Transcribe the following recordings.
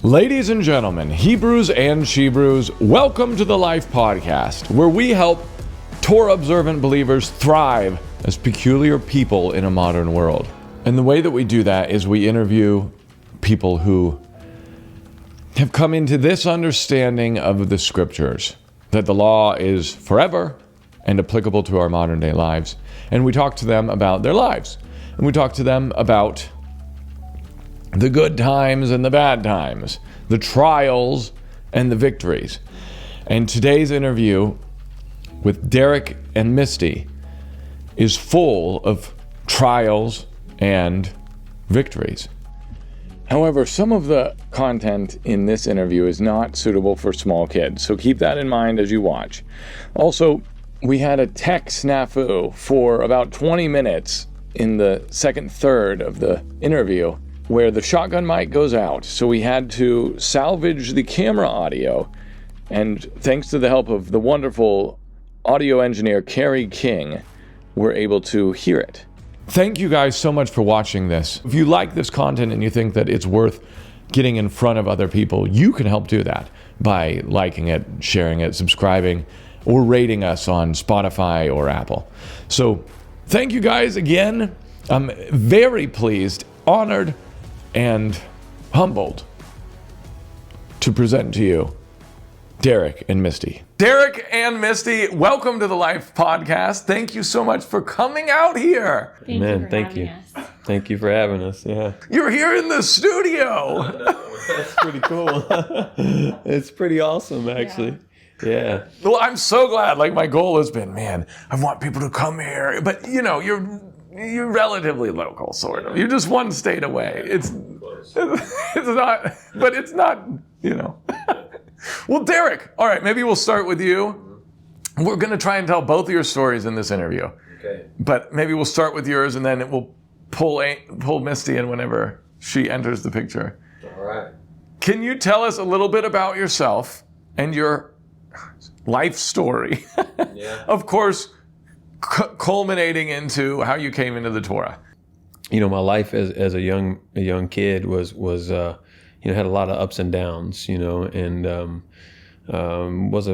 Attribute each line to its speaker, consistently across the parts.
Speaker 1: Ladies and gentlemen, Hebrews and Shebrews, welcome to the Life Podcast, where we help Torah-observant believers thrive as peculiar people in a modern world. And the way that we do that is we interview people who have come into this understanding of the Scriptures, that the law is forever and applicable to our modern day lives. And we talk to them about their lives. And we talk to them about the good times and the bad times, the trials and the victories. And today's interview with Derrick and Misty is full of trials and victories. However, some of the content in this interview is not suitable for small kids, so keep that in mind as you watch. Also, we had a tech snafu for about 20 minutes in the second third of the interview, where the shotgun mic goes out, so we had to salvage the camera audio, and thanks to the help of the wonderful audio engineer Carrie King, we're able to hear it. Thank you guys so much for watching this. If you like this content and you think that it's worth getting in front of other people, you can help do that by liking it, sharing it, subscribing, or rating us on Spotify or Apple. So thank you guys again. I'm very pleased, honored, and humbled to present to you Derrick and Misty. Derrick and Misty, welcome to the Life Podcast. Thank you so much for coming out here.
Speaker 2: Thank you. Thank you for having us. Yeah.
Speaker 1: You're here in the studio.
Speaker 2: That's pretty cool. It's pretty awesome, actually. Yeah.
Speaker 1: Well, I'm so glad. Like, my goal has been, man, I want people to come here. But, you know, you're relatively local, sort of. You're just one state away. It's not, but it's not, you know. Well, Derrick, all right, maybe we'll start with you. We're going to try and tell both of your stories in this interview.
Speaker 2: Okay.
Speaker 1: But maybe we'll start with yours, and then we'll pull Misty in whenever she enters the picture.
Speaker 2: All right.
Speaker 1: Can you tell us a little bit about yourself and your life story?
Speaker 2: Yeah.
Speaker 1: Of course, culminating into how you came into the Torah.
Speaker 2: You know, my life as a young kid was had a lot of ups and downs, and was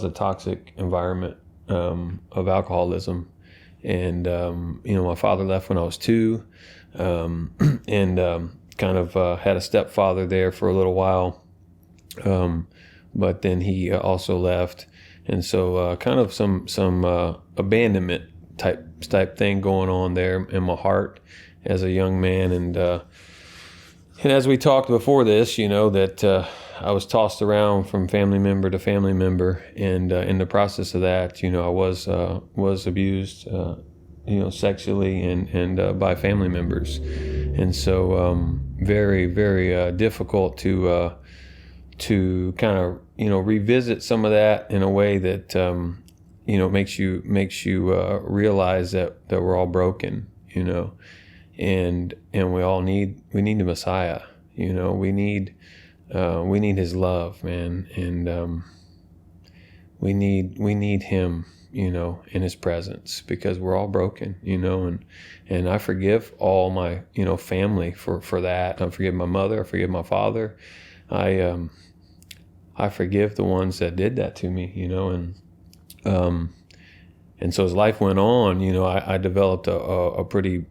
Speaker 2: a toxic environment of alcoholism, and my father left when I was 2, and had a stepfather there for a little while, but then he also left, and so some abandonment type thing going on there in my heart as a young man, and as we talked before this, that I was tossed around from family member to family member, and in the process of that, I was abused, sexually and by family members, and so very, very difficult to kind of revisit some of that in a way that makes you realize that we're all broken, and we all need the Messiah, we need his love, man, and we need him, in his presence, because we're all broken, and I forgive all my family for that. I forgive my mother, I forgive my father, I forgive the ones that did that to me, and so as life went on, I developed a pretty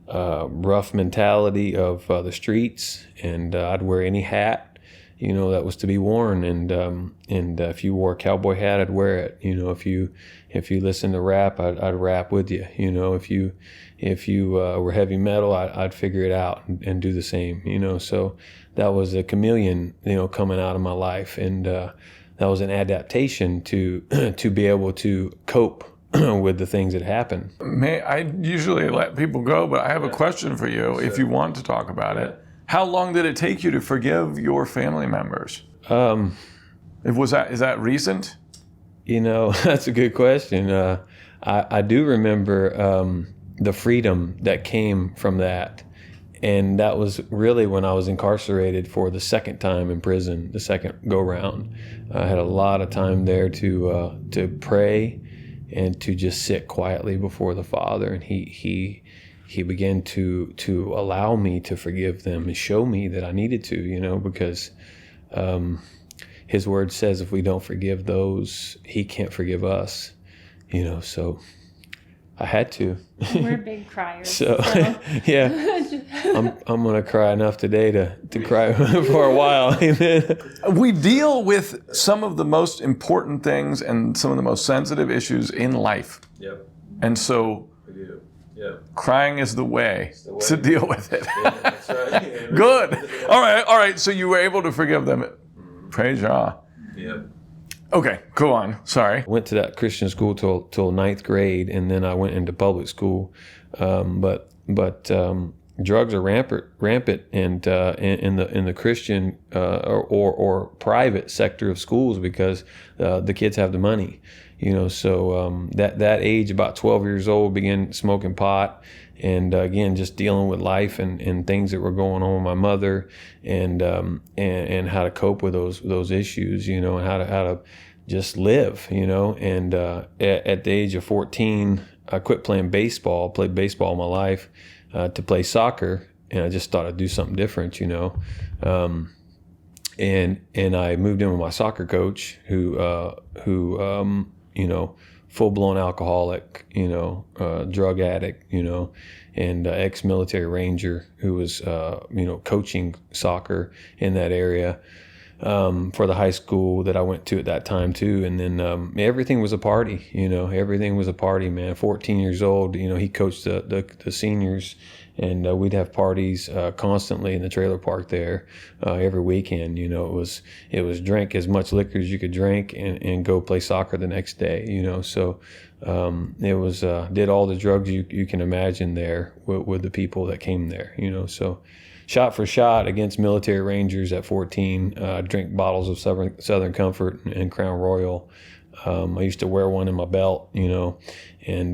Speaker 2: rough mentality of the streets, and I'd wear any hat, that was to be worn, and if you wore a cowboy hat, I'd wear it. If you listened to rap, I'd rap with you. If you were heavy metal, I'd figure it out and do the same. So that was a chameleon, coming out of my life, and that was an adaptation to be able to cope with the things that happen.
Speaker 1: I usually let people go, but I have a question for you, if you want to talk about it. How long did it take you to forgive your family members? Is that recent?
Speaker 2: That's a good question. I do remember the freedom that came from that. And that was really when I was incarcerated for the second time in prison, the second go-round. I had a lot of time there to pray and to just sit quietly before the Father. And he he began to allow me to forgive them and show me that I needed to, because his word says if we don't forgive those, he can't forgive us, so I had to.
Speaker 3: We're big criers.
Speaker 2: So. Yeah, I'm gonna cry enough today to cry for a while. Amen.
Speaker 1: We deal with some of the most important things and some of the most sensitive issues in life.
Speaker 2: Yep.
Speaker 1: And so
Speaker 2: We do. Yep.
Speaker 1: crying is the way to deal with it.
Speaker 2: Yeah, that's right. Yeah.
Speaker 1: Good. All right. So you were able to forgive them. Praise Yah.
Speaker 2: Yep.
Speaker 1: Okay, go on. Sorry.
Speaker 2: I went to that Christian school till ninth grade, and then I went into public school. But drugs are rampant, and in the Christian or private sector of schools because the kids have the money. So that age, about 12 years old, began smoking pot, and again, just dealing with life and things that were going on with my mother, and how to cope with those issues, and how to just live, and at the age of 14, I quit playing baseball, played baseball all my life, to play soccer, and I just thought I'd do something different, and I moved in with my soccer coach who full-blown alcoholic, drug addict, and ex-military ranger who was, coaching soccer in that area for the high school that I went to at that time too. And then everything was a party, everything was a party, man. 14 years old, he coached the seniors, and we'd have parties constantly in the trailer park there every weekend. It was drink as much liquor as you could drink and go play soccer the next day. So it was did all the drugs you can imagine there with the people that came there. So shot for shot against military rangers at 14. Drink bottles of Southern Comfort and Crown Royal. I used to wear one in my belt, and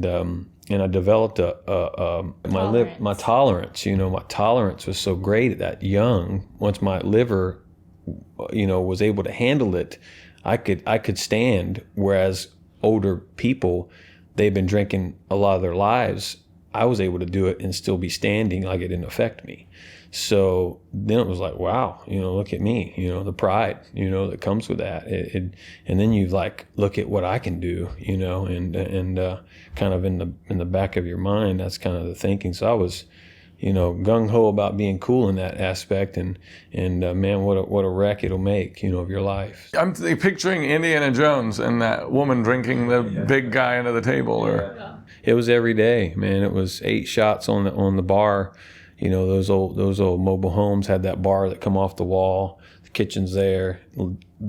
Speaker 2: I developed my tolerance. My tolerance was so great at that young. Once my liver, was able to handle it, I could stand. Whereas older people, they've been drinking a lot of their lives. I was able to do it and still be standing, like it didn't affect me. So then it was like, wow, look at me, the pride, that comes with that. And then you look at what I can do, and kind of in the back of your mind, that's kind of the thinking. So I was, gung ho about being cool in that aspect, and man, what a wreck it'll make, of your life.
Speaker 1: I'm picturing Indiana Jones and that woman drinking the big guy under the table,
Speaker 2: It was every day, man. It was 8 shots on the bar. Those old mobile homes had that bar that come off the wall. The kitchen's there,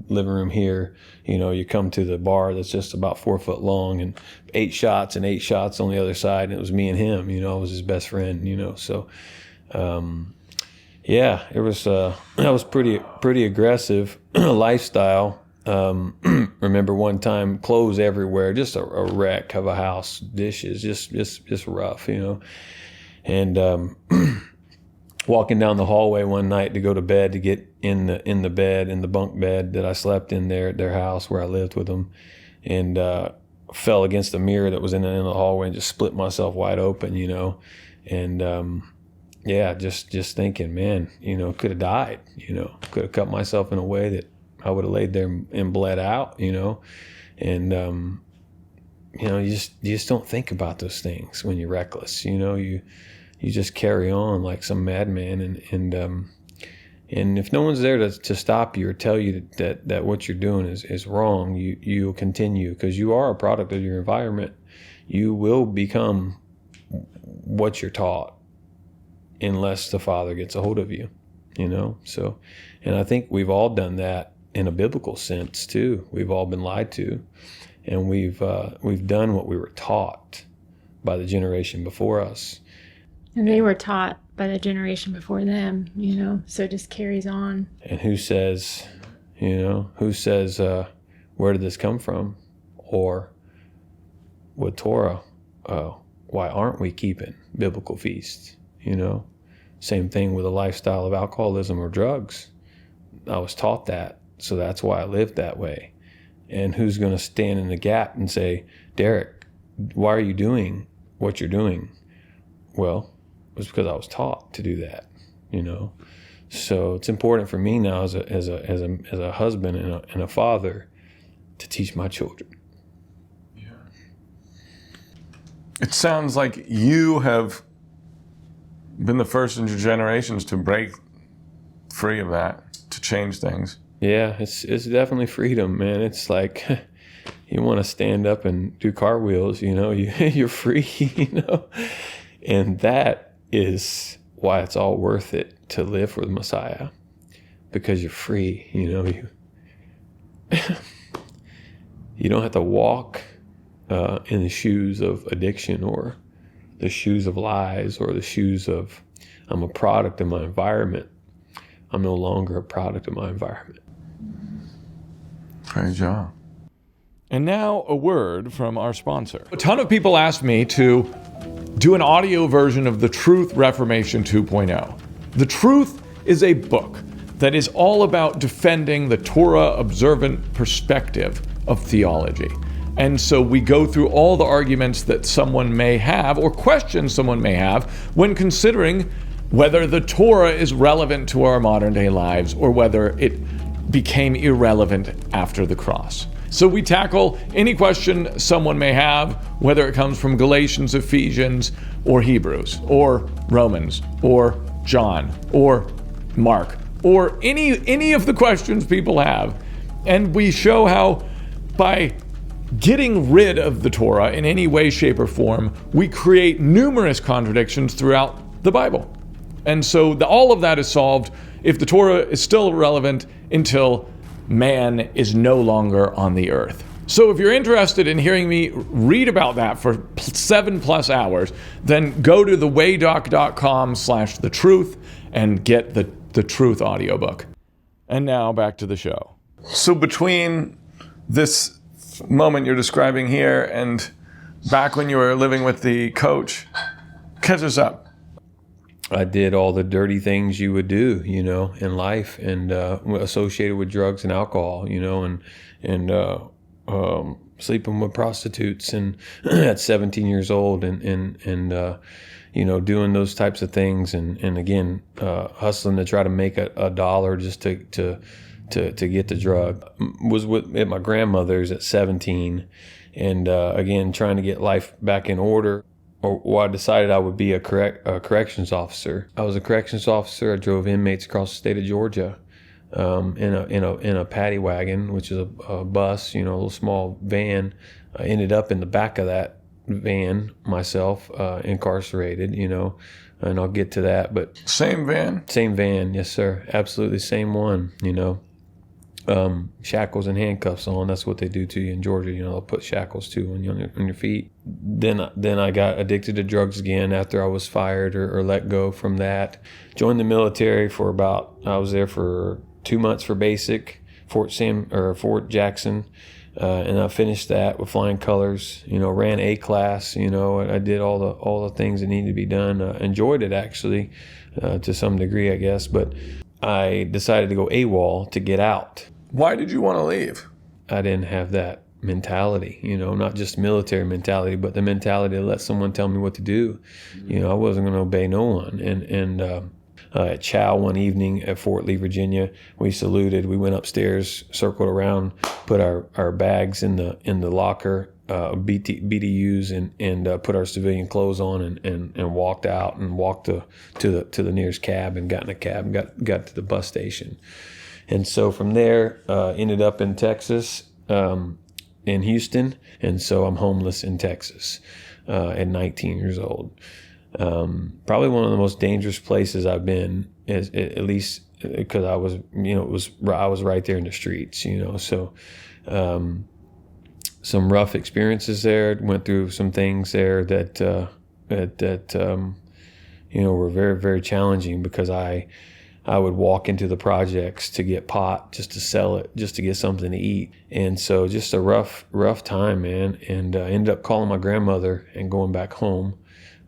Speaker 2: living room here. You come to the bar that's just about 4 foot long, and 8 shots and 8 shots on the other side. And it was me and him. I was his best friend. So, it was that was pretty aggressive lifestyle. Remember one time, clothes everywhere, just a wreck of a house, dishes, just rough, and walking down the hallway one night to go to bed, to get in the bunk bed that I slept in there at their house where I lived with them, and fell against the mirror that was in the end of the hallway and just split myself wide open, and just thinking, man, could have died, could have cut myself in a way that I would have laid there and bled out, and you just don't think about those things when you're reckless. You just carry on like some madman, and if no one's there to stop you or tell you that what you're doing is wrong, you'll continue, because you are a product of your environment. You will become what you're taught unless the Father gets a hold of you, So, and I think we've all done that in a biblical sense too. We've all been lied to, and we've done what we were taught by the generation before us.
Speaker 3: And they were taught by the generation before them, so it just carries on.
Speaker 2: And who says, where did this come from? Or with Torah, why aren't we keeping biblical feasts? Same thing with a lifestyle of alcoholism or drugs. I was taught that, so that's why I lived that way. And who's going to stand in the gap and say, Derrick, why are you doing what you're doing? Well, was because I was taught to do that, So it's important for me now as a husband and a father to teach my children.
Speaker 1: Yeah. It sounds like you have been the first in your generations to break free of that, to change things.
Speaker 2: Yeah, it's definitely freedom, man. It's like you want to stand up and do cartwheels, you're free, And that is why it's all worth it to live for the Messiah, because you're free, you don't have to walk in the shoes of addiction or the shoes of lies or the shoes of I'm a product of my environment. I'm no longer a product of my environment.
Speaker 1: Praise God. And now a word from our sponsor. A ton of people asked me to do an audio version of The Truth Reformation 2.0. The Truth is a book that is all about defending the Torah observant perspective of theology. And so we go through all the arguments that someone may have or questions someone may have when considering whether the Torah is relevant to our modern day lives or whether it became irrelevant after the cross. So we tackle any question someone may have, whether it comes from Galatians, Ephesians, or Hebrews, or Romans, or John, or Mark, or any of the questions people have. And we show how by getting rid of the Torah in any way, shape, or form, we create numerous contradictions throughout the Bible. And so all of that is solved if the Torah is still relevant until man is no longer on the earth. So if you're interested in hearing me read about that for 7+ hours, then go to thewaydoc.com/thetruth and get the Truth audiobook. And now back to the show. So between this moment you're describing here and back when you were living with the coach, catch us up.
Speaker 2: I did all the dirty things you would do, in life, and associated with drugs and alcohol, and sleeping with prostitutes, and at 17 years old, and doing those types of things, and again, hustling to try to make a dollar just to get the drug. Was at my grandmother's at 17, and again trying to get life back in order. Or I decided I would be a corrections officer. I was a corrections officer. I drove inmates across the state of Georgia in a paddy wagon, which is a bus, a little small van. I ended up in the back of that van myself, incarcerated, and I'll get to that. But
Speaker 1: same van?
Speaker 2: Same van, yes, sir. Absolutely same one, shackles and handcuffs on. That's what they do to you in Georgia. They'll put shackles too on your feet. Then I got addicted to drugs again after I was fired or let go from that. Joined the military I was there for 2 months for basic, Fort Jackson, and I finished that with flying colors. Ran A class. I did all the things that needed to be done. Enjoyed it actually, to some degree, I guess, but I decided to go AWOL to get out.
Speaker 1: Why did you want to leave?
Speaker 2: I didn't have that mentality, not just military mentality, but the mentality to let someone tell me what to do. I wasn't going to obey no one. And at Chow one evening at Fort Lee, Virginia, we saluted. We went upstairs, circled around, put our bags in the locker, BDUs, and put our civilian clothes on and walked out and walked to the nearest cab and got in a cab and got to the bus station. And so from there, ended up in Texas, in Houston. And so I'm homeless in Texas at 19 years old. Probably one of the most dangerous places I've been, at least because I was, I was right there in the streets, so some rough experiences there. Went through some things there that were very, very challenging, because I would walk into the projects to get pot, just to sell it, just to get something to eat. And so just a rough time, man. And ended up calling my grandmother and going back home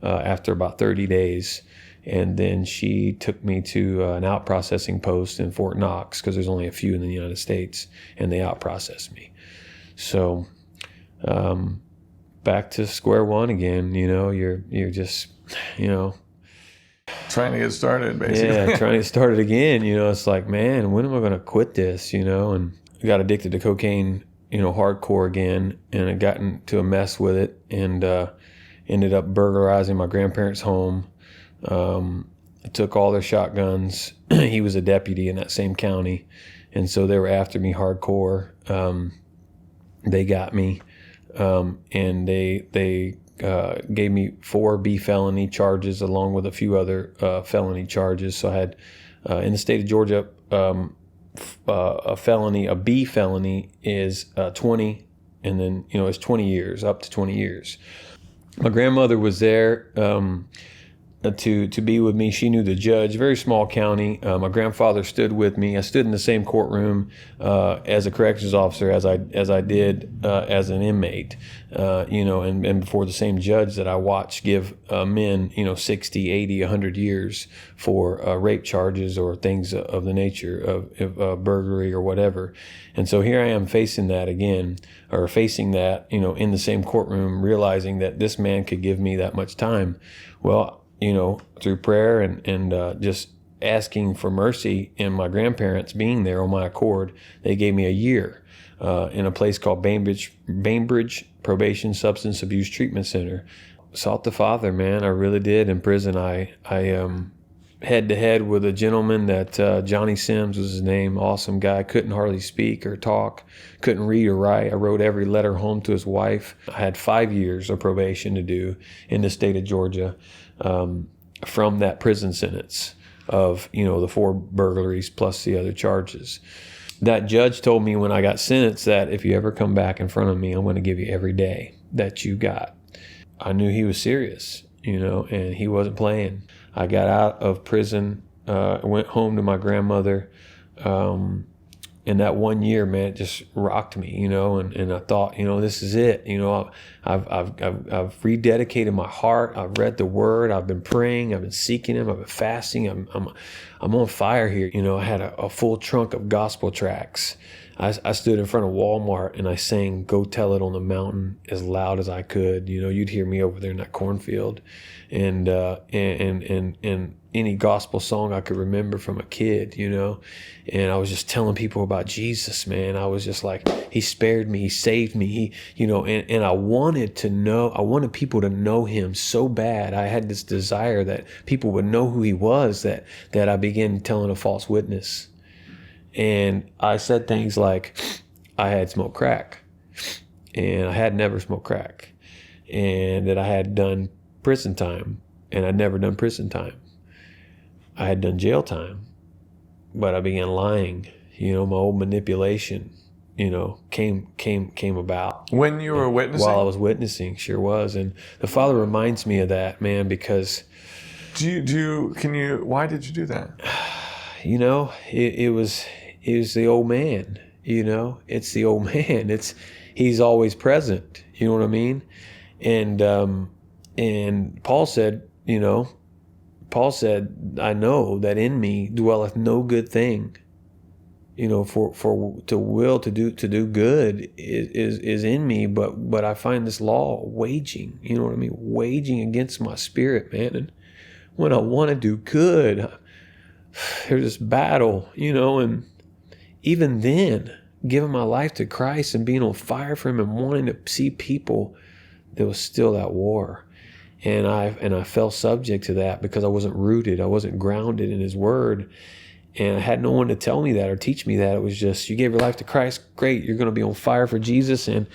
Speaker 2: after about 30 days. And then she took me to an out-processing post in Fort Knox, because there's only a few in the United States, and they out-processed me. So back to square one again. You're just,
Speaker 1: Trying to get started, basically.
Speaker 2: Yeah, trying to get started again. It's like, man, when am I going to quit this? And I got addicted to cocaine, hardcore again, and I got into a mess with it, and ended up burglarizing my grandparents' home. I took all their shotguns. He was a deputy in that same county, and so they were after me hardcore. They got me, and they gave me 4 B felony charges along with a few other felony charges. So I had, in the state of Georgia, a B felony is 20, and then it's 20 years, up to 20 years. My grandmother was there to be with me. She knew the judge. Very small county. My grandfather stood with me. I stood in the same courtroom as a corrections officer as I did as an inmate. And before the same judge that I watched give men 60, 80, 100 years for rape charges or things of the nature of burglary or whatever. And so here I am facing that again, or facing that in the same courtroom, realizing that this man could give me that much time. Well, through prayer and just asking for mercy and my grandparents being there on my accord, they gave me a year in a place called Bainbridge Probation Substance Abuse Treatment Center. Sought the Father, man. I really did. In prison, I head to head with a gentleman that Johnny Sims was his name. Awesome guy. Couldn't hardly speak or talk. Couldn't read or write. I wrote every letter home to his wife. I had 5 years of probation to do in the state of Georgia. From that prison sentence of, the 4 burglaries plus the other charges. That judge told me when I got sentenced that if you ever come back in front of me, I'm going to give you every day that you got. I knew he was serious, and he wasn't playing. I got out of prison, went home to my grandmother, and that 1 year, man, it just rocked me, and I thought, this is it. I've rededicated my heart. I've read the Word. I've been praying. I've been seeking Him. I've been fasting. I'm on fire here. I had a full trunk of gospel tracts. I stood in front of Walmart and I sang "Go Tell It on the Mountain" as loud as I could. You'd hear me over there in that cornfield, and any gospel song I could remember from a kid, and I was just telling people about Jesus, man. I was just like, He spared me, He saved me, and I wanted people to know Him so bad. I had this desire that people would know who He was, that I began telling a false witness. And I said things like, I had smoked crack, and I had never smoked crack, and that I had done prison time, and I'd never done prison time. I had done jail time, but I began lying. My old manipulation, came about.
Speaker 1: When you were witnessing?
Speaker 2: While I was witnessing, sure was. And the Father reminds me of that, man, because...
Speaker 1: why did you do that?
Speaker 2: It was the old man, it's the old man. He's always present. You know what I mean? And Paul said, I know that in me dwelleth no good thing. For to will to do good is in me, but I find this law waging, waging against my spirit, man. And when I want to do good, there's this battle, and even then, giving my life to Christ and being on fire for Him and wanting to see people, there was still that war. And I fell subject to that because I wasn't rooted. I wasn't grounded in His Word. And I had no one to tell me that or teach me that. It was just, you gave your life to Christ, great. You're going to be on fire for Jesus, and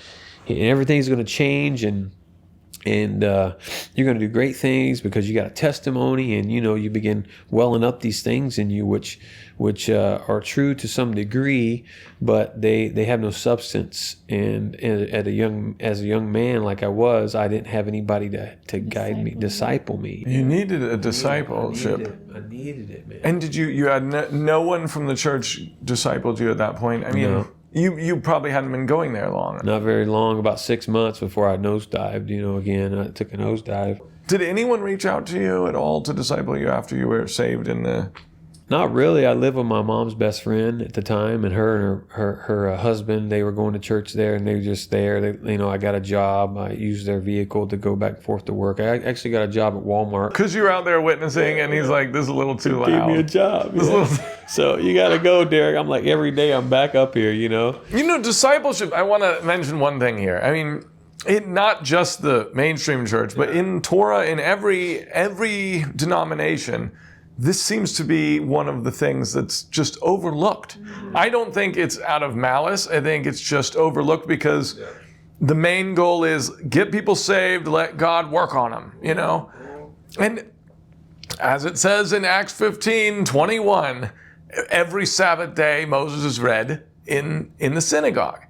Speaker 2: everything's going to change, and you're going to do great things because you got a testimony, and you begin welling up these things in you, which are true to some degree, but they have no substance. And as a young man like I was, I didn't have anybody to guide me, disciple me.
Speaker 1: You needed a discipleship.
Speaker 2: I needed it, man.
Speaker 1: And did you had no one from the church discipled you at that point? I mean,
Speaker 2: No.
Speaker 1: You probably hadn't been going there long.
Speaker 2: Not very long, about 6 months before I nosedived. Again, I took a nosedive.
Speaker 1: Did anyone reach out to you at all to disciple you after you were saved in the
Speaker 2: Not really. I lived with my mom's best friend at the time, and her husband. They were going to church there, and they were just there. They, I got a job. I used their vehicle to go back and forth to work. I actually got a job at Walmart.
Speaker 1: Because you're out there witnessing, and he's like, "This is a little too loud."
Speaker 2: Gave me a job. So you got to go, Derrick. I'm like, every day I'm back up here.
Speaker 1: Discipleship. I want to mention one thing here. I mean, not just the mainstream church, but in Torah, in every denomination, this seems to be one of the things that's just overlooked. I don't think it's out of malice. I think it's just overlooked because the main goal is get people saved, let God work on them, And as it says in Acts 15:21, every Sabbath day Moses is read in the synagogue.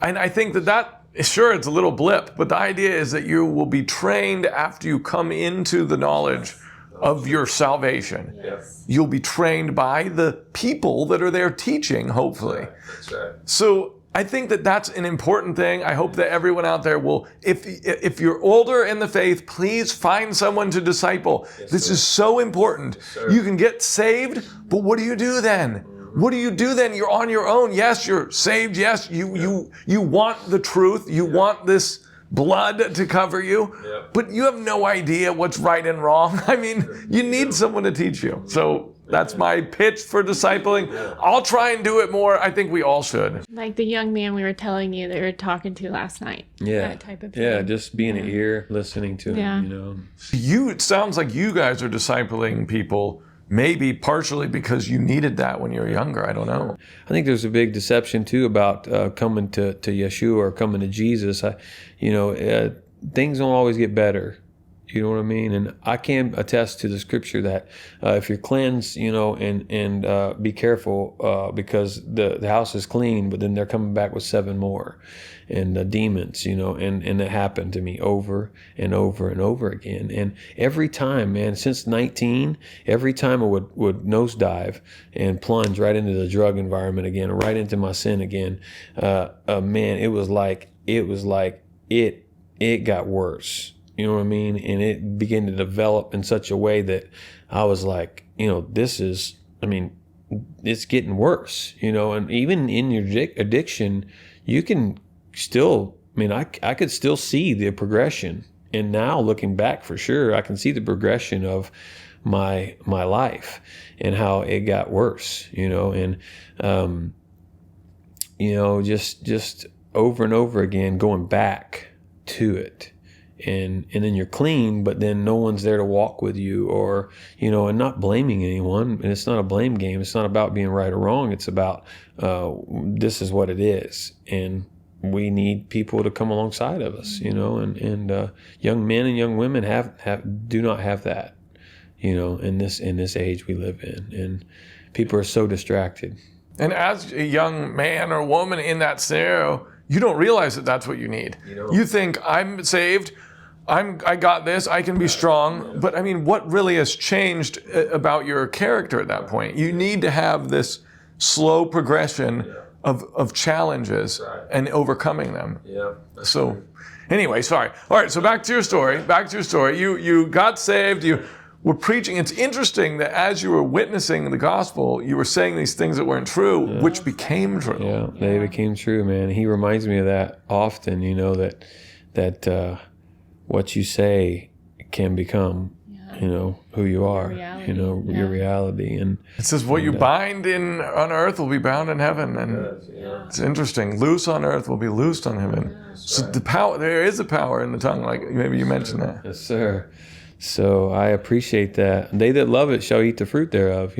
Speaker 1: And I think that sure, it's a little blip, but the idea is that you will be trained after you come into the knowledge of your salvation.
Speaker 2: Yes.
Speaker 1: You'll be trained by the people that are there teaching, hopefully.
Speaker 2: That's right.
Speaker 1: So I think that that's an important thing. I hope that everyone out there will, if you're older in the faith, please find someone to disciple.
Speaker 2: Yes,
Speaker 1: this
Speaker 2: sir.
Speaker 1: is so important.
Speaker 2: Yes,
Speaker 1: you can get saved, but what do you do then? What do you do then? You're on your own. Yes, you're saved. Yes, you want the truth. You want this blood to cover you, but you have no idea what's right and wrong. I mean, you need someone to teach you. So that's my pitch for discipling. I'll try and do it more. I think we all should.
Speaker 3: Like the young man we were telling you that we were talking to last night.
Speaker 2: Yeah.
Speaker 3: That type of thing.
Speaker 2: Yeah, just being an ear, listening to him,
Speaker 1: It sounds like you guys are discipling people maybe partially because you needed that when you were younger. I don't know.
Speaker 2: I think there's a big deception too about coming to Yeshua or coming to Jesus. Things don't always get better. You know what I mean? And I can attest to the scripture that if you're cleansed, and be careful because the house is clean, but then they're coming back with 7 more. And demons, and that happened to me over and over and over again. And every time, man, since 19, every time I would nosedive and plunge right into the drug environment again, right into my sin again, man, it was like it got worse. You know what I mean? And it began to develop in such a way that I was like, it's getting worse, and even in your addiction, you can still, I could still see the progression. And now looking back for sure, I can see the progression of my life and how it got worse, just over and over again, going back to it. And then you're clean, but then no one's there to walk with you or, and not blaming anyone. And it's not a blame game. It's not about being right or wrong. It's about, this is what it is. And we need people to come alongside of us, and young men and young women do not have that, in this age we live in. And people are so distracted.
Speaker 1: And as a young man or woman in that scenario, you don't realize that that's what you need. You think, I'm saved, I got this, I can be strong. But what really has changed about your character at that point? You need to have this slow progression of challenges and overcoming them.
Speaker 2: Yeah.
Speaker 1: So anyway, sorry. All right, so back to your story. You got saved, you were preaching. It's interesting that as you were witnessing the gospel, you were saying these things that weren't true, which became true.
Speaker 2: Yeah, they became true, man. He reminds me of that often, that what you say can become, who you are, your reality. And
Speaker 1: it says what you bind on earth will be bound in heaven. And it's interesting. Loose on earth will be loosed on heaven. So the power, there is a power in the tongue, like maybe you mentioned that.
Speaker 2: Yes, sir. So I appreciate that. They that love it shall eat the fruit thereof,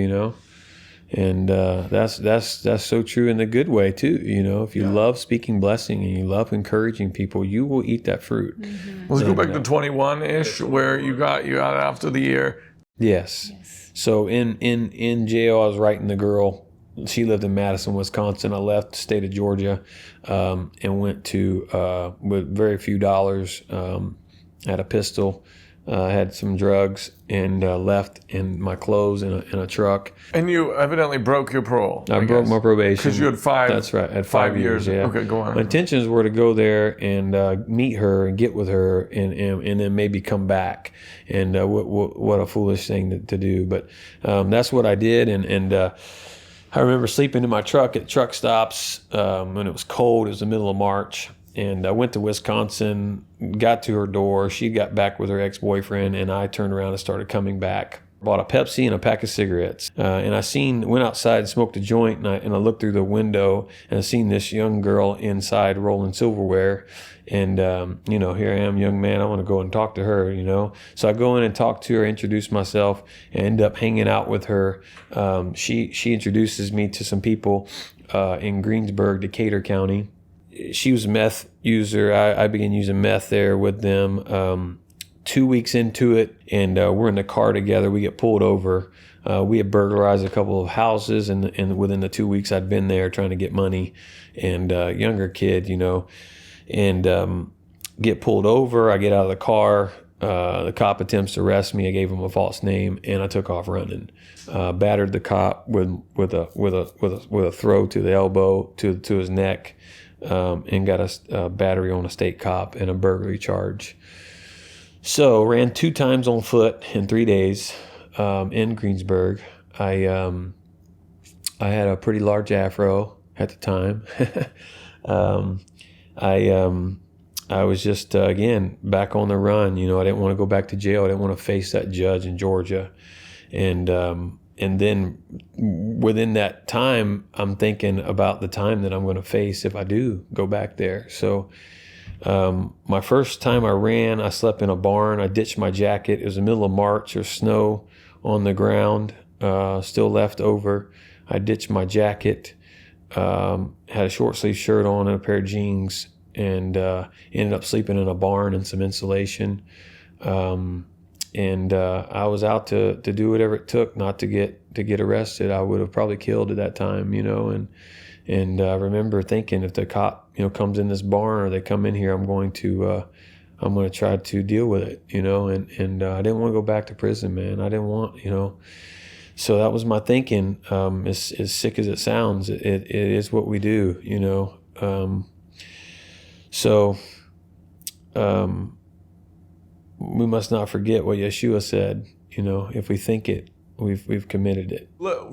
Speaker 2: And that's so true in the good way too. If you love speaking blessing and you love encouraging people, you will eat that fruit.
Speaker 1: Mm-hmm. Let's go back to 21-ish, where you got after the year.
Speaker 2: Yes. So in jail, I was writing the girl. She lived in Madison, Wisconsin. I left the state of Georgia and went to with very few dollars. Had a pistol. had some drugs, and left in my clothes in a truck.
Speaker 1: And you evidently broke your parole.
Speaker 2: I broke my probation.
Speaker 1: Because you had 5.
Speaker 2: That's right. I had 5 years. Yeah.
Speaker 1: Okay, go on.
Speaker 2: My intentions were to go there and meet her and get with her, and then maybe come back. And what a foolish thing to do. But that's what I did. And I remember sleeping in my truck at truck stops when it was cold. It was the middle of March. And I went to Wisconsin, got to her door. She got back with her ex-boyfriend, and I turned around and started coming back. Bought a Pepsi and a pack of cigarettes. And went outside and smoked a joint, and I looked through the window, and I seen this young girl inside rolling silverware. And, here I am, young man, I want to go and talk to her, So I go in and talk to her, introduce myself, and end up hanging out with her. She introduces me to some people in Greensburg, Decatur County. She was a meth user. I began using meth there with them 2 weeks into it, and we're in the car together. We get pulled over. We had burglarized a couple of houses, and within the 2 weeks I'd been there trying to get money, and younger kid, and get pulled over. I get out of the car. The cop attempts to arrest me. I gave him a false name, and I took off running. Battered the cop with a throw to the elbow to his neck. And got a battery on a state cop and a burglary charge. So ran 2 times on foot in 3 days in Greensburg. I had a pretty large afro at the time. I was just again back on the run. I didn't want to go back to jail. I didn't want to face that judge in Georgia, and then within that time, I'm thinking about the time that I'm going to face if I do go back there. So my first time I ran, I slept in a barn. I ditched my jacket. It was the middle of March. There's snow on the ground, still left over. I ditched my jacket, had a short sleeve shirt on and a pair of jeans, and ended up sleeping in a barn in some insulation. And I was out to do whatever it took not to get arrested. I would have probably killed at that time, And I remember thinking, if the cop, comes in this barn or they come in here, I'm going to try to deal with it, And I didn't want to go back to prison, man. I didn't want, So that was my thinking. As sick as it sounds, it is what we do, we must not forget what Yeshua said. If we think it, we've committed it.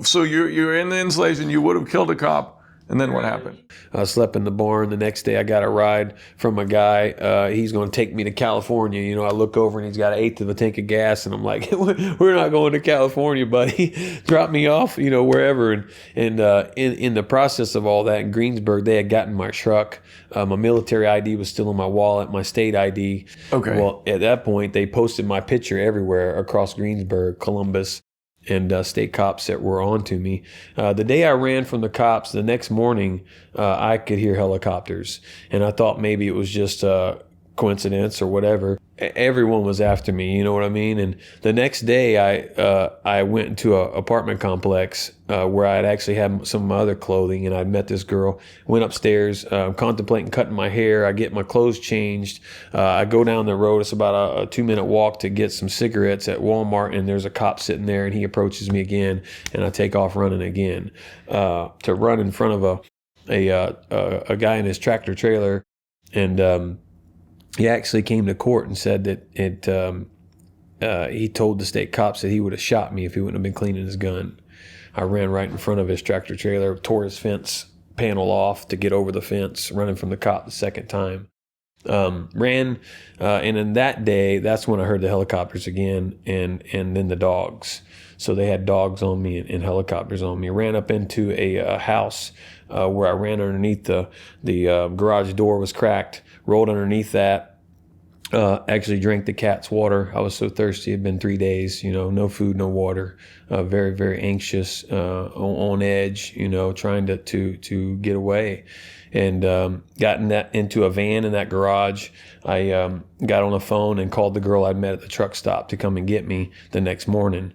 Speaker 1: So you're in the insulation. You would have killed a cop, and then what happened?
Speaker 2: I slept in the barn. The next day, I got a ride from a guy. He's going to take me to California. I look over and he's got 1/8 of a tank of gas, and I'm like, "We're not going to California, buddy. Drop me off, wherever." And in the process of all that in Greensburg, they had gotten my truck. My military ID was still in my wallet, my state ID.
Speaker 1: Okay.
Speaker 2: Well, at that point, they posted my picture everywhere across Greensburg, Columbus, and state cops that were on to me. The day I ran from the cops, the next morning, I could hear helicopters. And I thought maybe it was just a coincidence or whatever. Everyone was after me, you know what I mean? And the next day, I went into an apartment complex where I had actually had some of my other clothing, and I'd met this girl. Went upstairs, contemplating cutting my hair. I get my clothes changed. I go down the road. It's about a 2-minute walk to get some cigarettes at Walmart, and there's a cop sitting there, and he approaches me again, and I take off running again to run in front of a guy in his tractor trailer, and he actually came to court and said that he told the state cops that he would have shot me if he wouldn't have been cleaning his gun. I ran right in front of his tractor trailer, tore his fence panel off to get over the fence, running from the cop the second time. And in that day, that's when I heard the helicopters again, and then the dogs. So they had dogs on me and helicopters on me. I ran up into a house where I ran underneath the garage door was cracked, rolled underneath that. Actually drank the cat's water. I was so thirsty. It'd been 3 days, no food, no water. Very, very anxious, on edge, trying to get away. And got into a van in that garage. I got on the phone and called the girl I'd met at the truck stop to come and get me the next morning.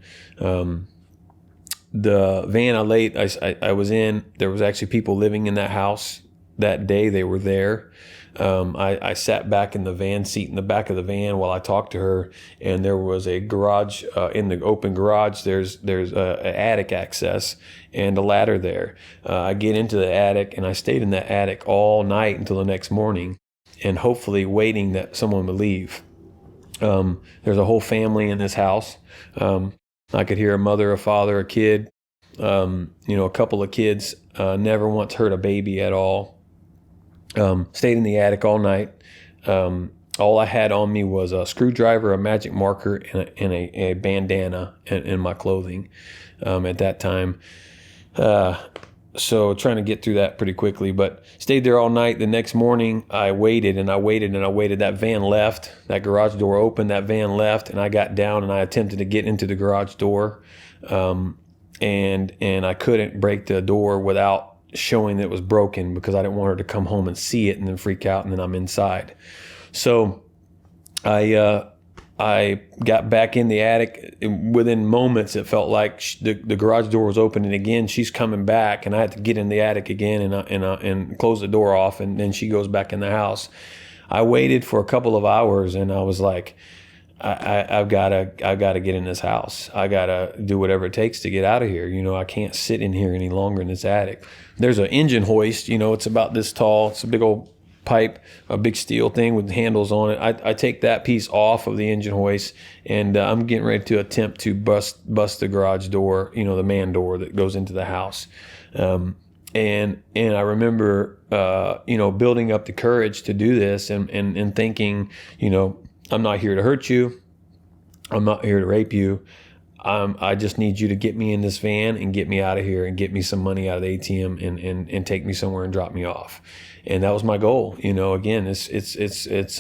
Speaker 2: The van I was in, there was actually people living in that house that day. They were there. I sat back in the van seat in the back of the van while I talked to her, and there was a garage, in the open garage, there's a attic access and a ladder there. I get into the attic, and I stayed in that attic all night until the next morning, and hopefully waiting that someone would leave. There's a whole family in this house. I could hear a mother, a father, a kid, a couple of kids, never once heard a baby at all. Stayed in the attic all night. All I had on me was a screwdriver, a magic marker, and a bandana in my clothing at that time. So trying to get through that pretty quickly, but stayed there all night. The next morning, I waited and I waited and I waited. That van left. That garage door opened. That van left, and I got down and I attempted to get into the garage door, and I couldn't break the door without showing that it was broken, because I didn't want her to come home and see it and then freak out, and then I'm inside. So I got back in the attic. Within moments, it felt like the garage door was opening again. She's coming back, and I had to get in the attic again and close the door off, and then she goes back in the house. I waited for a couple of hours, and I was like, I've got to get in this house. I got to do whatever it takes to get out of here. I can't sit in here any longer in this attic. There's an engine hoist. It's about this tall. It's a big old pipe, a big steel thing with handles on it. I take that piece off of the engine hoist, and I'm getting ready to attempt to bust the garage door, the man door that goes into the house. And I remember, building up the courage to do this and thinking, I'm not here to hurt you. I'm not here to rape you. I just need you to get me in this van and get me out of here and get me some money out of the ATM and take me somewhere and drop me off. And that was my goal. Again, it's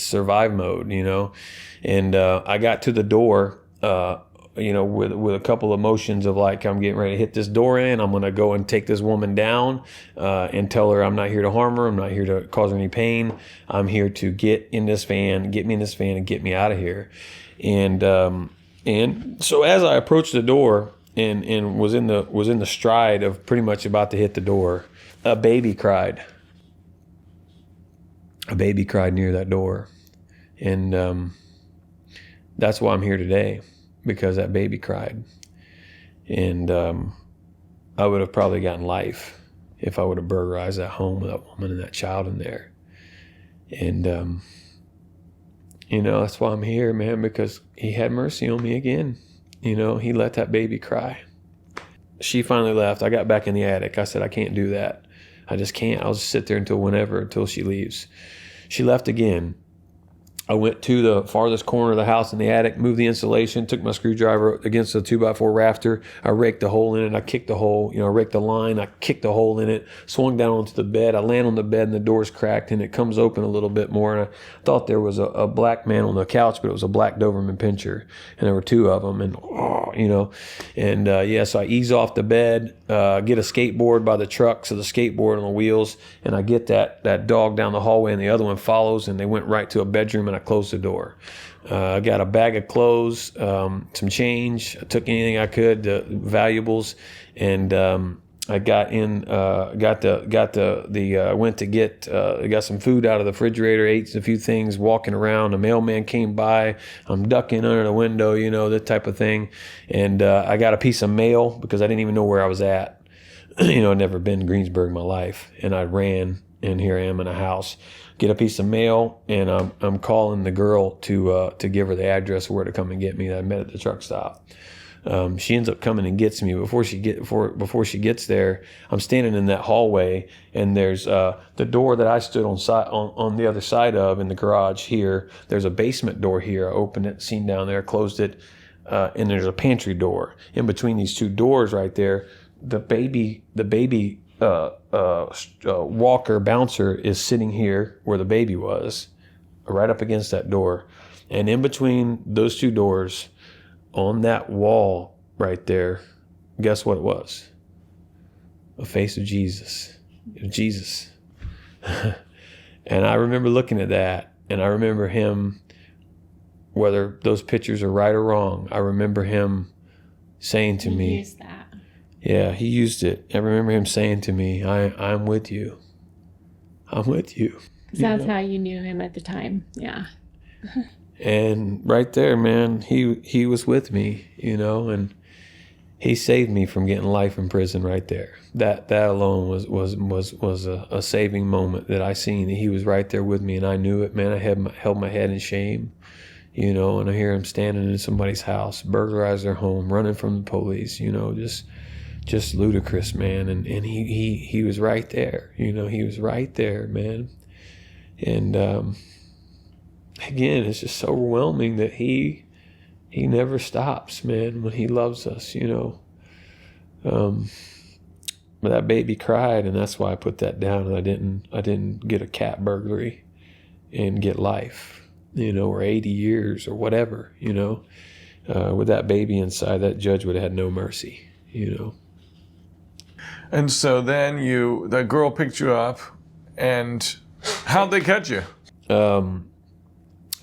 Speaker 2: survive mode, and I got to the door, with a couple of motions of like, I'm getting ready to hit this door in. I'm going to go and take this woman down, and tell her I'm not here to harm her. I'm not here to cause her any pain. I'm here to get me in this van and get me out of here. And so as I approached the door and was in the stride of pretty much about to hit the door, a baby cried. A baby cried near that door. And that's why I'm here today, because that baby cried. And I would have probably gotten life if I would have burglarized that home with that woman and that child in there. And, that's why I'm here, man, because he had mercy on me again. He let that baby cry. She finally left. I got back in the attic. I said, I can't do that. I just can't. I'll just sit there until she leaves. She left again. I went to the farthest corner of the house in the attic, moved the insulation, took my screwdriver against the 2x4 rafter. I raked a hole in it. I kicked the hole, I raked the line. I kicked a hole in it, swung down onto the bed. I land on the bed and the door's cracked and it comes open a little bit more. And I thought there was a black man on the couch, but it was a black Doberman Pinscher. And there were two of them. And, so I ease off the bed, get a skateboard by the truck, so the skateboard on the wheels, and I get that dog down the hallway and the other one follows, and they went right to a bedroom, and I closed the door. I got a bag of clothes, some change. I took anything I could, valuables, and I got in. Went to get. Got some food out of the refrigerator. Ate a few things. Walking around, a mailman came by. I'm ducking under the window, that type of thing. And I got a piece of mail because I didn't even know where I was at. I'd never been to Greensburg in my life, and I ran. And here I am in a house. Get a piece of mail, and I'm calling the girl to give her the address of where to come and get me that I met at the truck stop. She ends up coming and gets me. Before she gets there, I'm standing in that hallway, and there's the door that I stood on the other side of in the garage here. There's a basement door here. I opened it, seen down there, closed it, and there's a pantry door. In between these two doors right there, the baby walker bouncer is sitting here where the baby was, right up against that door. And in between those two doors, on that wall right there, guess what it was? A face of Jesus. Jesus. And I remember looking at that, and I remember him, whether those pictures are right or wrong, I remember him saying to me,
Speaker 3: used that.
Speaker 2: Yeah, he used it. I remember him saying to me, I'm with you. I'm with you.
Speaker 3: So that's how you knew him at the time. Yeah.
Speaker 2: And right there, man, he was with me, and he saved me from getting life in prison right there. That alone was a saving moment that I seen. That he was right there with me, and I knew it, man. I held my head in shame, and I hear him standing in somebody's house, burglarize their home, running from the police, just ludicrous, man. And he was right there, he was right there, man. And again, it's just so overwhelming that he never stops, man, when he loves us, But that baby cried, and that's why I put that down. And I didn't get a cat burglary and get life, or 80 years or whatever, with that baby inside, that judge would have had no mercy,
Speaker 1: And so then the girl picked you up, and how'd they catch you?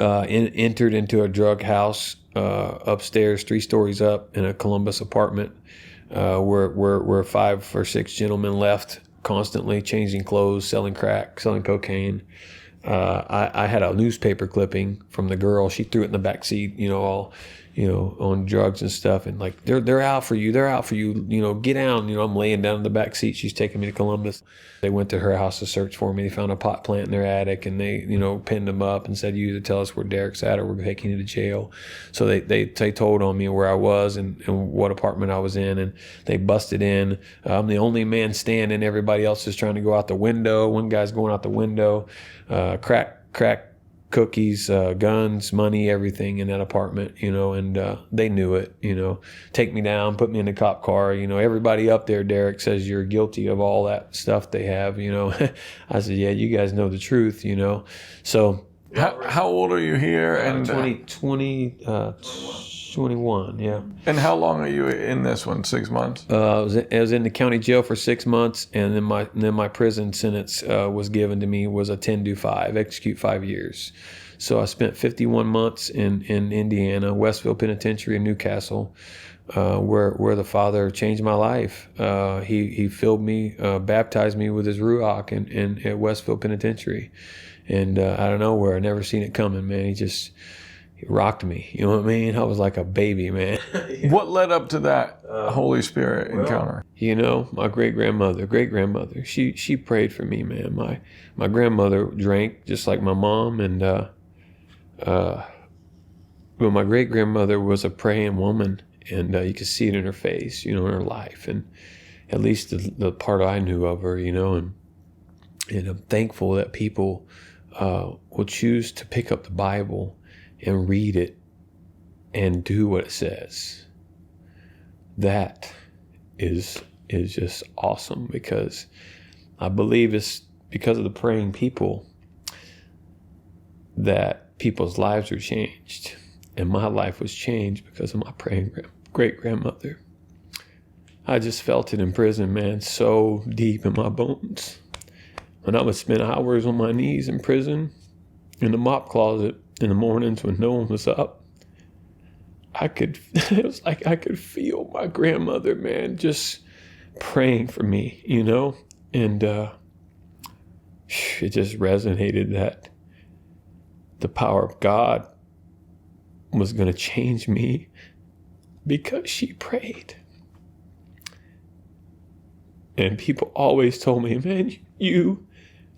Speaker 2: Entered into a drug house upstairs, 3 stories up in a Columbus apartment, where 5 or 6 gentlemen left, constantly changing clothes, selling crack, selling cocaine. I had a newspaper clipping from the girl. She threw it in the back seat, all, on drugs and stuff. And like, they're out for you. They're out for you. Get down. I'm laying down in the back seat. She's taking me to Columbus. They went to her house to search for me. They found a pot plant in their attic, and they, pinned him up and said, "You either tell us where Derrick's at, or we're taking you to jail." So they told on me where I was and what apartment I was in, and they busted in. I'm the only man standing. Everybody else is trying to go out the window. One guy's going out the window. Crack cookies, guns, money, everything in that apartment, and they knew it, take me down, put me in the cop car, everybody up there, Derrick, says you're guilty of all that stuff they have, I said, yeah, you guys know the truth, so.
Speaker 1: How old are you here? And
Speaker 2: 21, yeah.
Speaker 1: And how long are you in this one? 6 months?
Speaker 2: I was in the county jail for 6 months, and then my prison sentence was given to me was a 10-5, execute 5 years. So I spent 51 months in Indiana, Westville Penitentiary in Newcastle, where the Father changed my life. He filled me, baptized me with his Ruach at Westville Penitentiary. And out of nowhere, I never seen it coming, man. He rocked me. You know what I mean? I was like a baby, man.
Speaker 1: What led up to that Holy Spirit encounter?
Speaker 2: My great-grandmother, she prayed for me, man. My grandmother drank just like my mom, and but my great-grandmother was a praying woman, and you could see it in her face, in her life, and at least the part I knew of her, and I'm thankful that people will choose to pick up the Bible and read it and do what it says. That is just awesome, because I believe it's because of the praying people that people's lives are changed. And my life was changed because of my praying great-grandmother. I just felt it in prison, man, so deep in my bones. When I would spend hours on my knees in prison, in the mop closet, in the mornings when no one was up, it was like I could feel my grandmother, man, just praying for me, and it just resonated that the power of God was going to change me because she prayed. And people always told me, man,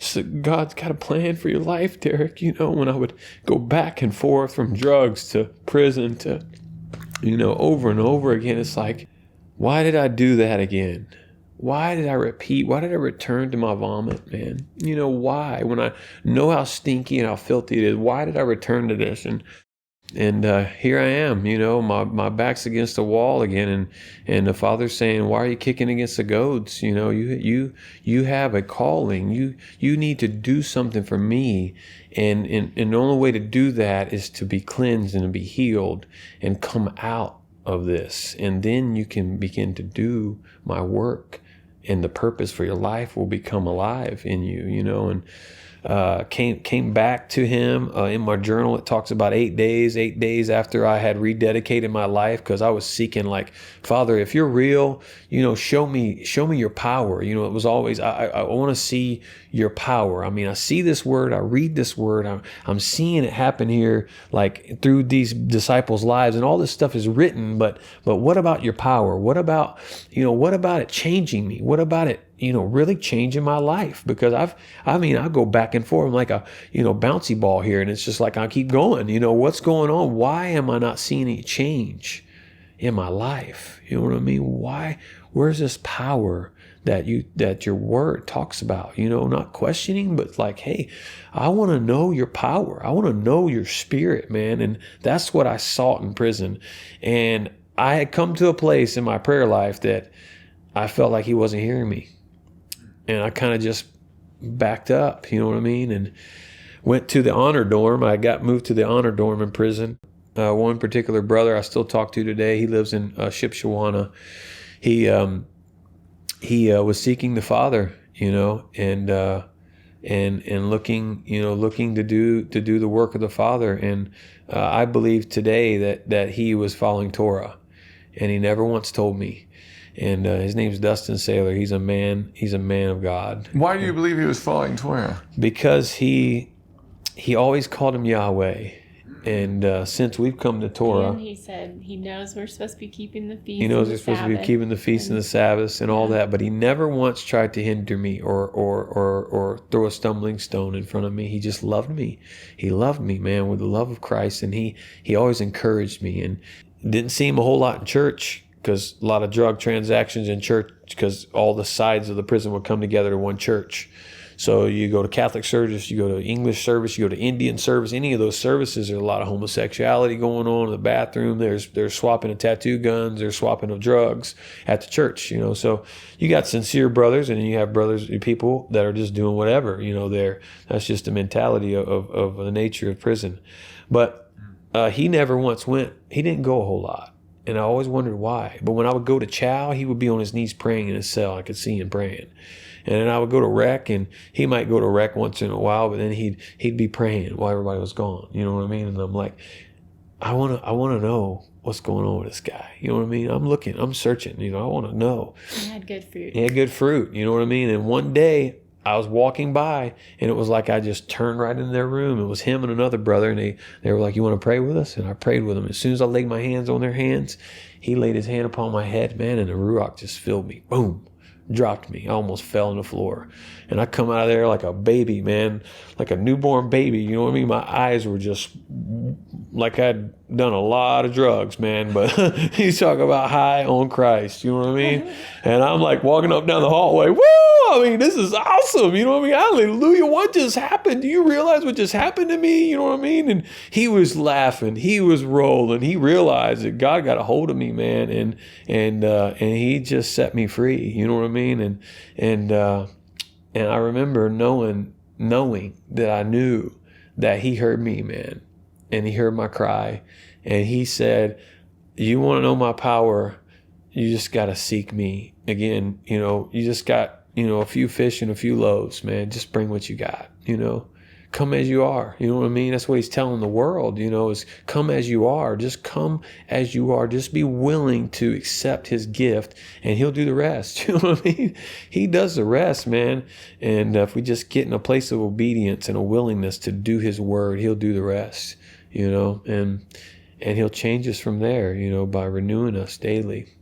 Speaker 2: so God's got a plan for your life, Derrick. When I would go back and forth from drugs to prison to, over and over again, it's like, why did I do that again? Why did I repeat? Why did I return to my vomit, man? Why? When I know how stinky and how filthy it is, why did I return to this? And here I am, my back's against the wall again, and the Father's saying, why are you kicking against the goads? You have a calling. You need to do something for me, and the only way to do that is to be cleansed and to be healed and come out of this, and then you can begin to do my work, and the purpose for your life will become alive in you, and came back to him. In my journal, it talks about 8 days after I had rededicated my life, because I was seeking, like, Father, if you're real, show me your power. It was always, I want to see your power. I mean, I see this word, I read this word, I'm seeing it happen here, like through these disciples' lives, and all this stuff is written, but what about your power? What about it changing me? What about it, really changing my life? Because I go back and forth. I'm like a, bouncy ball here. And it's just like, I keep going, what's going on? Why am I not seeing any change in my life? You know what I mean? Why, where's this power that your word talks about, not questioning, but like, hey, I want to know your power. I want to know your spirit, man. And that's what I sought in prison. And I had come to a place in my prayer life that I felt like he wasn't hearing me. And I kind of just backed up, you know what I mean? And went to the honor dorm. I got moved to the honor dorm in prison. One particular brother I still talk to today, he lives in Shipshawana. He was seeking the Father, and looking to do the work of the Father. And I believe today that he was following Torah, and he never once told me. And his name's Dustin Saylor. He's a man of God.
Speaker 1: Why do you believe he was following Torah?
Speaker 2: Because he always called him Yahweh. And since we've come to Torah,
Speaker 3: and he said he knows we're supposed to be keeping the feast.
Speaker 2: He knows we're supposed to be keeping the feast and the Sabbaths and all that, but he never once tried to hinder me or throw a stumbling stone in front of me. He just loved me. He loved me, man, with the love of Christ, and he always encouraged me. And didn't see him a whole lot in church, because a lot of drug transactions in church, because all the sides of the prison would come together to one church. So you go to Catholic service, you go to English service, you go to Indian service. Any of those services, there's a lot of homosexuality going on in the bathroom. There's swapping of tattoo guns, there's swapping of drugs at the church. So you got sincere brothers, and then you have people that are just doing whatever. That's just the mentality of the nature of prison. But he never once went. He didn't go a whole lot. And I always wondered why. But when I would go to chow, he would be on his knees praying in his cell. I could see him praying. And then I would go to rec, and he might go to rec once in a while, but then he'd be praying while everybody was gone. You know what I mean? And I'm like, I want to know what's going on with this guy. You know what I mean? I'm looking, I'm searching. I want to know.
Speaker 3: He had good fruit.
Speaker 2: He had good fruit. You know what I mean? And one day I was walking by, and it was like I just turned right in their room. It was him and another brother, and they were like, "You want to pray with us?" And I prayed with them. As soon as I laid my hands on their hands, he laid his hand upon my head, man, and the Ruach just filled me. Boom. Dropped me. I almost fell on the floor. And I come out of there like a baby, man, like a newborn baby. You know what I mean? My eyes were just like I'd done a lot of drugs, man. But he's talking about high on Christ. You know what I mean? And I'm like walking up down the hallway. Woo! I mean, this is awesome. You know what I mean? Hallelujah. What just happened? Do you realize what just happened to me? You know what I mean? And he was laughing. He was rolling. He realized that God got a hold of me, man. And he just set me free. You know what I mean? And I remember knowing that I knew that he heard me, man. And he heard my cry. And he said, "You want to know my power? You just got to seek me." Again, you just got, a few fish and a few loaves, man. Just bring what you got, Come as you are. You know what I mean? That's what he's telling the world, is come as you are. Just come as you are. Just be willing to accept his gift, and he'll do the rest. You know what I mean? He does the rest, man. And if we just get in a place of obedience and a willingness to do his word, he'll do the rest, and he'll change us from there, by renewing us daily.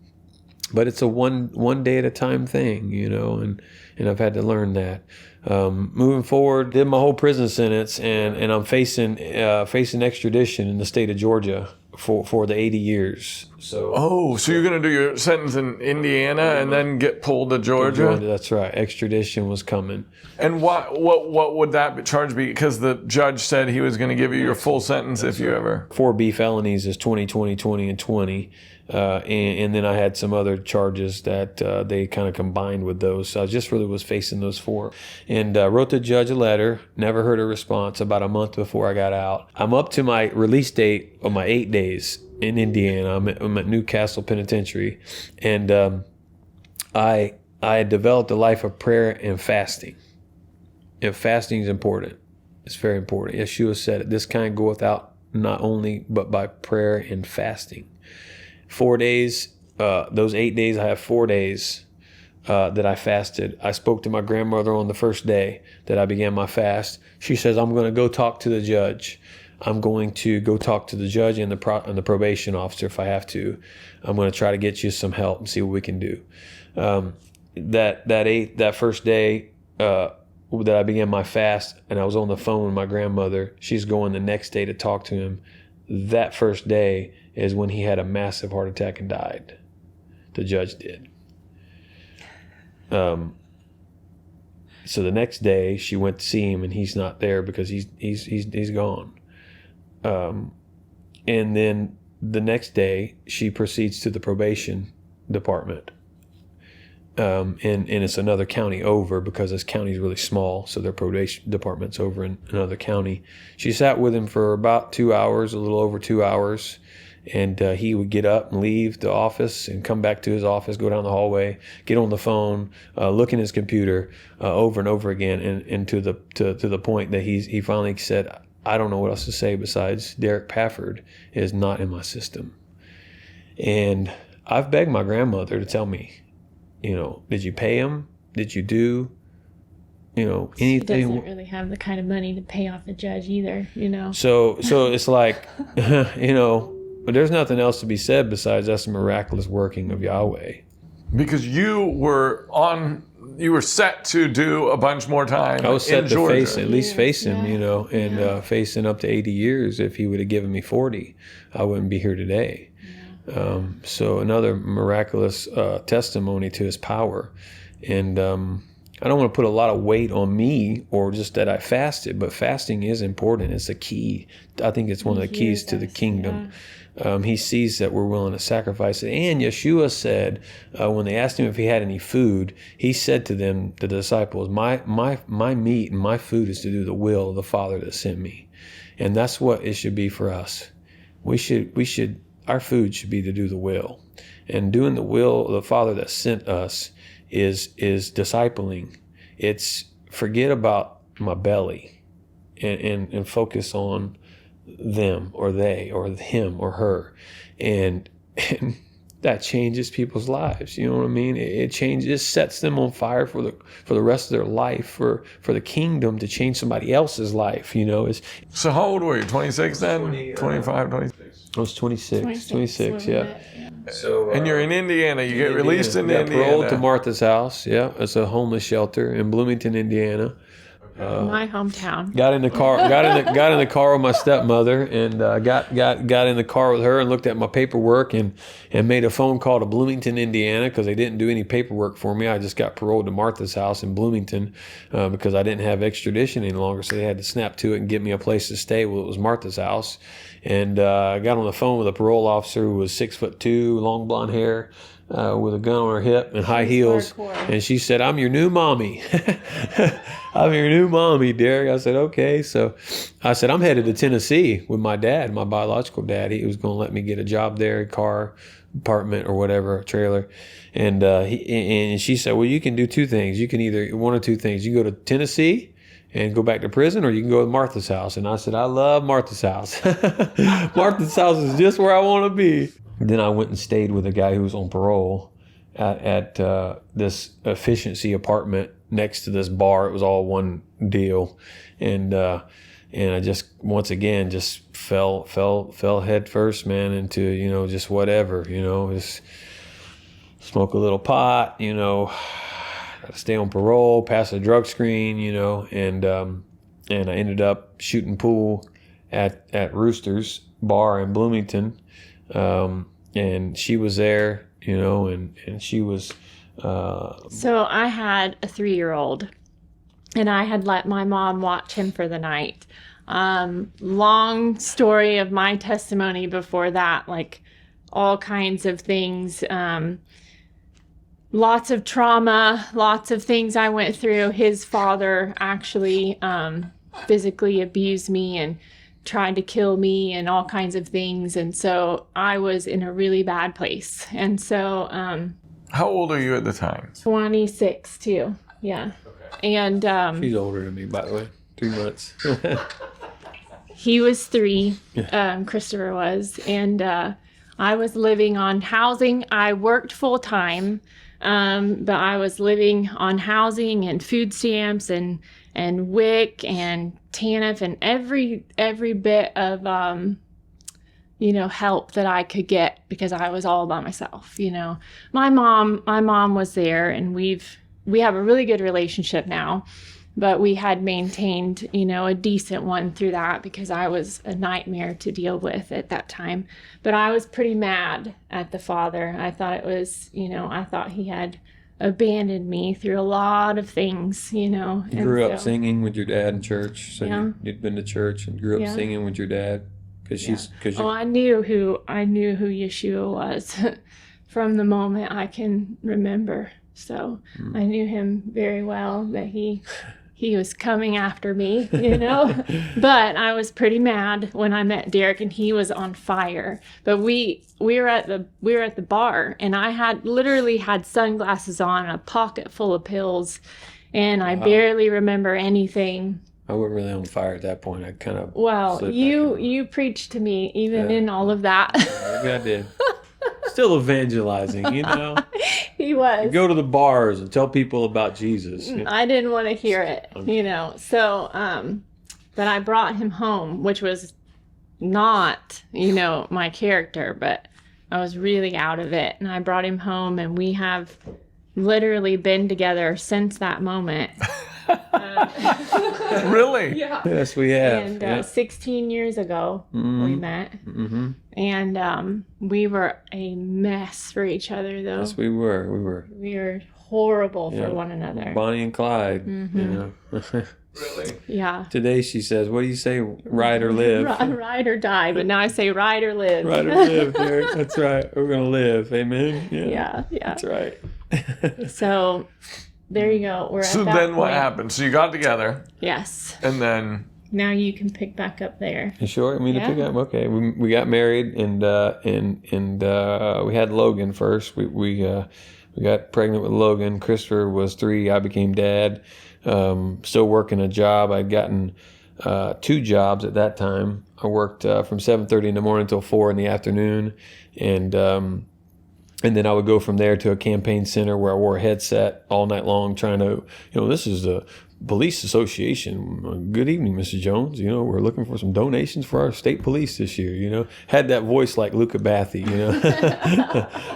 Speaker 2: But it's a one day at a time thing, and I've had to learn that. Moving forward, did my whole prison sentence, and I'm facing extradition in the state of Georgia for the 80 years.
Speaker 1: So you're gonna do your sentence in Indiana and then get pulled to Georgia?
Speaker 2: That's right. Extradition was coming.
Speaker 1: And what would that charge be? Because the judge said he was going to give you your full sentence if you ever.
Speaker 2: 4B felonies is 20, 20, 20, and 20. And then I had some other charges that they kind of combined with those. So I just really was facing those 4. And wrote the judge a letter, never heard a response about a month before I got out. I'm up to my release date of my 8 days in Indiana. I'm at Newcastle Penitentiary. And I had developed a life of prayer and fasting. And fasting is important. It's very important. Yeshua said it. This kind goeth out not only but by prayer and fasting. 4 days, those 8 days, I have 4 days that I fasted. I spoke to my grandmother on the first day that I began my fast. She says, I'm going to go talk to the judge. I'm going to go talk to the judge and the probation officer if I have to. I'm going to try to get you some help and see what we can do. That first day that I began my fast, and I was on the phone with my grandmother. She's going the next day to talk to him. That first day is when he had a massive heart attack and died. The judge did. So the next day she went to see him, and he's not there because he's gone. And then the next day she proceeds to the probation department. And it's another county over because this county is really small, so their probation department's over in another county. She sat with him for about 2 hours, a little over 2 hours, and he would get up and leave the office and come back to his office, go down the hallway, get on the phone, look in his computer over and over again, and to the point that he finally said, I don't know what else to say besides Derrick Pafford is not in my system. And I've begged my grandmother to tell me, did you pay him? Did you do, anything?
Speaker 3: She doesn't really have the kind of money to pay off a judge either,
Speaker 2: So it's like, but there's nothing else to be said besides that's a miraculous working of Yahweh.
Speaker 1: Because you were set to do a bunch more time.
Speaker 2: I was set
Speaker 1: in
Speaker 2: to
Speaker 1: Georgia.
Speaker 2: face him, and facing up to 80 years. If he would have given me 40, I wouldn't be here today. So another miraculous testimony to his power. And I don't want to put a lot of weight on me or just that I fasted, but fasting is important. It's a key. I think it's one of the keys to the kingdom. He sees that we're willing to sacrifice it. And Yeshua said, when they asked him if he had any food, he said to them, the disciples, my meat and my food is to do the will of the Father that sent me. And that's what it should be for us. Our food should be to do the will. And doing the will of the Father that sent us is discipling. It's forget about my belly and focus on them or they or him or her. And that changes people's lives. You know what I mean? It sets them on fire for the rest of their life, for the kingdom to change somebody else's life.
Speaker 1: So how old were you? 26 then? 25, 26?
Speaker 2: I was 26, yeah. So,
Speaker 1: and you're in Indiana. You get released in Indiana.
Speaker 2: Paroled to Martha's house. Yeah, it's a homeless shelter in Bloomington, Indiana.
Speaker 3: My hometown.
Speaker 2: Got in the car with my stepmother, and got in the car with her and looked at my paperwork and made a phone call to Bloomington, Indiana, because they didn't do any paperwork for me. I just got paroled to Martha's house in Bloomington because I didn't have extradition any longer, so they had to snap to it and give me a place to stay. Well, it was Martha's house, and I got on the phone with a parole officer who was 6'2", long blonde hair. With a gun on her hip and high heels. And she said, I'm your new mommy. I'm your new mommy, Derrick. I said, okay. So I said, I'm headed to Tennessee with my dad, my biological dad. He was going to let me get a job there, a car, apartment or whatever, trailer. And she said, well, you can do two things. You can either, one or two things. You can go to Tennessee and go back to prison, or you can go to Martha's house. And I said, I love Martha's house. Martha's house is just where I want to be. Then I went and stayed with a guy who was on parole at this efficiency apartment next to this bar. It was all one deal, and I just once again just fell head first, man, into just whatever, just smoke a little pot, gotta stay on parole, pass a drug screen, and I ended up shooting pool at Rooster's bar in Bloomington. And she was there, and she was...
Speaker 3: So I had a 3-year-old, and I had let my mom watch him for the night. Long story of my testimony before that, like all kinds of things, lots of trauma, lots of things I went through. His father actually physically abused me and tried to kill me and all kinds of things. And so I was in a really bad place. And so...
Speaker 1: How old are you at the time?
Speaker 3: 26 too. Yeah. And
Speaker 2: She's older than me, by the way. 3 months.
Speaker 3: he was 3, Christopher was, and I was living on housing. I worked full time, but I was living on housing and food stamps and WIC and TANF and every bit of help that I could get, because I was all by myself. My mom was there, and we have a really good relationship now, but we had maintained, a decent one through that, because I was a nightmare to deal with at that time. But I was pretty mad at the Father. I thought it was, I thought he had abandoned me through a lot of things,
Speaker 2: You grew up singing with your dad in church, so you'd been to church and grew up singing with your dad.
Speaker 3: I knew who Yeshua was from the moment I can remember. So I knew him very well, that he was coming after me, But I was pretty mad when I met Derrick, and he was on fire. But we were at the bar, and I had literally had sunglasses on, a pocket full of pills, and I barely remember anything.
Speaker 2: I wasn't really on fire at that point. I kind of
Speaker 3: you preached to me even in all of that.
Speaker 2: Maybe I did. Still evangelizing,
Speaker 3: He was.
Speaker 2: You go to the bars and tell people about Jesus.
Speaker 3: I didn't want to hear it, So, but I brought him home, which was not, my character, but I was really out of it. And I brought him home, and we have literally been together since that moment.
Speaker 1: Really?
Speaker 3: Yeah.
Speaker 2: Yes, we have.
Speaker 3: And 16 years ago, we met. Mm-hmm. And we were a mess for each other, though.
Speaker 2: Yes, we were.
Speaker 3: We were horrible for one another.
Speaker 2: Bonnie and Clyde,
Speaker 1: Really?
Speaker 3: Yeah.
Speaker 2: Today she says, what do you say, ride or live?
Speaker 3: Ride or die, but now I say ride or live.
Speaker 2: Ride or live, Derrick. That's right. We're going to live. Amen?
Speaker 3: Yeah.
Speaker 2: That's right.
Speaker 3: So there you go. We're
Speaker 1: So
Speaker 3: at that
Speaker 1: then
Speaker 3: point.
Speaker 1: what happened? So you got together.
Speaker 3: Yes.
Speaker 1: And then...
Speaker 3: Now you can pick back up there.
Speaker 2: You sure? I mean, to pick up? Okay. We got married, and we had Logan first. We got pregnant with Logan. Christopher was 3. I became dad. Still working a job. I'd gotten 2 jobs at that time. I worked from 7:30 in the morning until 4 in the afternoon, and then I would go from there to a campaign center where I wore a headset all night long, trying to, this is the police association. Good evening, Mr. Jones. We're looking for some donations for our state police this year. Had that voice like Luca Bathy.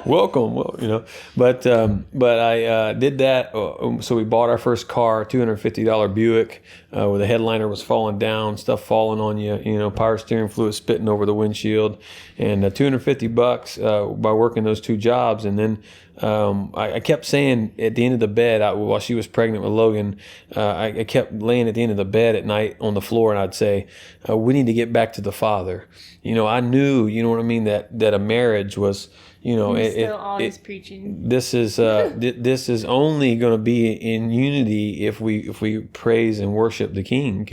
Speaker 2: Welcome. Well, but I did that. So we bought our first car, $250 Buick, where the headliner was falling down, stuff falling on you. Power steering fluid spitting over the windshield, and $250 by working those 2 jobs, and then. I kept saying at the end of the bed, while she was pregnant with Logan, I kept laying at the end of the bed at night on the floor, and I'd say, we need to get back to the Father. I knew, that a marriage was,
Speaker 3: still always preaching.
Speaker 2: This is this is only going to be in unity if we praise and worship the King,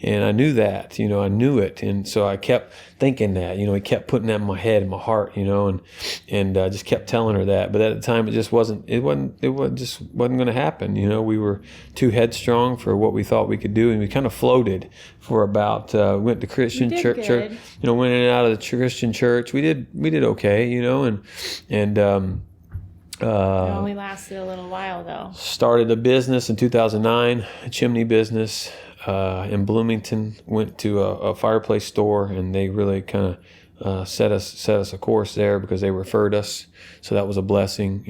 Speaker 2: and I knew that, I knew it, and so I kept thinking that, he kept putting that in my head and my heart, and I just kept telling her that, but at the time it just wasn't going to happen, we were too headstrong for what we thought we could do, and we kind of floated for about went to Christian church, went in and out of the Christian church. We did okay, and
Speaker 3: it only lasted a little while, though.
Speaker 2: Started a business in 2009, a chimney business in Bloomington. Went to a fireplace store, and they really kind of set us a course there because they referred us. So that was a blessing,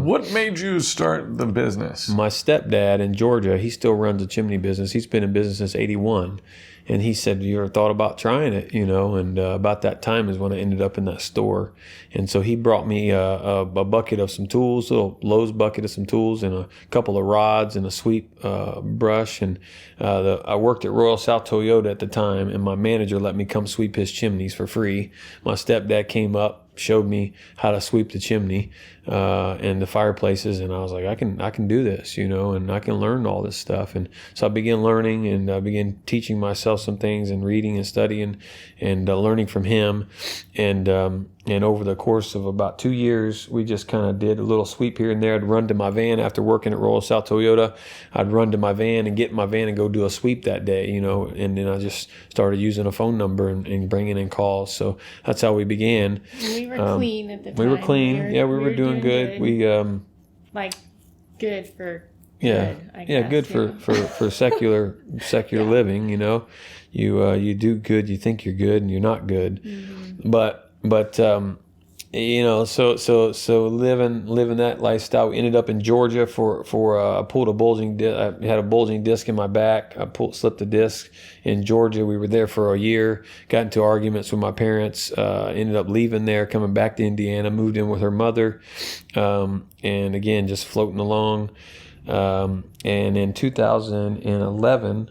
Speaker 1: What made you start the business?
Speaker 2: My stepdad in Georgia, he still runs a chimney business. He's been in business since '81. And he said, you ever thought about trying it, and about that time is when I ended up in that store. And so he brought me a bucket of some tools, a little Lowe's bucket of some tools, and a couple of rods and a sweep brush. And I worked at Royal South Toyota at the time, and my manager let me come sweep his chimneys for free. My stepdad came up, showed me how to sweep the chimney and the fireplaces, and I was like, I can do this, and I can learn all this stuff. And so I began learning, and I began teaching myself some things, and reading and studying and learning from him. And And over the course of about 2 years, we just kind of did a little sweep here and there. I'd run to my van after working at Royal South Toyota. I'd run to my van and get in my van and go do a sweep that day, and then I just started using a phone number and bringing in calls. So that's how we began.
Speaker 3: We were clean at the time.
Speaker 2: We were clean. We were doing good. We,
Speaker 3: like, good for
Speaker 2: yeah,
Speaker 3: good, I guess,
Speaker 2: good for secular living, You do good, you think you're good, and you're not good. Mm-hmm. But so living that lifestyle. We ended up in Georgia for I pulled I had a bulging disc in my back. I slipped the disc in Georgia. We were there for a year. Got into arguments with my parents. Ended up leaving there, coming back to Indiana. Moved in with her mother, and again just floating along. And in 2011,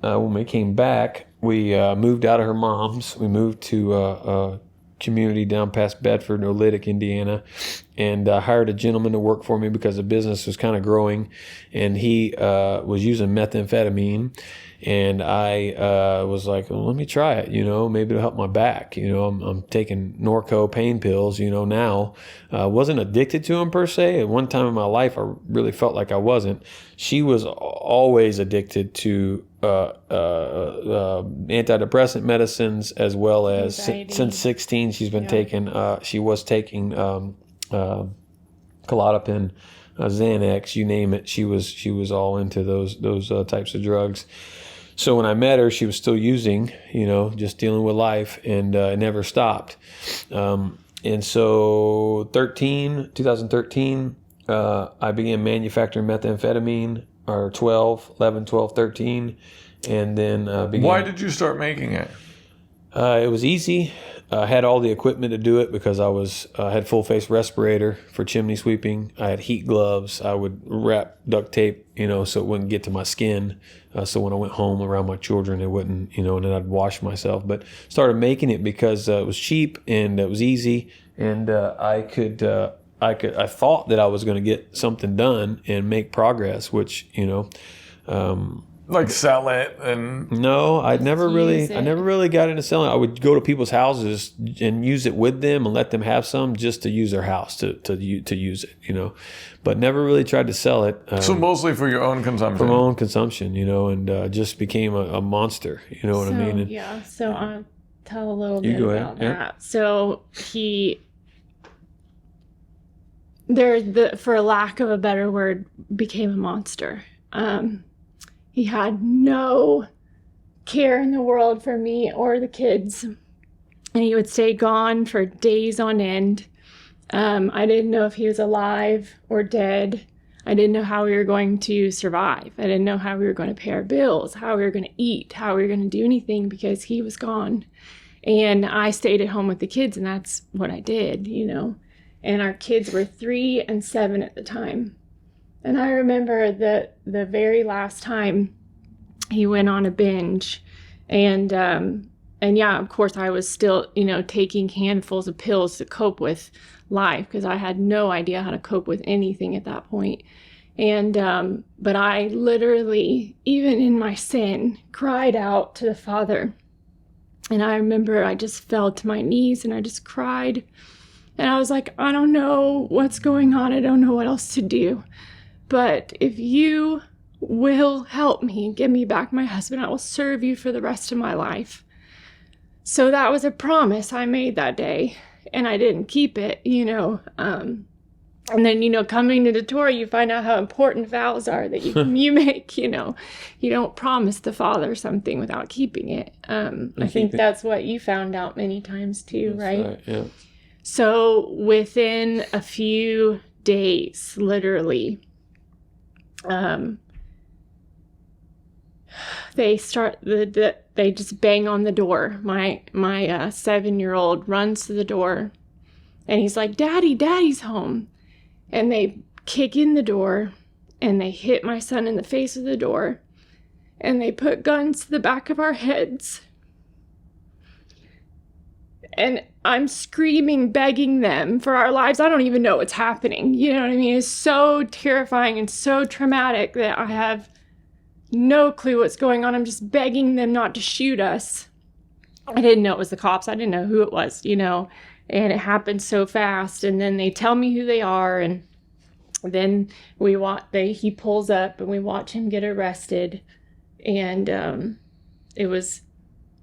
Speaker 2: when we came back, we moved out of her mom's. We moved to a community down past Bedford, Oolitic, Indiana, and hired a gentleman to work for me because the business was kind of growing, and he was using methamphetamine. And I was like, well, let me try it, maybe it'll help my back. I'm taking Norco pain pills, now. Wasn't addicted to them per se. At one time in my life, I really felt like I wasn't. She was always addicted to antidepressant medicines, as well as since 16, she was taking Klonopin, Xanax, you name it. She was all into those types of drugs. So when I met her, she was still using, just dealing with life, and it never stopped. And so 2013, I began manufacturing methamphetamine, or 11, 12, 13, and then began.
Speaker 1: Why did you start making it?
Speaker 2: It was easy. I had all the equipment to do it because I had full face respirator for chimney sweeping. I had heat gloves. I would wrap duct tape, so it wouldn't get to my skin. So when I went home around my children, it wouldn't, and then I'd wash myself. But started making it because it was cheap and it was easy, and I thought that I was going to get something done and make progress, which
Speaker 1: like sell it and
Speaker 2: no, I never really got into selling. I would go to people's houses and use it with them and let them have some just to use their house to use it, but never really tried to sell it.
Speaker 1: So mostly for your own consumption.
Speaker 2: For my own consumption, and just became a monster. You know what I mean? And,
Speaker 3: yeah. So I'll tell a little bit
Speaker 2: go
Speaker 3: about
Speaker 2: ahead.
Speaker 3: that.
Speaker 2: Yeah.
Speaker 3: So for lack of a better word, became a monster. He had no care in the world for me or the kids. And he would stay gone for days on end. I didn't know if he was alive or dead. I didn't know how we were going to survive. I didn't know how we were going to pay our bills, how we were going to eat, how we were going to do anything because he was gone. And I stayed at home with the kids, and that's what I did, And our kids were 3 and 7 at the time. And I remember the very last time he went on a binge, and yeah, of course I was still, taking handfuls of pills to cope with life because I had no idea how to cope with anything at that point. And but I literally, even in my sin, cried out to the Father. And I remember I just fell to my knees and I just cried. And I was like, I don't know what's going on. I don't know what else to do. But if you will help me and give me back my husband, I will serve you for the rest of my life. So that was a promise I made that day, and I didn't keep it, And then, coming to the Torah, you find out how important vows are that you make, You don't promise the Father something without keeping it. I think that's what you found out many times too, right?
Speaker 2: Yeah.
Speaker 3: So within a few days, literally, they just bang on the door. My 7-year-old runs to the door, and he's like, Daddy's home. And they kick in the door, and they hit my son in the face with the door, and they put guns to the back of our heads. And I'm screaming, begging them for our lives. I don't even know what's happening. You know what I mean? It's so terrifying and so traumatic that I have no clue what's going on. I'm just begging them not to shoot us. I didn't know it was the cops. I didn't know who it was, And it happened so fast. And then they tell me who they are. And then he pulls up and we watch him get arrested. And it was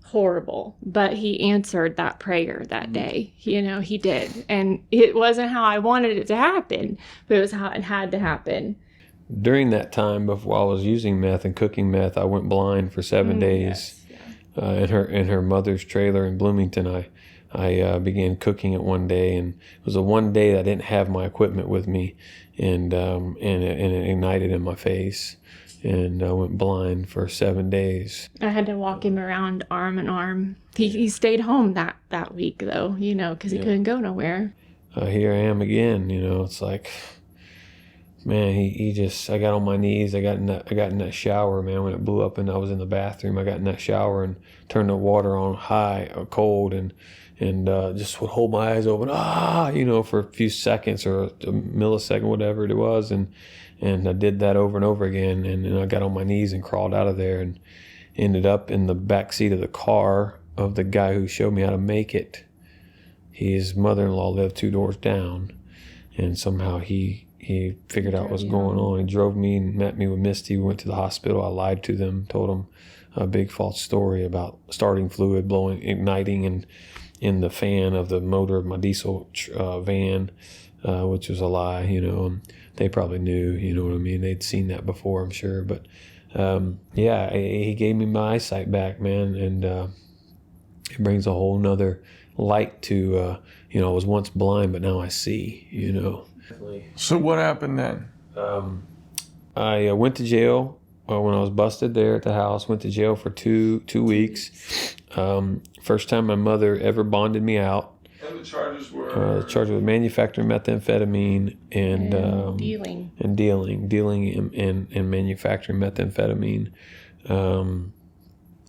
Speaker 3: horrible. But he answered that prayer that day. He did. And it wasn't how I wanted it to happen, but it was how it had to happen.
Speaker 2: During that time, before I was using meth and cooking meth, I went blind for 7 days.
Speaker 3: Yes, yeah.
Speaker 2: In her mother's trailer in Bloomington. I began cooking it one day, and it was the one day that I didn't have my equipment with me, and it ignited in my face, and I went blind for 7 days.
Speaker 3: I had to walk him around arm in arm. He stayed home that week though, because he couldn't go nowhere.
Speaker 2: Here I am again. It's like, man, I got on my knees. I got in that shower, man, when it blew up, and I was in the bathroom. I got in that shower and turned the water on high or cold, and just would hold my eyes open, for a few seconds or a millisecond, whatever it was, and I did that over and over again, and I got on my knees and crawled out of there and ended up in the back seat of the car of the guy who showed me how to make it. His mother-in-law lived 2 doors down, and somehow he figured out what was going on. He drove me and met me with Misty. We went to the hospital. I lied to them, told them a big false story about starting fluid igniting in the fan of the motor of my diesel van, which was a lie, and they probably knew, you know what I mean? They'd seen that before, I'm sure. But he gave me my eyesight back, man, and it brings a whole nother light to, I was once blind, but now I see,
Speaker 1: So what happened then?
Speaker 2: I went to jail when I was busted there at the house. Went to jail for two weeks. First time my mother ever bonded me out.
Speaker 1: And the charges were?
Speaker 2: Charged with manufacturing methamphetamine and
Speaker 3: dealing.
Speaker 2: And dealing and manufacturing methamphetamine.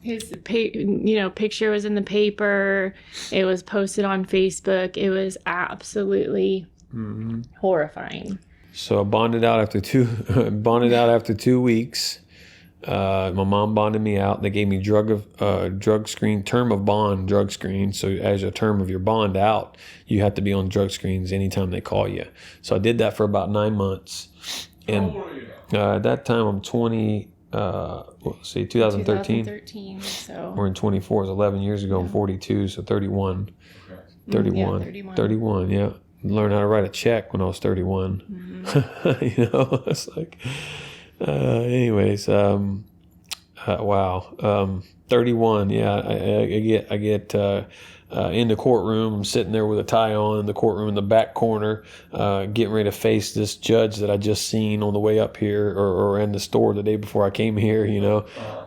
Speaker 3: His picture was in the paper. It was posted on Facebook. It was absolutely horrifying.
Speaker 2: So I bonded out after 2 weeks. My mom bonded me out. They gave me drug screen, term of bond drug screen. So as a term of your bond out, you have to be on drug screens anytime they call you. So I did that for about 9 months. And
Speaker 1: How old are you now?
Speaker 2: at that time I'm 20. 2013.
Speaker 3: 2013. So
Speaker 2: We're in 24. It was 11 years ago. I'm 42, so 31.
Speaker 1: Okay.
Speaker 2: 31. 31. Yeah. Learned how to write a check when I was 31. It's like, anyways, wow. 31. Yeah. I get in the courtroom. I'm sitting there with a tie on in the courtroom in the back corner, getting ready to face this judge that I just seen on the way up here or in the store the day before I came here,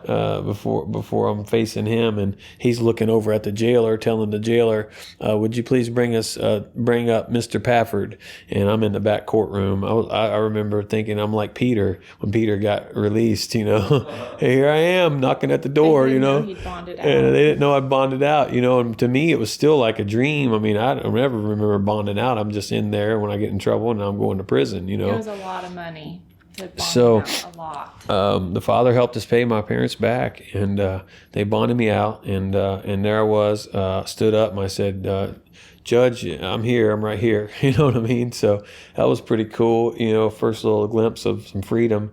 Speaker 2: before I'm facing him, and he's looking over at the jailer, telling the jailer, would you please bring up Mr. Pafford? And I'm in the back courtroom. I remember thinking I'm like Peter when Peter got released, Here I am knocking at the door,
Speaker 3: He'd bonded out.
Speaker 2: And they didn't know I bonded out, and to me it was still like a dream. I mean, I don't ever remember bonding out. I'm just in there when I get in trouble and I'm going to prison,
Speaker 3: It was a lot of money to bond out, a lot.
Speaker 2: The father helped us pay my parents back, and they bonded me out, and there I was, stood up, and I said, Judge, I'm here, I'm right here. You know what I mean? So that was pretty cool. First little glimpse of some freedom.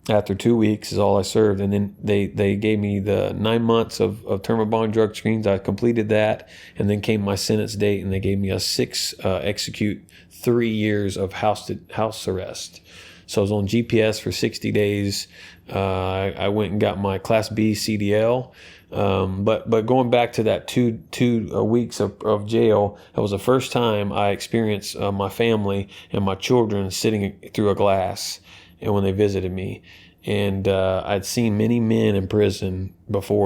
Speaker 2: After 2 weeks is all I served. And then they gave me the 9 months of term of bond drug screens. I completed that. And then came my sentence date, and they gave me a 3 years of house arrest. So I was on GPS for 60 days. I went and got my Class B CDL. But going back to that two weeks of jail, that was the first time I experienced my family and my children sitting through a glass, and when they visited me. And I'd seen many men in prison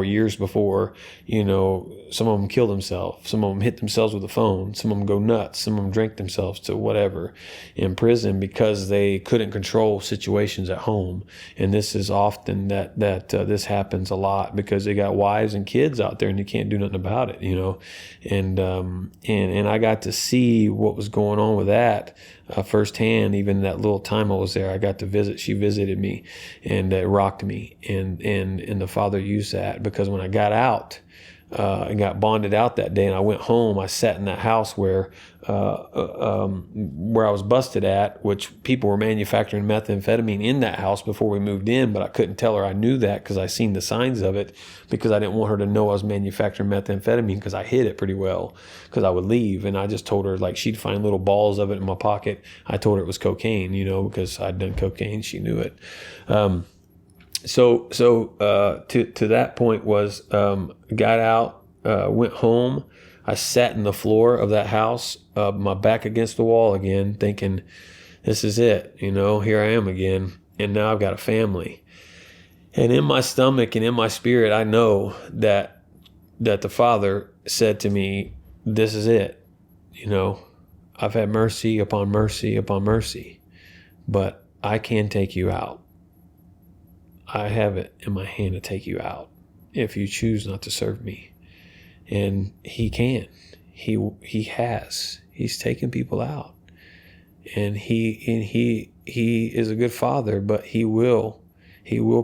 Speaker 2: years before, some of them kill themselves. Some of them hit themselves with a phone. Some of them go nuts. Some of them drink themselves to whatever in prison because they couldn't control situations at home. And this is often that this happens a lot because they got wives and kids out there and you can't do nothing about it, And I got to see what was going on with that firsthand. Even that little time I was there, I got to visit. She visited me, and it rocked me. And the Father used that because when I got out, and got bonded out that day. And I went home. I sat in that house where I was busted at, which people were manufacturing methamphetamine in that house before we moved in, but I couldn't tell her I knew that because I seen the signs of it, because I didn't want her to know I was manufacturing methamphetamine, because I hid it pretty well because I would leave. And I just told her, like, she'd find little balls of it in my pocket. I told her it was cocaine, because I'd done cocaine. She knew it. So to that point was, got out, went home. I sat in the floor of that house, my back against the wall again, thinking, this is it, here I am again. And now I've got a family. And in my stomach and in my spirit, I know that the Father said to me, this is it. I've had mercy upon mercy upon mercy, but I can take you out. I have it in my hand to take you out if you choose not to serve me. And he can. He has. He's taken people out. And he is a good father, but he will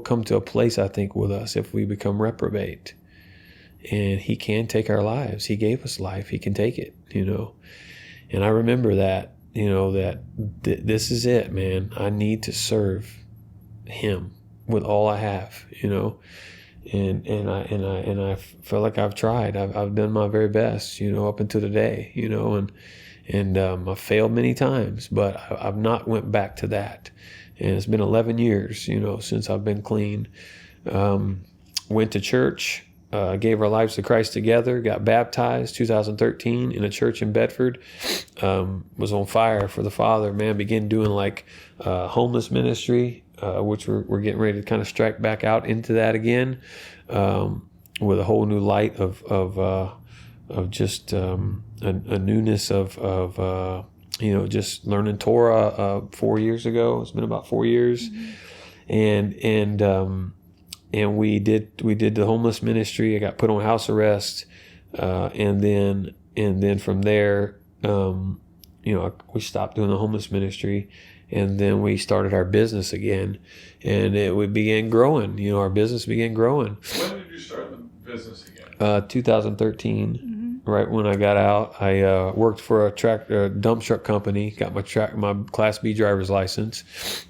Speaker 2: come to a place, I think, with us if we become reprobate. And he can take our lives. He gave us life. He can take it, And I remember that, this is it, man. I need to serve him with all I have, and I feel like I've tried. I've done my very best, up until today, and I've failed many times, but I've not went back to that. And it's been 11 years, since I've been clean. Went to church, gave our lives to Christ together, got baptized 2013 in a church in Bedford. Was on fire for the Father, man. Began doing like homeless ministry, which we're getting ready to kind of strike back out into that again, with a whole new light of just a newness of just learning Torah 4 years ago. It's been about 4 years, and we did the homeless ministry. I got put on house arrest, and then from there, we stopped doing the homeless ministry. And then we started our business again, and we began growing. Our business began growing.
Speaker 1: When did you start the business again?
Speaker 2: 2013, right when I got out. I worked for a dump truck company, got my Class B driver's license,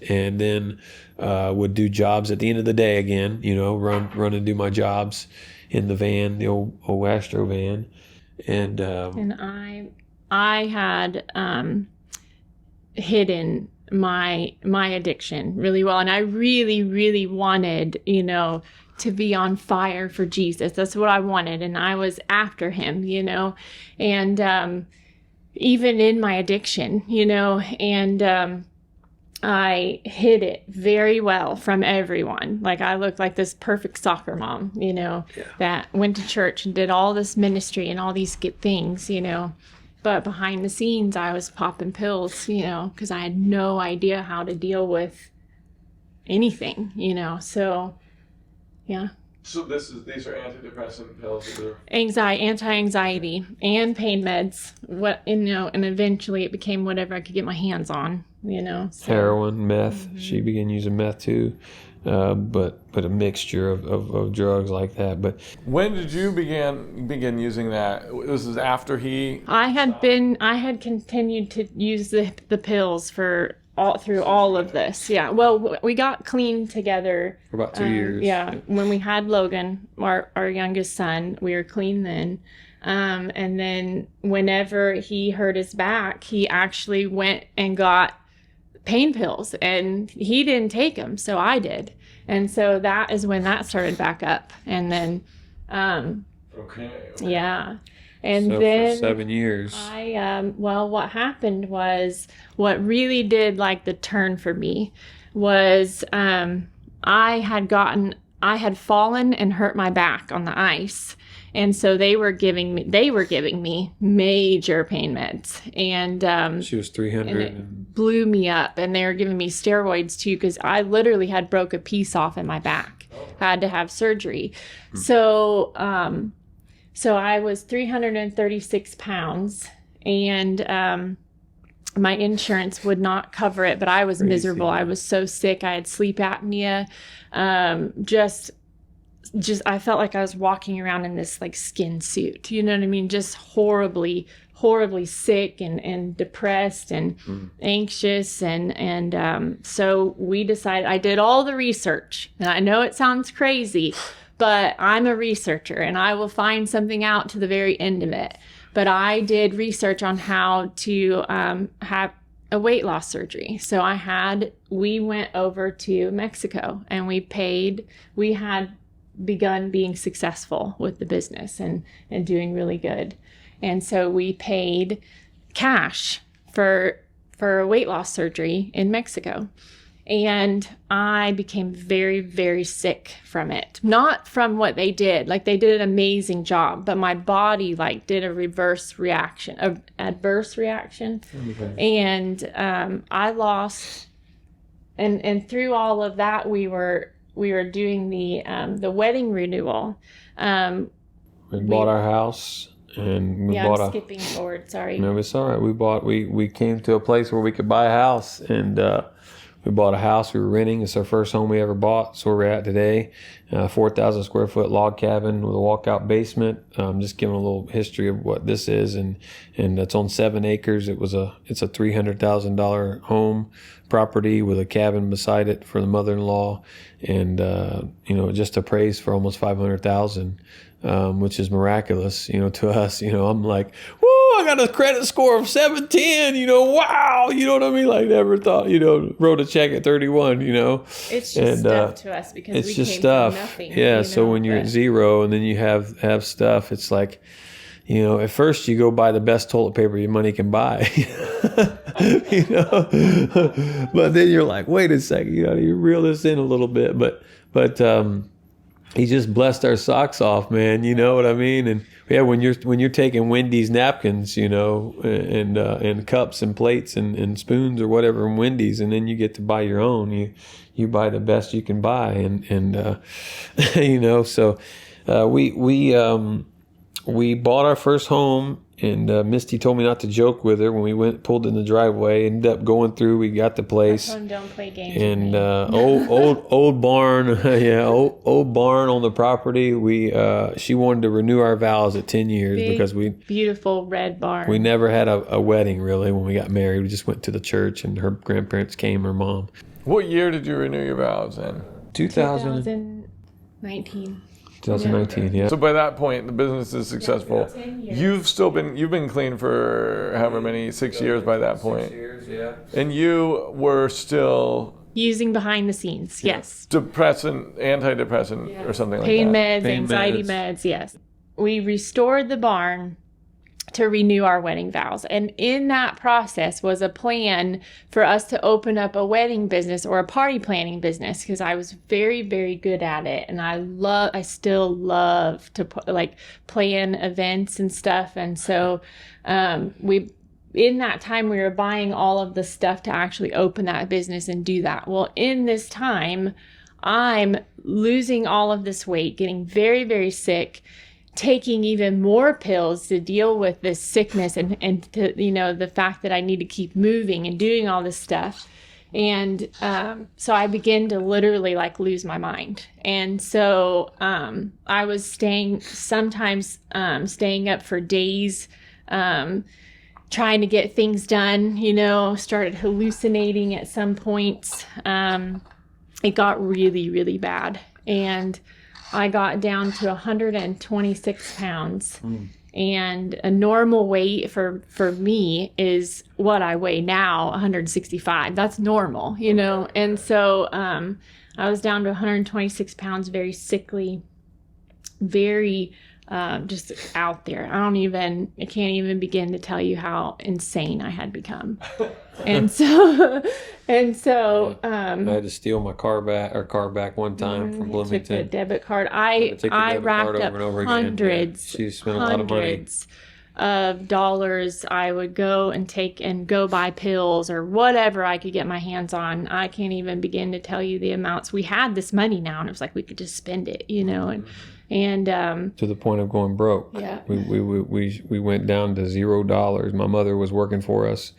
Speaker 2: and then would do jobs at the end of the day again. Run and do my jobs in the van, the old Astro van, and
Speaker 3: I had hidden my addiction really well, and I really, really wanted, to be on fire for Jesus. That's what I wanted, and I was after him, and even in my addiction, and I hid it very well from everyone. Like, I looked like this perfect soccer mom, that went to church and did all this ministry and all these good things, But behind the scenes, I was popping pills, because I had no idea how to deal with anything, So, yeah.
Speaker 1: So these are antidepressant pills.
Speaker 3: Anti-anxiety and pain meds. And eventually it became whatever I could get my hands on, So.
Speaker 2: Heroin, meth. She began using meth too. But a mixture of drugs like that. But
Speaker 1: when did you begin using that? This is after he.
Speaker 3: I had continued to use the pills through all of this. Yeah. Well, we got clean together
Speaker 2: for about 2 years.
Speaker 3: Yeah. When we had Logan, our youngest son, we were clean then. And then whenever he hurt his back, he actually went and got pain pills, and he didn't take them, so I did. And so that is when that started back up. And then
Speaker 1: Okay.
Speaker 3: Yeah. And
Speaker 2: so
Speaker 3: then
Speaker 2: for 7 years.
Speaker 3: What happened was, what really did like the turn for me was I had fallen and hurt my back on the ice. And so they were giving me major pain meds, and
Speaker 2: she was 300
Speaker 3: and it blew me up. And they were giving me steroids too, because I literally had broke a piece off in my back. I had to have surgery. So I was 336 pounds, and my insurance would not cover it, but I was miserable. I was so sick. I had sleep apnea, just I felt like I was walking around in this like skin suit, you know what I mean? Just horribly sick and depressed and anxious. And so we decided, I did all the research, and I know it sounds crazy, but I'm a researcher and I will find something out to the very end of it. But I did research on how to have a weight loss surgery. So we went over to Mexico and we had begun being successful with the business and doing really good. And so we paid cash for a weight loss surgery in Mexico. And I became very, very sick from it. Not from what they did. Like, they did an amazing job, but my body like did a adverse reaction. Okay. And I lost, and through all of that, we were doing the wedding renewal.
Speaker 2: We bought our house. And we
Speaker 3: I'm skipping forward, sorry.
Speaker 2: No, it's all right. We came to a place where we could buy a house, and we bought a house we were renting. It's our first home we ever bought. It's where we're at today. 4,000 square foot log cabin with a walkout basement. Just giving a little history of what this is, and it's on 7 acres. It's a $300,000 home property with a cabin beside it for the mother-in-law, and just appraised for almost $500,000. Which is miraculous, to us. I'm like, whoa, I got a credit score of 710, wow, you know what I mean? Like, never thought, wrote a check at 31,
Speaker 3: It's just stuff to us because
Speaker 2: it's
Speaker 3: we
Speaker 2: just
Speaker 3: came
Speaker 2: stuff.
Speaker 3: from nothing.
Speaker 2: Yeah, so when you're at zero and then you have stuff, it's like, at first you go buy the best toilet paper your money can buy, but then you're like, wait a second, you reel this in a little bit, but he just blessed our socks off, man. You know what I mean? And yeah, when you're taking Wendy's napkins, and cups and plates and spoons or whatever from Wendy's, and then you get to buy your own. You buy the best you can buy, and So we bought our first home. And Misty told me not to joke with her when we pulled in the driveway. Ended up going through. We got the place.
Speaker 3: Don't play games.
Speaker 2: And old barn, old barn on the property. She wanted to renew our vows at 10 years because
Speaker 3: beautiful red barn.
Speaker 2: We never had a wedding really when we got married. We just went to the church, and her grandparents came. Her mom.
Speaker 1: What year did you renew your vows in?
Speaker 3: 2019.
Speaker 2: 2019, yeah.
Speaker 1: So by that point, the business is successful.
Speaker 3: 10 years.
Speaker 1: You've been clean for however many, 6 years by that point.
Speaker 2: 6 years, yeah.
Speaker 1: And you were still
Speaker 3: using behind the scenes, yes.
Speaker 1: antidepressant or something like that.
Speaker 3: Pain meds, anxiety meds, yes. We restored the barn to renew our wedding vows. And in that process was a plan for us to open up a wedding business or a party planning business, because I was very, very good at it. And I still love to plan events and stuff. And so in that time, we were buying all of the stuff to actually open that business and do that. Well, in this time, I'm losing all of this weight, getting very, very sick, taking even more pills to deal with this sickness and to, the fact that I need to keep moving and doing all this stuff. And so I began to literally lose my mind. And so I was sometimes staying up for days, trying to get things done, started hallucinating at some points. It got really, really bad. And I got down to 126 pounds. And a normal weight for me is what I weigh now, 165. That's normal, And so I was down to 126 pounds, very sickly, very just out there. I can't even begin to tell you how insane I had become. And so
Speaker 2: I had to steal my car back one time from Bloomington.
Speaker 3: Took a debit card. I racked up hundreds of dollars. I would go and go buy pills or whatever I could get my hands on. I can't even begin to tell you the amounts. We had this money now, and it was like we could just spend it, and
Speaker 2: to the point of going broke.
Speaker 3: Yeah.
Speaker 2: We went down to $0. My mother was working for us.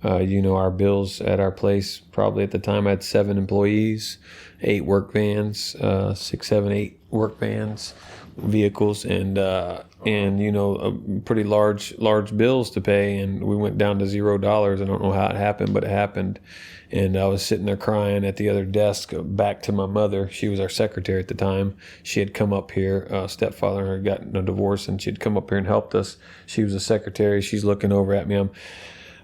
Speaker 2: Our bills at our place, probably at the time I had 7 employees, 8 work vans, 6, 7, 8 work vans, vehicles, and pretty large bills to pay. And we went down to $0. I don't know how it happened, but it happened. And I was sitting there crying at the other desk back to my mother. She was our secretary at the time. She had come up here. Stepfather and her had gotten a divorce, and she had come up here and helped us. She was a secretary. She's looking over at me.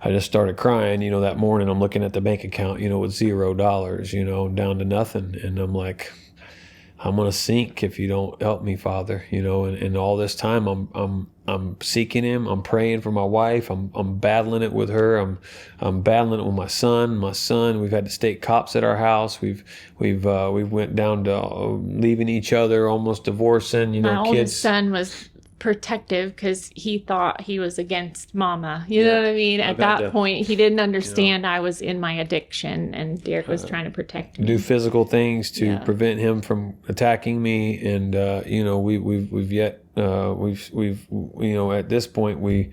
Speaker 2: I just started crying, that morning. I'm looking at the bank account, with $0, down to nothing. And I'm like, I'm going to sink if you don't help me, Father, and all this time I'm seeking him. I'm praying for my wife. I'm battling it with her. I'm battling it with my son. We've had the state cops at our house. We've went down to leaving each other, almost divorcing,
Speaker 3: my
Speaker 2: kids.
Speaker 3: oldest son was protective because he thought he was against mama. You know what I mean? At that point, he didn't understand I was in my addiction, and Derrick was trying to protect me.
Speaker 2: Do physical things to prevent him from attacking me, and we've yet at this point we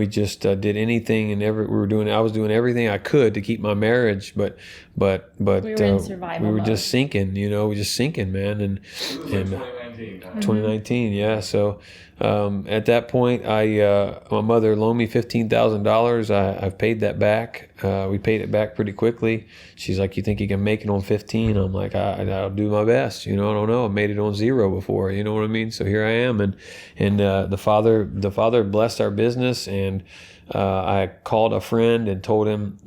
Speaker 2: just did anything and I was doing everything I could to keep my marriage, but we were in survival mode. Just sinking, just sinking, man, and 2019, yeah. So at that point, my mother loaned me $15,000. I've paid that back. We paid it back pretty quickly. She's like, "You think you can make it on 15?" I'm like, "I'll do my best." I don't know. I made it on 0 before. You know what I mean? So here I am, and the Father blessed our business, and I called a friend and told him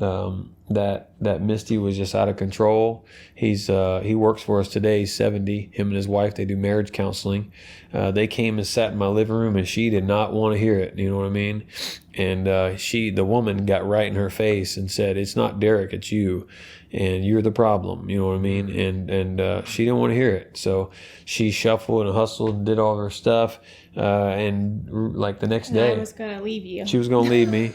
Speaker 2: that Misty was just out of control. He works for us today. He's 70. Him and his wife, they do marriage counseling. They came and sat in my living room, and she did not want to hear it. You know what I mean? And the woman got right in her face and said, "It's not Derrick, it's you, and you're the problem." You know what I mean? And she didn't want to hear it. So she shuffled and hustled and did all of her stuff. And like the next day,
Speaker 3: I was going to leave you.
Speaker 2: She was going to leave me.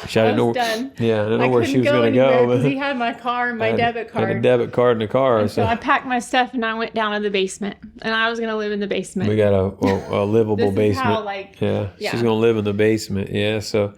Speaker 2: I didn't know.
Speaker 3: Done.
Speaker 2: Yeah, I didn't know where she was going to go.
Speaker 3: Because he had my car and my debit card.
Speaker 2: I had a debit card in the car.
Speaker 3: So I packed my stuff and I went down to the basement. And I was going to live in the basement.
Speaker 2: We got a livable basement.
Speaker 3: How,
Speaker 2: she's going to live in the basement. Yeah. So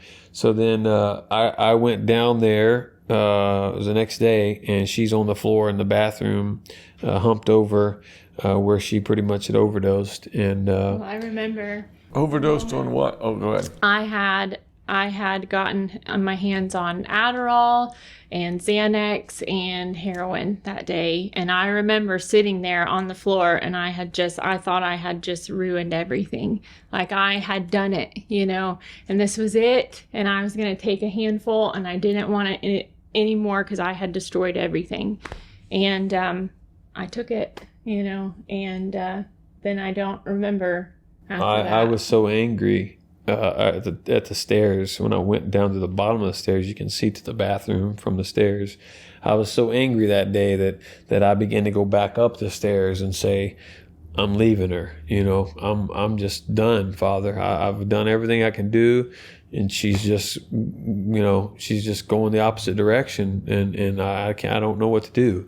Speaker 2: then I went down there. It was the next day, and she's on the floor in the bathroom, humped over, where she pretty much had overdosed. And
Speaker 3: I remember.
Speaker 1: Overdosed on what? Oh, go ahead.
Speaker 3: I had gotten my hands on Adderall and Xanax and heroin that day. And I remember sitting there on the floor, and I thought I had just ruined everything. Like I had done it, and this was it. And I was going to take a handful, and I didn't want it anymore because I had destroyed everything. And I took it, and then I don't remember after that.
Speaker 2: I was so angry. At the stairs, when I went down to the bottom of the stairs, you can see to the bathroom from the stairs. I was so angry that day that I began to go back up the stairs and say, "I'm leaving her. I'm just done, Father. I've done everything I can do, and she's just going the opposite direction, and I don't know what to do."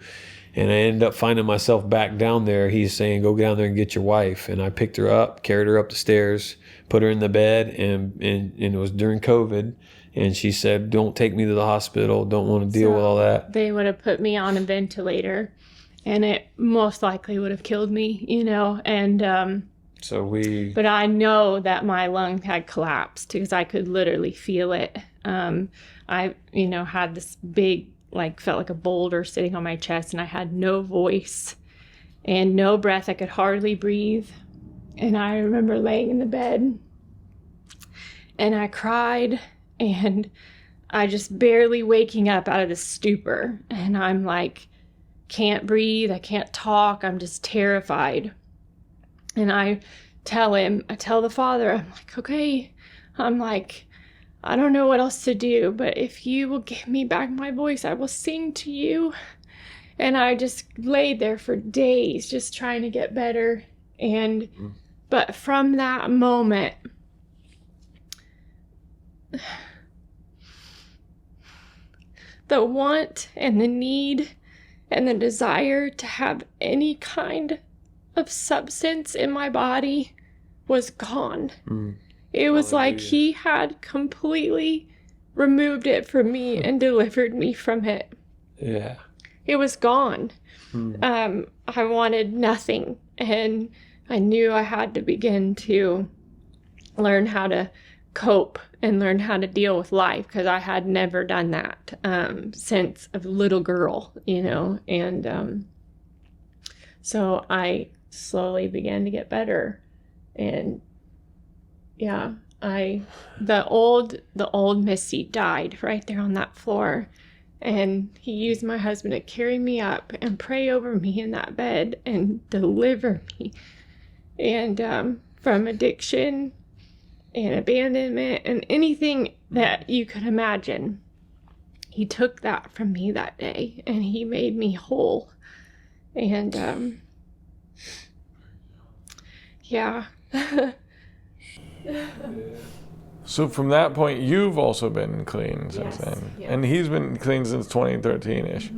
Speaker 2: And I ended up finding myself back down there. He's saying, "Go down there and get your wife." And I picked her up, carried her up the stairs, put her in the bed, and it was during COVID. And she said, "Don't take me to the hospital. Don't want to deal with all that."
Speaker 3: They would have put me on a ventilator, and it most likely would have killed me, And but I know that my lung had collapsed because I could literally feel it. I had this big, felt like a boulder sitting on my chest, and I had no voice and no breath. I could hardly breathe. And I remember laying in the bed, and I cried, and I just barely waking up out of this stupor. And I'm like, can't breathe. I can't talk. I'm just terrified. And I tell the Father, I'm like, okay. I'm like, I don't know what else to do, but if you will give me back my voice, I will sing to you. And I just laid there for days, just trying to get better. But from that moment, the want and the need and the desire to have any kind of substance in my body was gone. It was like he had completely removed it from me and delivered me from it.
Speaker 2: Yeah.
Speaker 3: It was gone. I wanted nothing, and I knew I had to begin to learn how to cope and learn how to deal with life, because I had never done that since a little girl, and so I slowly began to get better. And yeah, the old Misty died right there on that floor, and he used my husband to carry me up and pray over me in that bed and deliver me and from addiction and abandonment and anything that you could imagine. He took that from me that day, and he made me whole. And yeah.
Speaker 1: So from that point, you've also been clean since then.
Speaker 3: Yeah.
Speaker 1: And he's been clean since 2013-ish.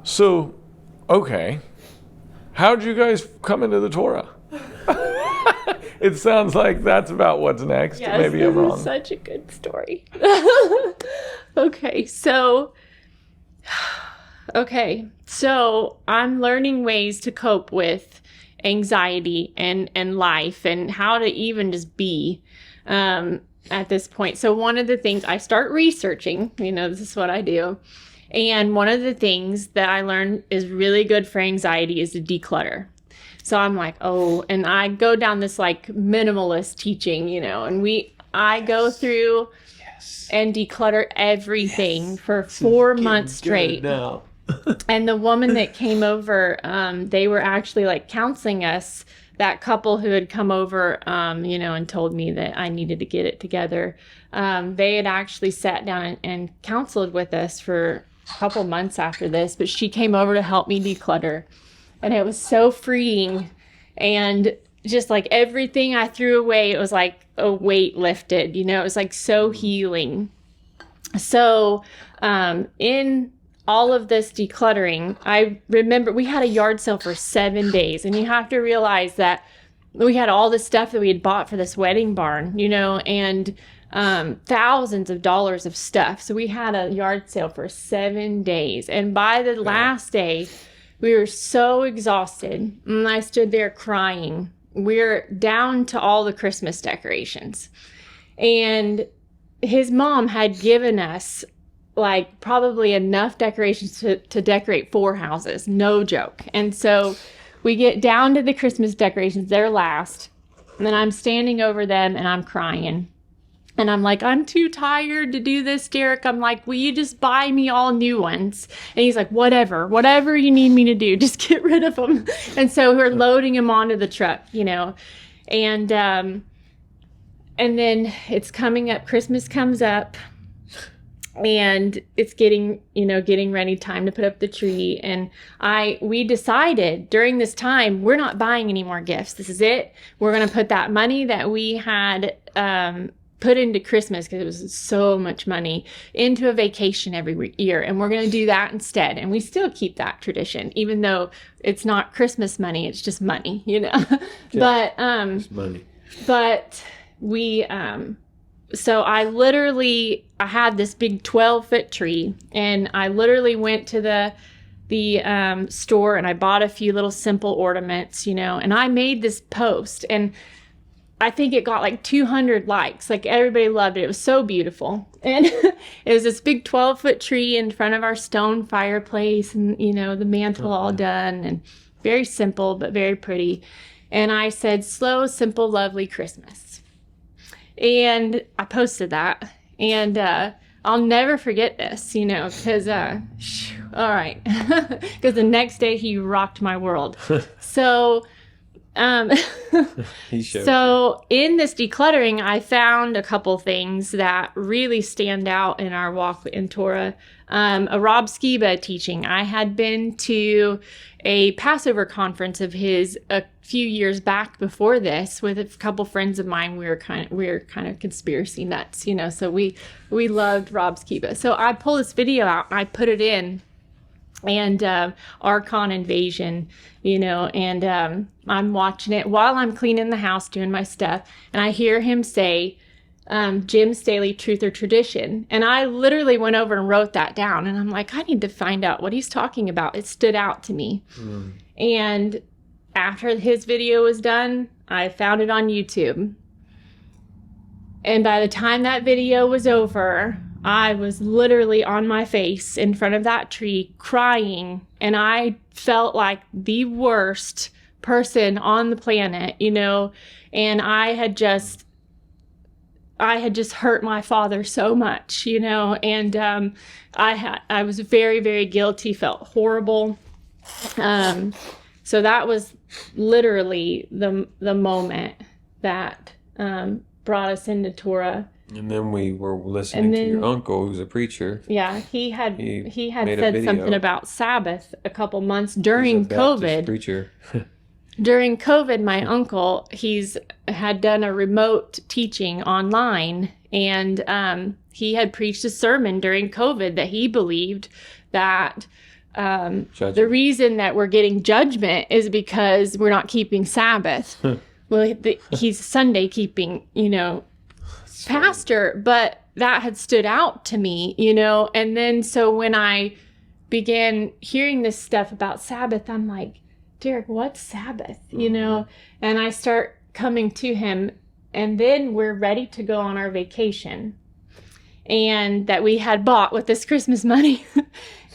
Speaker 1: So, okay. How'd you guys come into the Torah? It sounds like that's about what's next.
Speaker 3: Yes,
Speaker 1: Maybe I'm wrong.
Speaker 3: Such a good story. Okay, so I'm learning ways to cope with anxiety and life, and how to even just be at this point. So one of the things I start researching, this is what I do. And one of the things that I learned is really good for anxiety is to declutter. So I'm like, and I go down this like minimalist teaching, and I go through and declutter everything for 4 months straight.
Speaker 2: Now.
Speaker 3: And the woman that came over, they were actually like counseling us, that couple who had come over, and told me that I needed to get it together. They had actually sat down and counseled with us for a couple months after this, but she came over to help me declutter. And it was so freeing, and just like everything I threw away, it was like a weight lifted, it was like so healing. So in all of this decluttering, I remember we had a yard sale for 7 days, and you have to realize that we had all this stuff that we had bought for this wedding barn, and thousands of dollars of stuff. So we had a yard sale for 7 days, and by the last day, we were so exhausted, and I stood there crying. We're down to all the Christmas decorations, and his mom had given us like probably enough decorations to decorate 4 houses, no joke. And so we get down to the Christmas decorations, they're last, and then I'm standing over them and I'm crying. And I'm like, I'm too tired to do this, Derrick. I'm like, will you just buy me all new ones? And he's like, whatever you need me to do, just get rid of them. And so we're loading them onto the truck, and then it's coming up, Christmas comes up, and it's getting ready, time to put up the tree. And we decided during this time, we're not buying any more gifts. This is it. We're going to put that money that we had, put into Christmas, because it was so much money, into a vacation every year. And we're going to do that instead. And we still keep that tradition, even though it's not Christmas money, it's just money,
Speaker 2: Yeah,
Speaker 3: but,
Speaker 2: it's money.
Speaker 3: But we, so I had this big 12-foot tree, and I literally went to the store, and I bought a few little simple ornaments, and I made this post, and I think it got like 200 likes. Like, everybody loved it. It was so beautiful. And it was this big 12-foot tree in front of our stone fireplace, and, the mantle all done, and very simple, but very pretty. And I said, slow, simple, lovely Christmas. And I posted that. And I'll never forget this, because, all right. Because the next day he rocked my world. So... So in this decluttering, I found a couple things that really stand out in our walk in Torah. A Rob Skiba teaching. I had been to a Passover conference of his a few years back before this with a couple friends of mine. We were kind of conspiracy nuts, so we loved Rob Skiba. So I pulled this video out and I put it in. And Archon invasion, and I'm watching it while I'm cleaning the house, doing my stuff, and I hear him say, Jim Staley, Truth or Tradition. And I literally went over and wrote that down. And I'm like, I need to find out what he's talking about. It stood out to me. And after his video was done, I found it on YouTube. And by the time that video was over, I was literally on my face in front of that tree crying. And I felt like the worst person on the planet, you know, and I had just hurt my father so much, you know, and I was very, very guilty, felt horrible. So that was literally the moment that brought us into Torah.
Speaker 2: And then we were listening to your uncle, who's a preacher.
Speaker 3: Yeah, he had said something about Sabbath a couple months during COVID.
Speaker 2: Preacher.
Speaker 3: During COVID, my uncle, had done a remote teaching online, and he had preached a sermon during COVID that he believed that the reason that we're getting judgment is because we're not keeping Sabbath. Well, he's a Sunday keeping, you know, pastor, but that had stood out to me, you know, and then so when I began hearing this stuff about Sabbath, I'm like, Derrick, what's Sabbath? You know, and I start coming to him, and then we're ready to go on our vacation, and that we had bought with this Christmas money.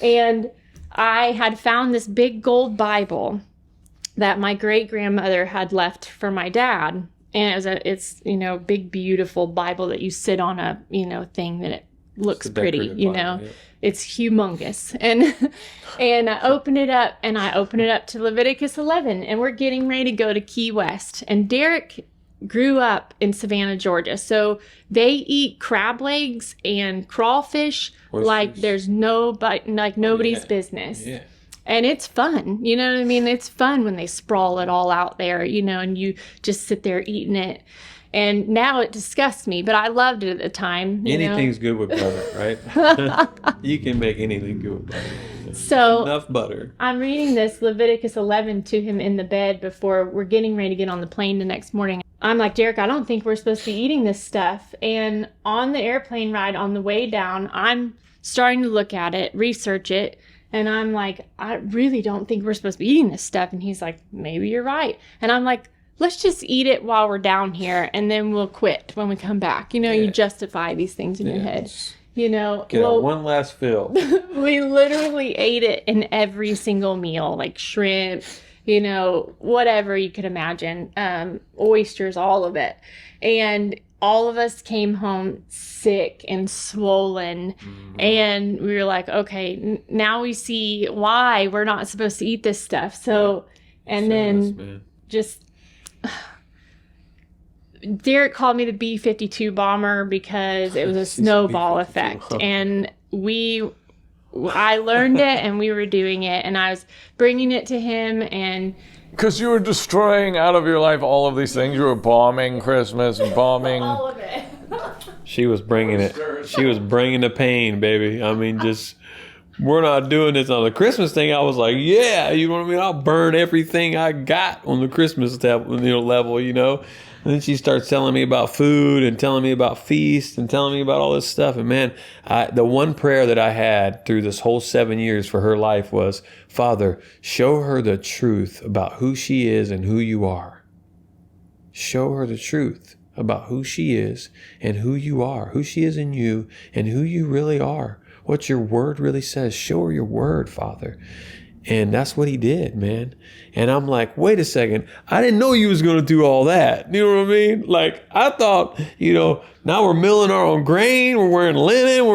Speaker 3: And I had found this big gold Bible that my great grandmother had left for my dad. And it's, you know, big, beautiful Bible that you sit on a, you know, thing that it looks pretty, you know. Bible, yeah. It's humongous. And I open it up, and I open it up to Leviticus 11, and we're getting ready to go to Key West. And Derrick grew up in Savannah, Georgia. So they eat crab legs and crawfish like there's nobody's business. Yeah. And it's fun. You know what I mean? It's fun when they sprawl it all out there, you know, and you just sit there eating it. And now it disgusts me, but I loved it at the time.
Speaker 2: Anything's good with butter, right? You can make anything good with butter.
Speaker 3: So
Speaker 2: enough butter.
Speaker 3: I'm reading this Leviticus 11 to him in the bed before we're getting ready to get on the plane the next morning. I'm like, Derrick, I don't think we're supposed to be eating this stuff. And on the airplane ride on the way down, I'm starting to look at it, research it. And I'm like, I really don't think we're supposed to be eating this stuff. And he's like, maybe you're right. And I'm like, let's just eat it while we're down here, and then we'll quit when we come back. You know, you justify these things in your head. You know,
Speaker 2: get one last fill.
Speaker 3: We literally ate it in every single meal, like shrimp, you know, whatever you could imagine, oysters, all of it. And all of us came home sick and swollen. And we were like, okay, now we see why we're not supposed to eat this stuff. So, and then just... Derrick called me the B-52 bomber because it was a snowball effect. And I learned it, and we were doing it, and I was bringing it to him, and...
Speaker 1: Because you were destroying out of your life all of these things. You were bombing Christmas and bombing...
Speaker 3: all of it.
Speaker 2: She was bringing it. She was bringing the pain, baby. I mean, just... We're not doing this on the Christmas thing. I was like, yeah, you know what I mean? I'll burn everything I got on the Christmas level, you know? And then she starts telling me about food and telling me about feasts and telling me about all this stuff. And man, the one prayer that I had through this whole 7 years for her life was, Father, show her the truth about who she is and who you are. Show her the truth about who she is and who you are, who she is in you and who you really are. What your word really says. Show her your word, Father. And that's what he did, man. And I'm like, wait a second. I didn't know you was going to do all that. You know what I mean? Like, I thought, you know, now we're milling our own grain. We're wearing linen.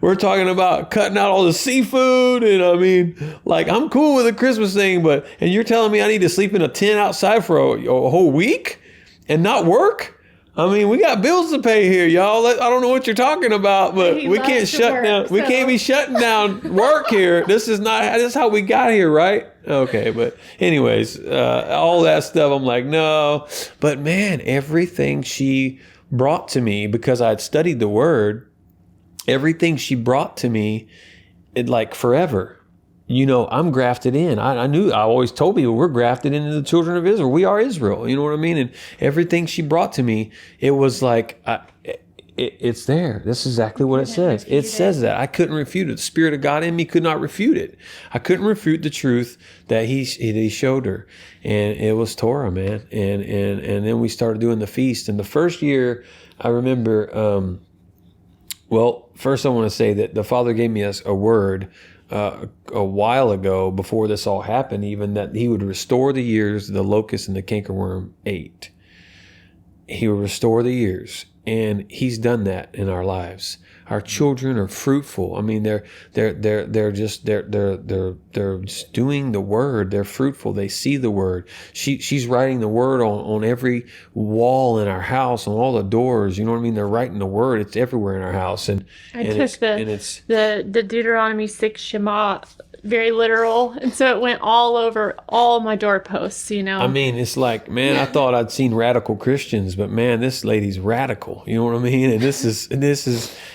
Speaker 2: We're talking about cutting out all the seafood. And I mean, like, I'm cool with the Christmas thing, and you're telling me I need to sleep in a tent outside for a whole week and not work? I mean, we got bills to pay here, y'all. I don't know what you're talking about, but we can't shut down. We can't be shutting down work here. This is how we got here, right? Okay, but anyways, all that stuff, I'm like, no. But man, everything she brought to me, because I had studied the word, everything she brought to me, it like forever. You know, I'm grafted in. I always told people we're grafted into the children of Israel. We are Israel. You know what I mean? And everything she brought to me, it was like, it's there. This is exactly what it says. It says that. I couldn't refute it. The Spirit of God in me could not refute it. I couldn't refute the truth that he showed her. And it was Torah, man. And then we started doing the feast. And the first year, I remember, well, first I want to say that the Father gave me a word a while ago, before this all happened, even, that he would restore the years the locust and the cankerworm ate. He will restore the years, and he's done that in our lives. Our children are fruitful. I mean, they're just doing the word. They're fruitful. They see the word. She's writing the word on every wall in our house, on all the doors. You know what I mean? They're writing the word. It's everywhere in our house. And
Speaker 3: I took the Deuteronomy 6 Shema very literal, and so it went all over all my doorposts, you know.
Speaker 2: I mean, it's like, man, I thought I'd seen radical Christians, but man, this lady's radical. You know what I mean? And this is,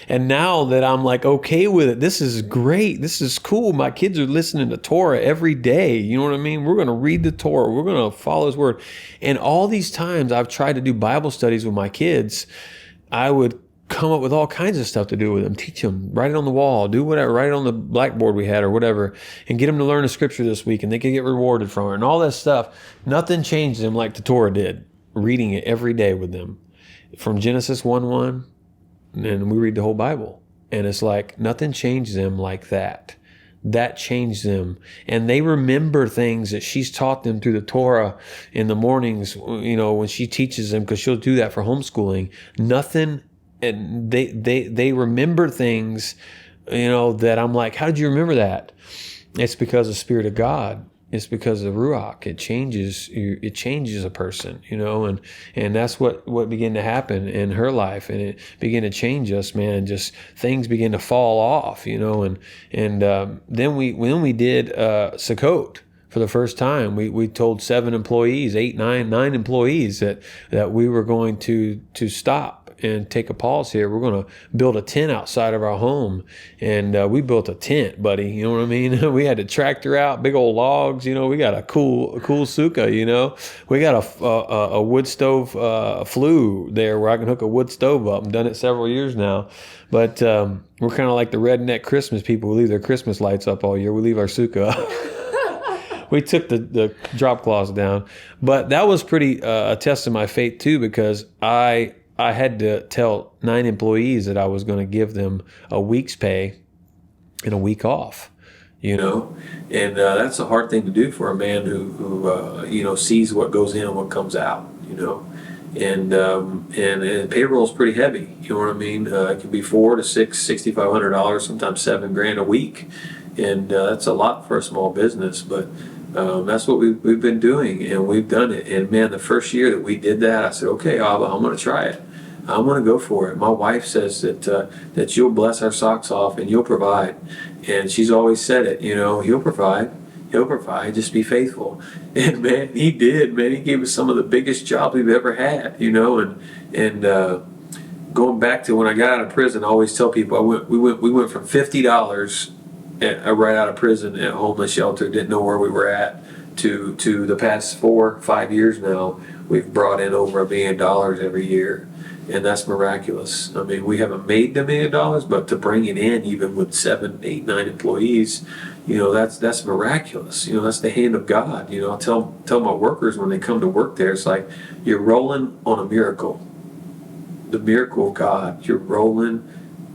Speaker 2: and now that I'm like okay with it, this is great. This is cool. My kids are listening to Torah every day. You know what I mean? We're going to read the Torah. We're going to follow His word. And all these times I've tried to do Bible studies with my kids, I would come up with all kinds of stuff to do with them, teach them, write it on the wall, do whatever, write it on the blackboard we had or whatever, and get them to learn a scripture this week, and they could get rewarded from it and all that stuff. Nothing changed them like the Torah did, reading it every day with them from Genesis 1:1, and we read the whole Bible, and it's like nothing changed them like that. That changed them, and they remember things that she's taught them through the Torah in the mornings, you know, when she teaches them, because she'll do that for homeschooling. Nothing. And they remember things, you know, that I'm like, how did you remember that? It's because of the Spirit of God. It's because of the Ruach. It changes a person, you know, and that's what began to happen in her life, and it began to change us, man. And just things began to fall off, you know, and then we did Sukkot. For the first time, we told 7 employees, 9 employees that we were going to stop and take a pause here. We're going to build a tent outside of our home. And we built a tent, buddy. You know what I mean? We had the tractor out, big old logs. You know, we got a cool sukkah, you know. We got a wood stove flue there where I can hook a wood stove up. I've done it several years now. But we're kind of like the redneck Christmas people who leave their Christmas lights up all year. We leave our sukkah up. We took the drop cloths down. But that was pretty a test of my faith, too, because I had to tell 9 employees that I was going to give them a week's pay and a week off, you know, and that's a hard thing to do for a man who you know, sees what goes in and what comes out, you know, and payroll is pretty heavy, you know what I mean? It can be $400 to $6,500, sometimes $7,000 a week, and that's a lot for a small business, but that's what we've been doing, and we've done it. And man, the first year that we did that, I said, okay, Abba, I'm going to try it. I'm going to go for it. My wife says that you'll bless our socks off and you'll provide. And she's always said it, you know, He'll provide, just be faithful. And man, He did, man. He gave us some of the biggest jobs we've ever had, you know, and going back to when I got out of prison, I always tell people we went from $50 right out of prison at a homeless shelter, didn't know where we were at, to the past 4 or 5 years now, we've brought in over $1 million every year. And that's miraculous. I mean, we haven't made the $1 million, but to bring it in, even with 7, 8, 9 employees, you know, that's miraculous. You know, that's the hand of God. You know, I tell my workers when they come to work there, it's like you're rolling on a miracle. The miracle of God. You're rolling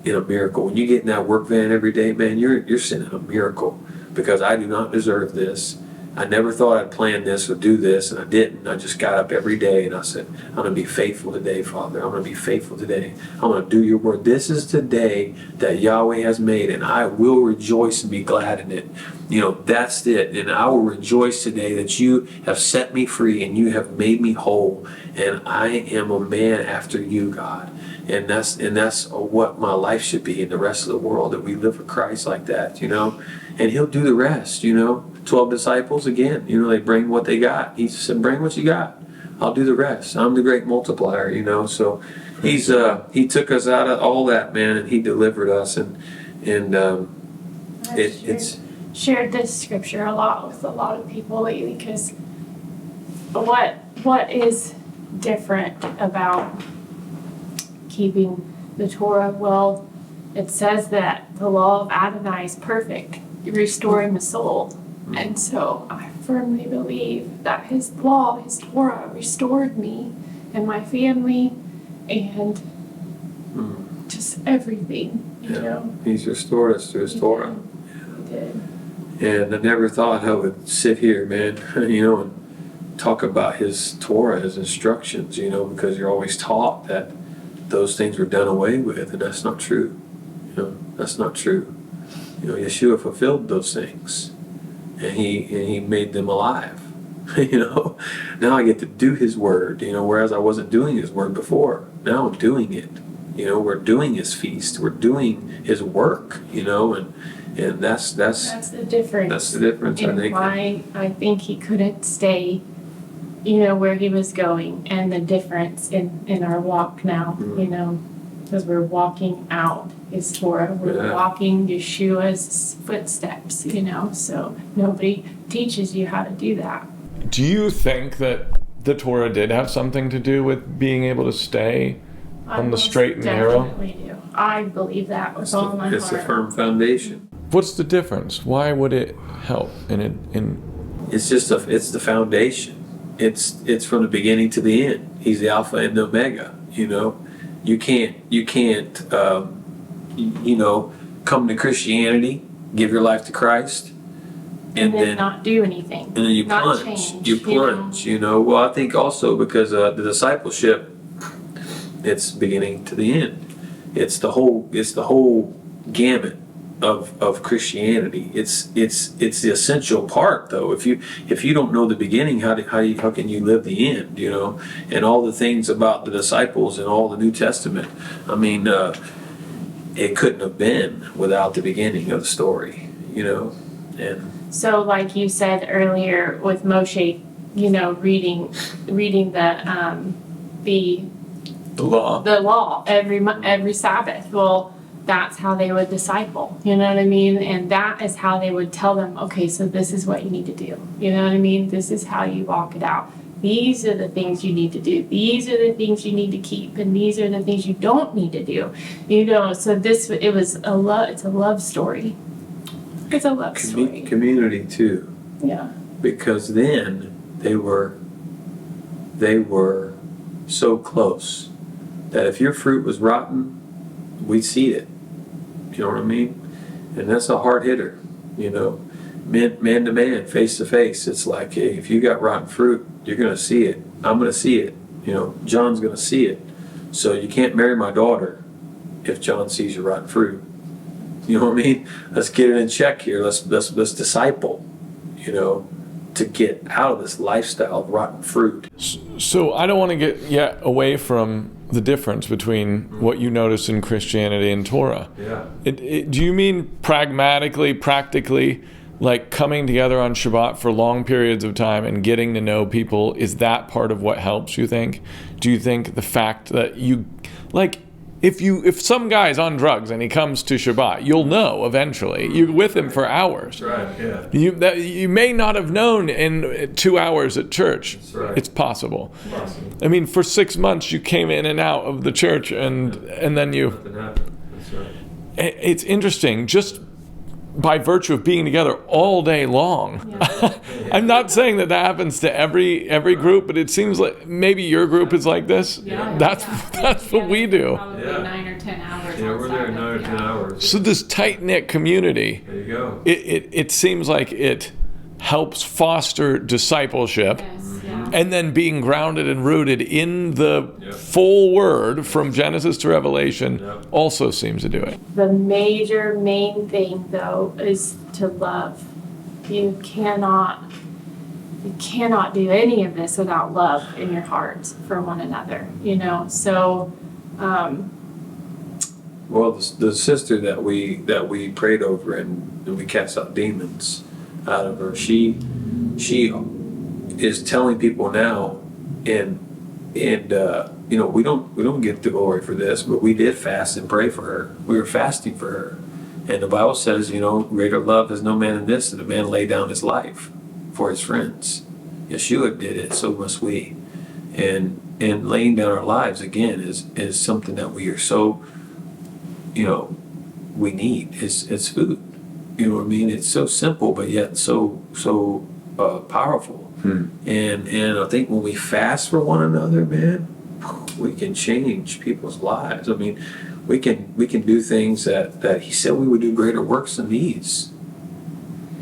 Speaker 2: in a miracle. When you get in that work van every day, man, you're sending a miracle, because I do not deserve this. I never thought I'd plan this or do this, and I didn't. I just got up every day and I said, I'm going to be faithful today, Father. I'm going to be faithful today. I'm going to do your word. This is the day that Yahweh has made, and I will rejoice and be glad in it. You know, that's it. And I will rejoice today that you have set me free and you have made me whole. And I am a man after you, God. And that's what my life should be in the rest of the world, that we live for Christ like that, you know. And He'll do the rest, you know. 12 disciples, again, you know, they bring what they got. He said, bring what you got. I'll do the rest. I'm the great multiplier, you know. So He took us out of all that, man, and He delivered us. And it's
Speaker 3: shared this scripture a lot with a lot of people lately, because what is different about keeping the Torah? Well, it says that the law of Adonai is perfect, restoring the soul. And so I firmly believe that his law, his Torah, restored me and my family and just everything, you know.
Speaker 2: He's restored us through his Torah.
Speaker 3: He did.
Speaker 2: And I never thought I would sit here, man, and talk about his Torah, his instructions, because you're always taught that those things were done away with, and that's not true. That's not true. Yeshua fulfilled those things, and he made them alive. Now I get to do his word, whereas I wasn't doing his word before. Now I'm doing it. We're doing his feast. We're doing his work, and that's
Speaker 3: the difference.
Speaker 2: That's the difference,
Speaker 3: and
Speaker 2: I think.
Speaker 3: Why I think he couldn't stay, where he was going, and the difference in our walk now, because we're walking out his Torah. We're walking Yeshua's footsteps, so nobody teaches you how to do that.
Speaker 1: Do you think that the Torah did have something to do with being able to stay on the straight and narrow?
Speaker 3: I definitely do. I believe that with all my heart.
Speaker 2: It's a firm foundation.
Speaker 1: What's the difference? Why would it help?
Speaker 2: It's just it's the foundation. It's from the beginning to the end. He's the Alpha and the Omega. You can't come to Christianity, give your life to Christ, and then
Speaker 3: not do anything.
Speaker 2: And then you
Speaker 3: not
Speaker 2: plunge.
Speaker 3: Change,
Speaker 2: you plunge. Well, I think also because the discipleship, it's beginning to the end. It's the whole gamut of Christianity. It's the essential part, though. If you don't know the beginning, how can you live the end? And all the things about the disciples and all the New Testament. I mean, it couldn't have been without the beginning of the story. And
Speaker 3: so, like you said earlier, with Moshe, reading the law every Sabbath. Well, that's how they would disciple, you know what I mean? And that is how they would tell them, okay, so this is what you need to do. You know what I mean? This is how you walk it out. These are the things you need to do. These are the things you need to keep, and these are the things you don't need to do. So it's a love story. It's a love story.
Speaker 2: Community too.
Speaker 3: Yeah.
Speaker 2: Because then they were so close that if your fruit was rotten, we'd see it. You know what I mean? And that's a hard hitter. Man to man, face to face. It's like, hey, if you got rotten fruit, you're gonna see it. I'm gonna see it. John's gonna see it. So you can't marry my daughter if John sees your rotten fruit. You know what I mean? Let's get it in check here. Let's disciple, to get out of this lifestyle of rotten fruit.
Speaker 1: So I don't want to get yet away from the difference between what you notice in Christianity and Torah.
Speaker 2: Yeah.
Speaker 1: Do you mean practically, like coming together on Shabbat for long periods of time and getting to know people? Is that part of what helps, you think? Do you think the fact that if some guy's on drugs and he comes to Shabbat, you'll know eventually. You're with him for hours.
Speaker 2: That's right, yeah.
Speaker 1: You may not have known in 2 hours at church.
Speaker 2: That's right.
Speaker 1: It's possible. I mean, for 6 months you came in and out of the church, and then
Speaker 2: Nothing happened. That's right.
Speaker 1: It's interesting, just by virtue of being together all day long.
Speaker 3: Yeah.
Speaker 1: I'm not saying that happens to every group, but it seems like maybe your group is like this.
Speaker 3: Yeah.
Speaker 1: That's what we do.
Speaker 3: Probably 9 or 10 hours.
Speaker 2: Yeah, we're there 9 or 10 hours.
Speaker 1: So this tight-knit community,
Speaker 2: There you go.
Speaker 1: it seems like it helps foster discipleship.
Speaker 3: Yes, yeah.
Speaker 1: And then being grounded and rooted in the full word from Genesis to Revelation also seems to do it.
Speaker 3: The main thing, though, is to love. You cannot do any of this without love in your hearts for one another, So,
Speaker 2: Well, the sister that we prayed over and we cast out demons out of her, she is telling people now, and we don't get the glory for this, but we did fast and pray for her. We were fasting for her, and the Bible says, greater love has no man than this, that a man lay down his life for his friends. Yeshua did it, so must we. And laying down our lives again is something that we are so we need. It's food. You know what I mean? It's so simple, but yet so powerful. And I think when we fast for one another, man, we can change people's lives. I mean, we can do things that he said we would do greater works than these.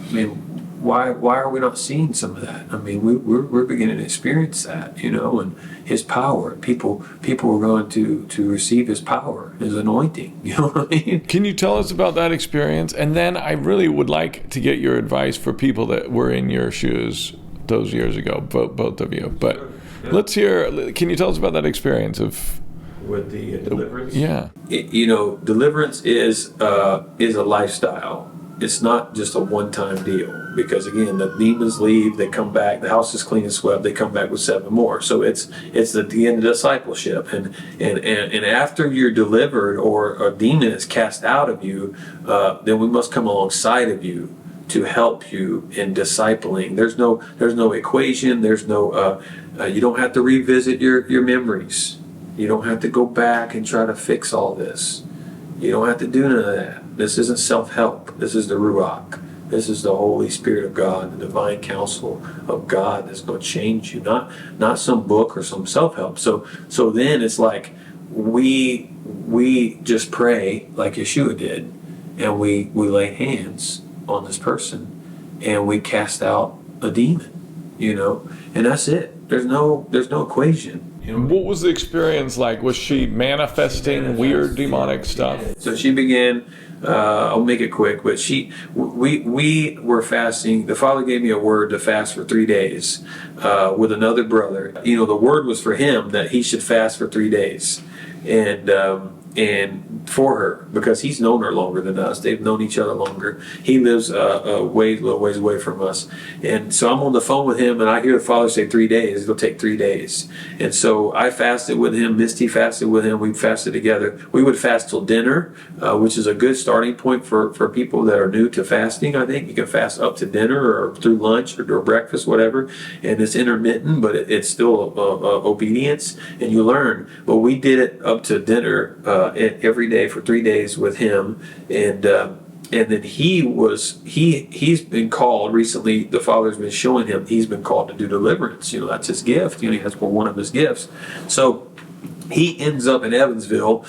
Speaker 2: I mean, why are we not seeing some of that? I mean, we're beginning to experience that, and his power. People are going to receive his power, his anointing. You know what I mean?
Speaker 1: Can you tell us about that experience? And then I really would like to get your advice for people that were in your shoes those years ago, both of you. But let's hear. Can you tell us about that experience of
Speaker 2: with the deliverance?
Speaker 1: Yeah.
Speaker 2: Deliverance is a lifestyle. It's not just a one-time deal, because again, the demons leave, they come back, the house is clean and swept, they come back with 7 more. So it's the end of discipleship, and after you're delivered or a demon is cast out of you, then we must come alongside of you to help you in discipling. There's no equation. There's no you don't have to revisit your memories. You don't have to go back and try to fix all this. You don't have to do none of that. This isn't self-help. This is the Ruach. This is the Holy Spirit of God, the divine counsel of God that's going to change you, not some book or some self-help. So then it's like we just pray like Yeshua did, and we lay hands on this person, and we cast out a demon, and that's it. There's no equation.
Speaker 1: What was the experience like? Was she manifesting weird demonic stuff?
Speaker 2: So she began, I'll make it quick, but we were fasting. The Father gave me a word to fast for 3 days with another brother. The word was for him that he should fast for 3 days. And for her, because he's known her longer than us. They've known each other longer. He lives a little ways away from us. And so I'm on the phone with him, and I hear the Father say 3 days. It'll take 3 days. And so I fasted with him. Misty fasted with him. We fasted together. We would fast till dinner, which is a good starting point for people that are new to fasting. I think you can fast up to dinner or through lunch or breakfast, whatever. And it's intermittent, but it's still obedience, and you learn. But we did it up to dinner every day for 3 days with him, and then he's been called recently. The Father's been showing him he's been called to do deliverance. That's his gift. That's one of his gifts. So he ends up in Evansville.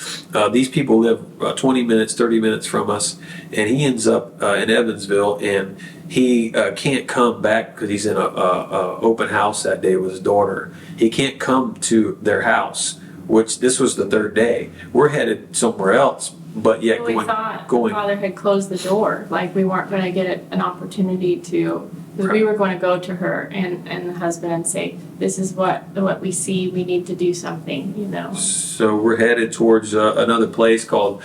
Speaker 2: These people live 20 minutes, 30 minutes from us, and he ends up in Evansville, and he can't come back because he's in a open house that day with his daughter. He can't come to their house, which this was the 3rd day. We're headed somewhere else, but yet
Speaker 3: we thought the Father had closed the door, like we weren't going to get an opportunity to, because we were going to go to her and the husband and say, this is what we see, we need to do something,
Speaker 2: So we're headed towards another place called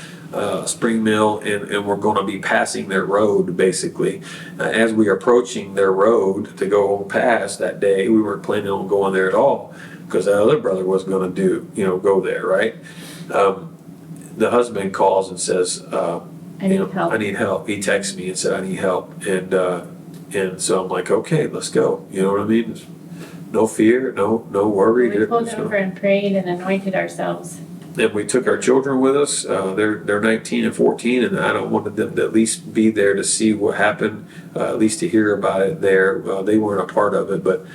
Speaker 2: Spring Mill, and we're going to be passing their road, basically. As we are approaching their road to go past that day, we weren't planning on going there at all, because that other brother was going to go there, right? The husband calls and says, I need help. He texts me and said, I need help. And so I'm like, okay, let's go. You know what I mean? No fear, no worry.
Speaker 3: We pulled over and prayed and anointed ourselves.
Speaker 2: And we took our children with us. They're 19 and 14, and I don't want them to at least be there to see what happened, at least to hear about it there. They weren't a part of it, but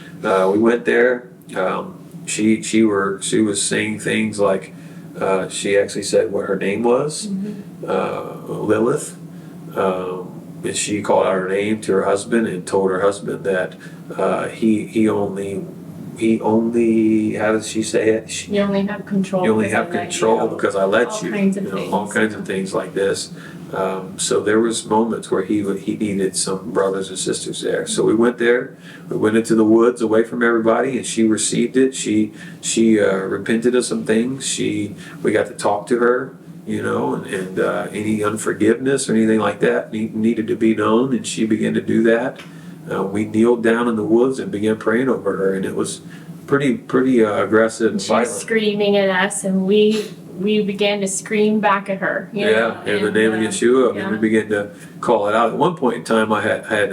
Speaker 2: we went there. She was saying things like, she actually said what her name was, Lilith. And she called out her name to her husband and told her husband that he only, how does she say it?
Speaker 3: You only have control.
Speaker 2: You only have control because I let you.
Speaker 3: All
Speaker 2: kinds of things like this. So there was moments where he needed some brothers and sisters there. So we went there. We went into the woods away from everybody, and she received it. She repented of some things. We got to talk to her, and any unforgiveness or anything like that needed to be known, and she began to do that. We kneeled down in the woods and began praying over her, and it was pretty aggressive and violent.
Speaker 3: She was screaming at us, and we began to scream back at her.
Speaker 2: In the name of Yeshua, we began to call it out. At one point in time, I had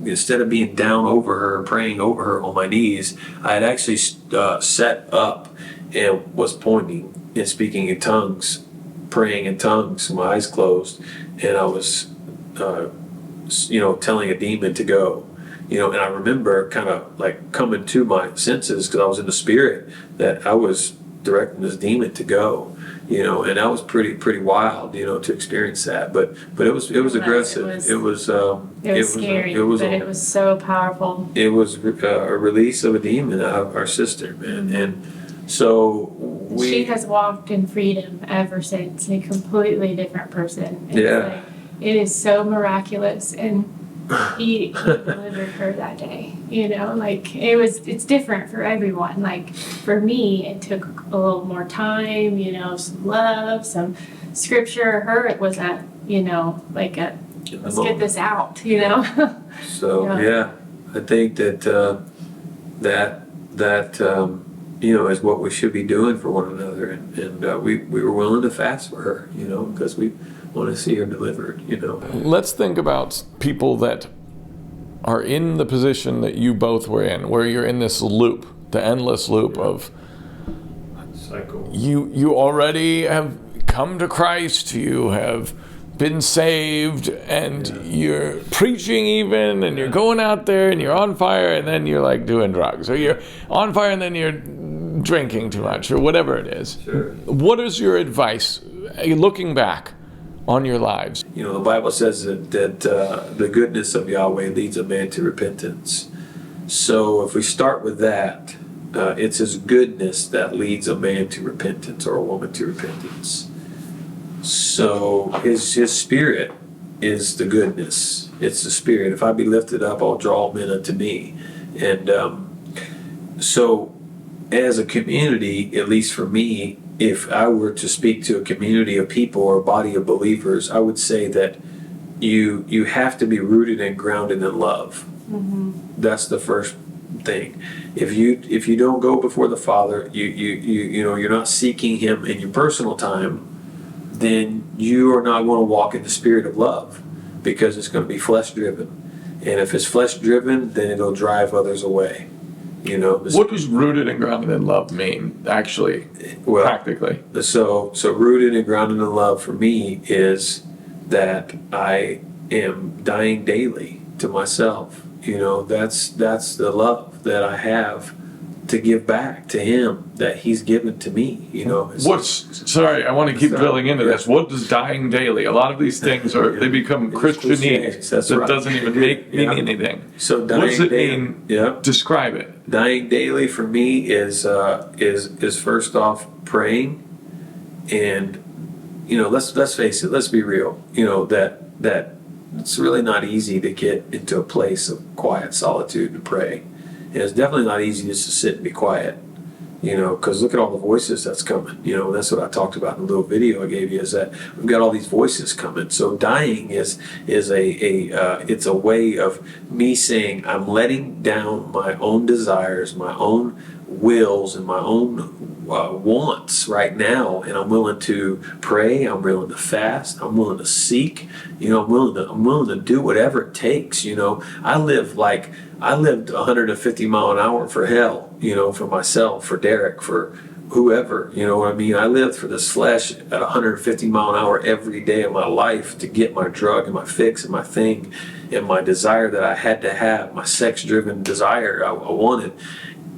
Speaker 2: instead of being down over her, praying over her on my knees, I had actually set up and was pointing and speaking in tongues praying in tongues, my eyes closed, and I was, telling a demon to go. And I remember kind of like coming to my senses because I was in the spirit that I was directing this demon to go. And that was pretty wild, to experience that. But it was aggressive. It was scary.
Speaker 3: It was so powerful.
Speaker 2: It was a release of a demon out of our sister, man. And so
Speaker 3: she has walked in freedom ever since. A completely different person.
Speaker 2: Yeah.
Speaker 3: It is so miraculous, and he delivered her that day. It's different for everyone. Like for me, it took a little more time, some love, some scripture. Her, it was let's get this out,
Speaker 2: So I think that is what we should be doing for one another, and we were willing to fast for her, because we want to see her delivered,
Speaker 1: Let's think about people that are in the position that you both were in, where you're in this loop, the endless loop of
Speaker 2: cycle.
Speaker 1: You already have come to Christ, you have been saved, and you're preaching even, and you're going out there and you're on fire, and then you're like doing drugs, or you're on fire and then you're drinking too much, or whatever it is.
Speaker 2: Sure.
Speaker 1: What is your advice, looking back on your lives?
Speaker 2: The Bible says that the goodness of Yahweh leads a man to repentance. So if we start with that, it's his goodness that leads a man to repentance or a woman to repentance. So his spirit is the goodness. It's the spirit. If I be lifted up, I'll draw men unto me. And so as a community, at least for me, if I were to speak to a community of people or a body of believers, I would say that you have to be rooted and grounded in love. Mm-hmm. That's the first thing. If you don't go before the Father, you're not seeking Him in your personal time, then you are not going to walk in the spirit of love, because it's going to be flesh driven. And if it's flesh driven, then it'll drive others away.
Speaker 1: What does rooted and grounded in love mean, actually, practically?
Speaker 2: So rooted and grounded in love for me is that I am dying daily to myself. That's the love that I have to give back to Him that He's given to me.
Speaker 1: Sorry, I want to keep drilling into this. What does dying daily? A lot of these things they become Christianese. That doesn't even mean anything.
Speaker 2: So dying,
Speaker 1: what does it
Speaker 2: daily
Speaker 1: mean?
Speaker 2: Yeah.
Speaker 1: Describe it.
Speaker 2: Dying daily for me is first off praying, and let's face it, let's be real. That it's really not easy to get into a place of quiet solitude and pray. And it's definitely not easy just to sit and be quiet, because look at all the voices that's coming. That's what I talked about in the little video I gave you, is that we've got all these voices coming. So dying is it's a way of me saying I'm letting down my own desires, my own wills, and my own wants right now, and I'm willing to pray. I'm willing to fast. I'm willing to seek. I'm willing to do whatever it takes. I lived 150 mile an hour for hell. For myself, for Derrick, for whoever. You know what I mean? I lived for this flesh at 150 mile an hour every day of my life to get my drug and my fix and my thing and my desire that I had to have, my sex-driven desire I wanted.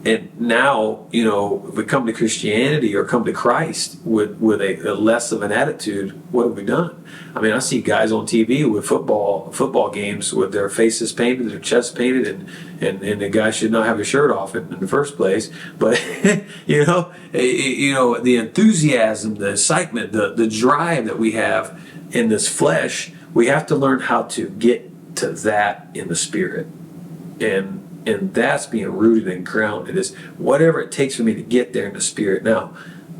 Speaker 2: And now, if we come to Christianity or come to Christ with a less of an attitude, what have we done? I mean, I see guys on TV with football games with their faces painted, their chest painted, and the guy should not have his shirt off in the first place. But the enthusiasm, the excitement, the drive that we have in this flesh, we have to learn how to get to that in the spirit, and that's being rooted and grounded. Is whatever it takes for me to get there in the spirit. Now,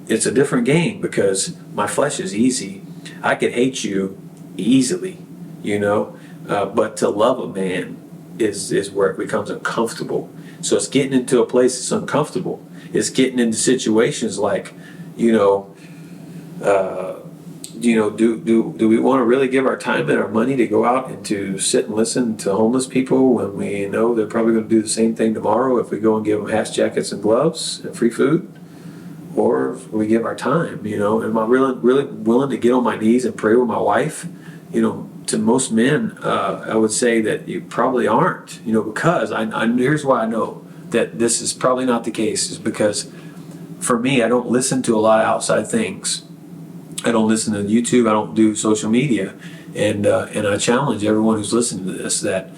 Speaker 2: it's a different game because my flesh is easy. I could hate you easily, but to love a man is where it becomes uncomfortable. So it's getting into a place that's uncomfortable. It's getting into situations like, do we want to really give our time and our money to go out and to sit and listen to homeless people when we know they're probably going to do the same thing tomorrow if we go and give them hats, jackets, and gloves and free food? Or
Speaker 4: serve, we give our time, Am I really willing to get on my knees and pray with my wife? To most men, I would say that you probably aren't, because here's why I know that this is probably not the case, is because for me, I don't listen to a lot of outside things. I don't listen to YouTube. I don't do social media. And I challenge everyone who's listening to this that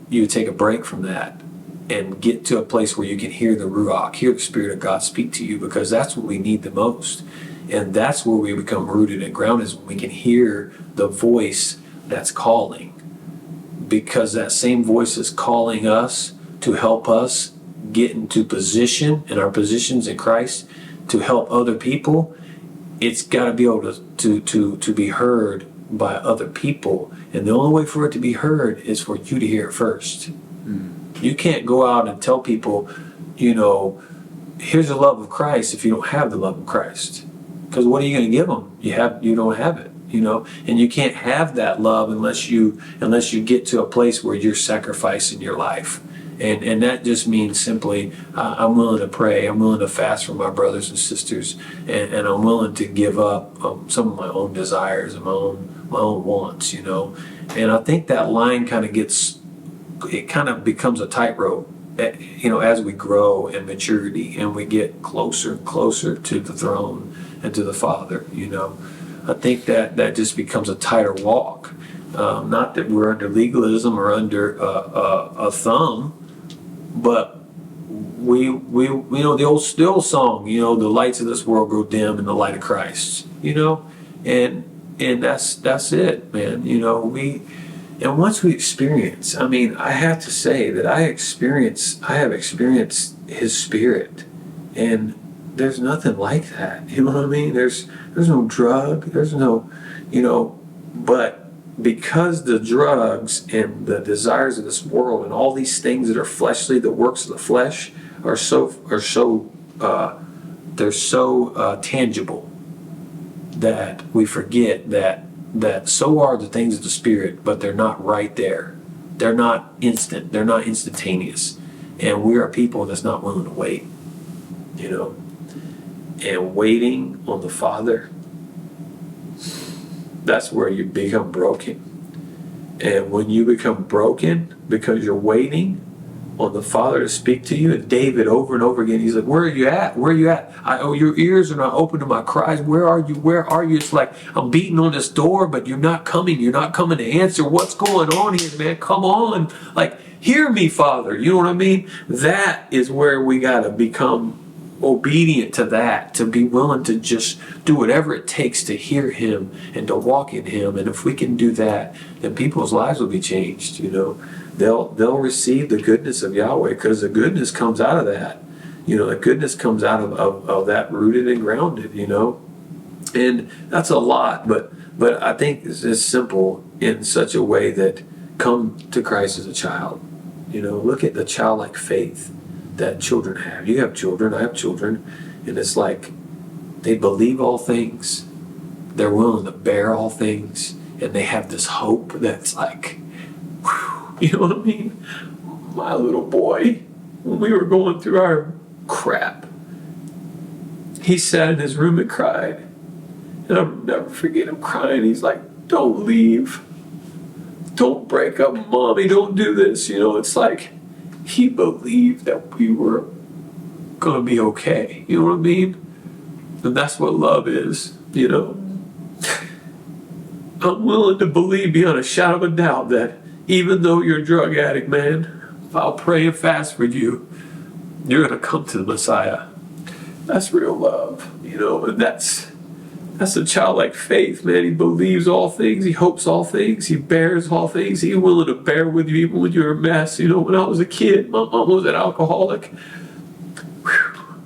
Speaker 4: you take a break from that and get to a place where you can hear the Ruach, hear the Spirit of God speak to you, because that's what we need the most. And that's where we become rooted and grounded, is when we can hear the voice that's calling. Because that same voice is calling us to help us get into position, in our positions in Christ, to help other people. It's got to be able to be heard by other people. And the only way for it to be heard is for you to hear it first. You can't go out and tell people, here's the love of Christ if you don't have the love of Christ. Because what are you going to give them? You don't have it, and you can't have that love unless you get to a place where you're sacrificing your life. And that just means simply, I'm willing to pray, I'm willing to fast for my brothers and sisters, and I'm willing to give up some of my own desires and my own wants, And I think that line kind of becomes a tightrope, as we grow in maturity and we get closer and closer to the throne and to the Father, I think that just becomes a tighter walk. Not that we're under legalism or under a thumb, but we the old song, the lights of this world grow dim in the light of Christ, and that's it, man. And once we experience, I have to say that I have experienced His Spirit, and there's nothing like that. You know what I mean? There's no drug, there's no, but because the drugs and the desires of this world and all these things that are fleshly, the works of the flesh, are so tangible that we forget that so are the things of the Spirit, but they're not right there. They're not instant. They're not instantaneous. And we are people that's not willing to wait, And waiting on the Father, that's where you become broken. And when you become broken because you're waiting on the Father to speak to you, and David over and over again, he's like, where are you at? Where are you at? Your ears are not open to my cries. Where are you? Where are you? It's like, I'm beating on this door, but you're not coming. You're not coming to answer. What's going on here, man? Come on. Like, hear me, Father. You know what I mean? That is where we got to become obedient to that, to be willing to just do whatever it takes to hear Him and to walk in Him. And if we can do that, then people's lives will be changed. They'll receive the goodness of Yahweh, because the goodness comes out of that. The goodness comes out of that, rooted and grounded. And that's a lot, but I think it's simple in such a way that come to Christ as a child. Look at the childlike faith that children have. You have children, I have children, and it's like they believe all things, they're willing to bear all things, and they have this hope that's like, whew, you know what I mean? My little boy, when we were going through our crap, he sat in his room and cried, and I'll never forget him crying. He's like, don't leave, don't break up, Mommy, don't do this. It's like he believed that we were going to be okay. You know what I mean? And that's what love is, I'm willing to believe beyond a shadow of a doubt that even though you're a drug addict, man, if I'll pray and fast for you, you're going to come to the Messiah. That's real love, and that's a childlike faith, man. He believes all things. He hopes all things. He bears all things. He's willing to bear with you even when you're a mess. When I was a kid, my mom was an alcoholic. Whew.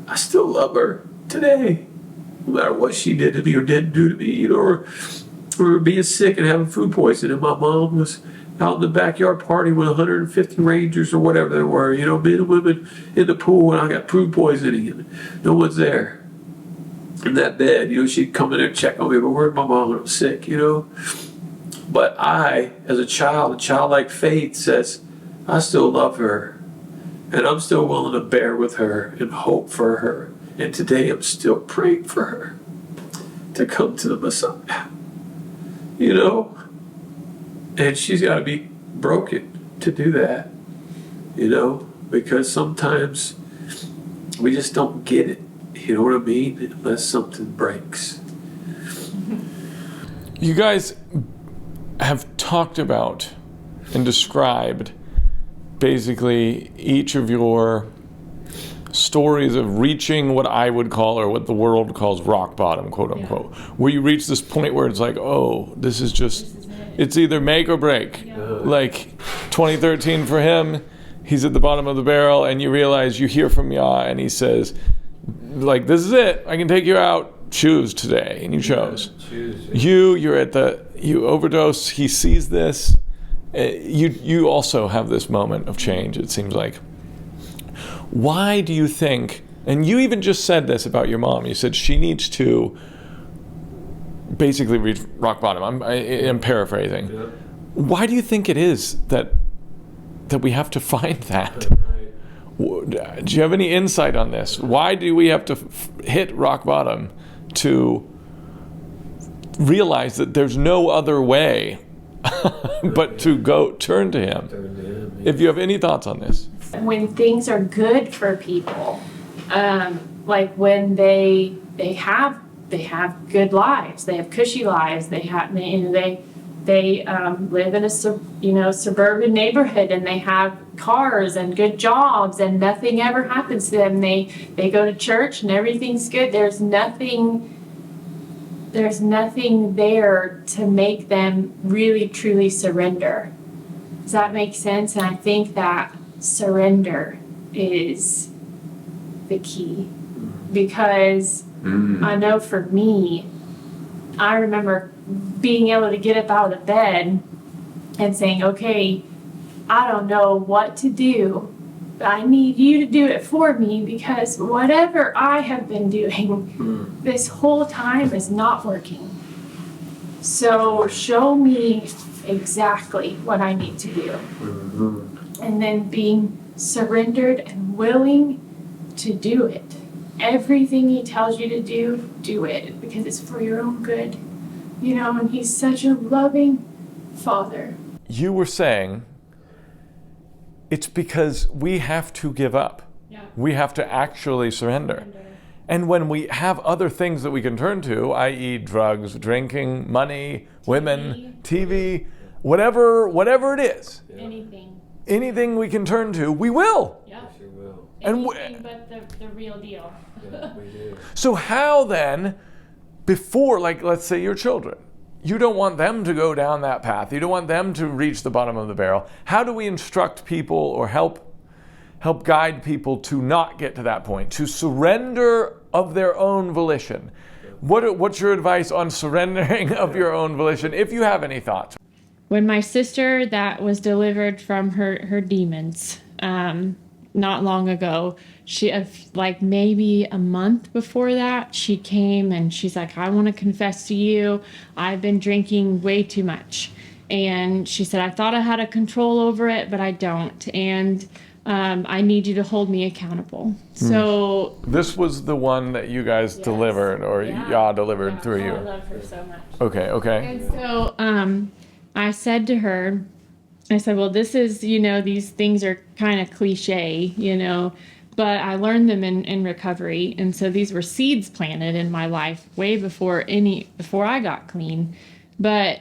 Speaker 4: I still love her today, no matter what she did to me or didn't do to me. Or we were being sick and having food poisoning. My mom was out in the backyard partying with 150 Rangers or whatever they were. Men and women in the pool, and I got food poisoning, and no one's there. In that bed, she'd come in there and check on me, but where's my mom when I'm sick, But I, as a childlike faith says, I still love her, and I'm still willing to bear with her and hope for her And today I'm still praying for her to come to the Messiah. You know? And she's got to be broken to do that. You know? Because sometimes we just don't get it. You know what I mean? Unless something breaks.
Speaker 1: You guys have talked about and described basically each of your stories of reaching what I would call, or what the world calls, rock bottom, quote unquote, where you reach this point where it's like, oh, this is it's either make or break. Like 2013 for him, he's at the bottom of the barrel, and you realize, you hear from Yah, and he says, like, this is it, I can take you out, choose today, and you chose. You overdose, he sees this, you also have this moment of change, it seems like. Why do you think, and you even just said this about your mom, you said she needs to basically reach rock bottom. I'm paraphrasing. Yeah. Why do you think it is that we have to find that? Right. Do you have any insight on this? Why do we have to hit rock bottom to realize that there's no other way but to go turn to him? Yeah. If you have any thoughts on this.
Speaker 3: When things are good for people, like when they have good lives, they have cushy lives, they live in a suburban neighborhood, and they have cars and good jobs, and nothing ever happens to them. They go to church and everything's good. There's nothing there to make them really truly surrender. Does that make sense? And I think that surrender is the key, because I know for me, I remember being able to get up out of bed and saying, okay, I don't know what to do, but I need you to do it for me, because whatever I have been doing this whole time is not working. So show me exactly what I need to do. And then being surrendered and willing to do it. Everything he tells you to do it, because it's for your own good. You know, and he's such a loving Father.
Speaker 1: You were saying it's because we have to give up. Yeah. We have to actually surrender. And when we have other things that we can turn to, i.e. drugs, drinking, money, women, TV, whatever it is. Yeah. Anything we can turn to, we will.
Speaker 3: Yeah.
Speaker 4: Yes, you will.
Speaker 3: Anything but the real deal.
Speaker 4: Yeah, we do.
Speaker 1: So how then, before, like, let's say your children, you don't want them to go down that path. You don't want them to reach the bottom of the barrel. How do we instruct people or help guide people to not get to that point, to surrender of their own volition? What's your advice on surrendering of your own volition, if you have any thoughts?
Speaker 3: When my sister that was delivered from her demons, not long ago, she, like maybe a month before that, she came and she's like, I want to confess to you, I've been drinking way too much. And she said, I thought I had a control over it, but I don't. And I need you to hold me accountable. So
Speaker 1: this was the one that you guys delivered, or Yah delivered through you.
Speaker 3: I love her so much.
Speaker 1: Okay.
Speaker 3: And so I said to her, I said, well, this is, these things are kind of cliche, but I learned them in recovery. And so these were seeds planted in my life way before I got clean. But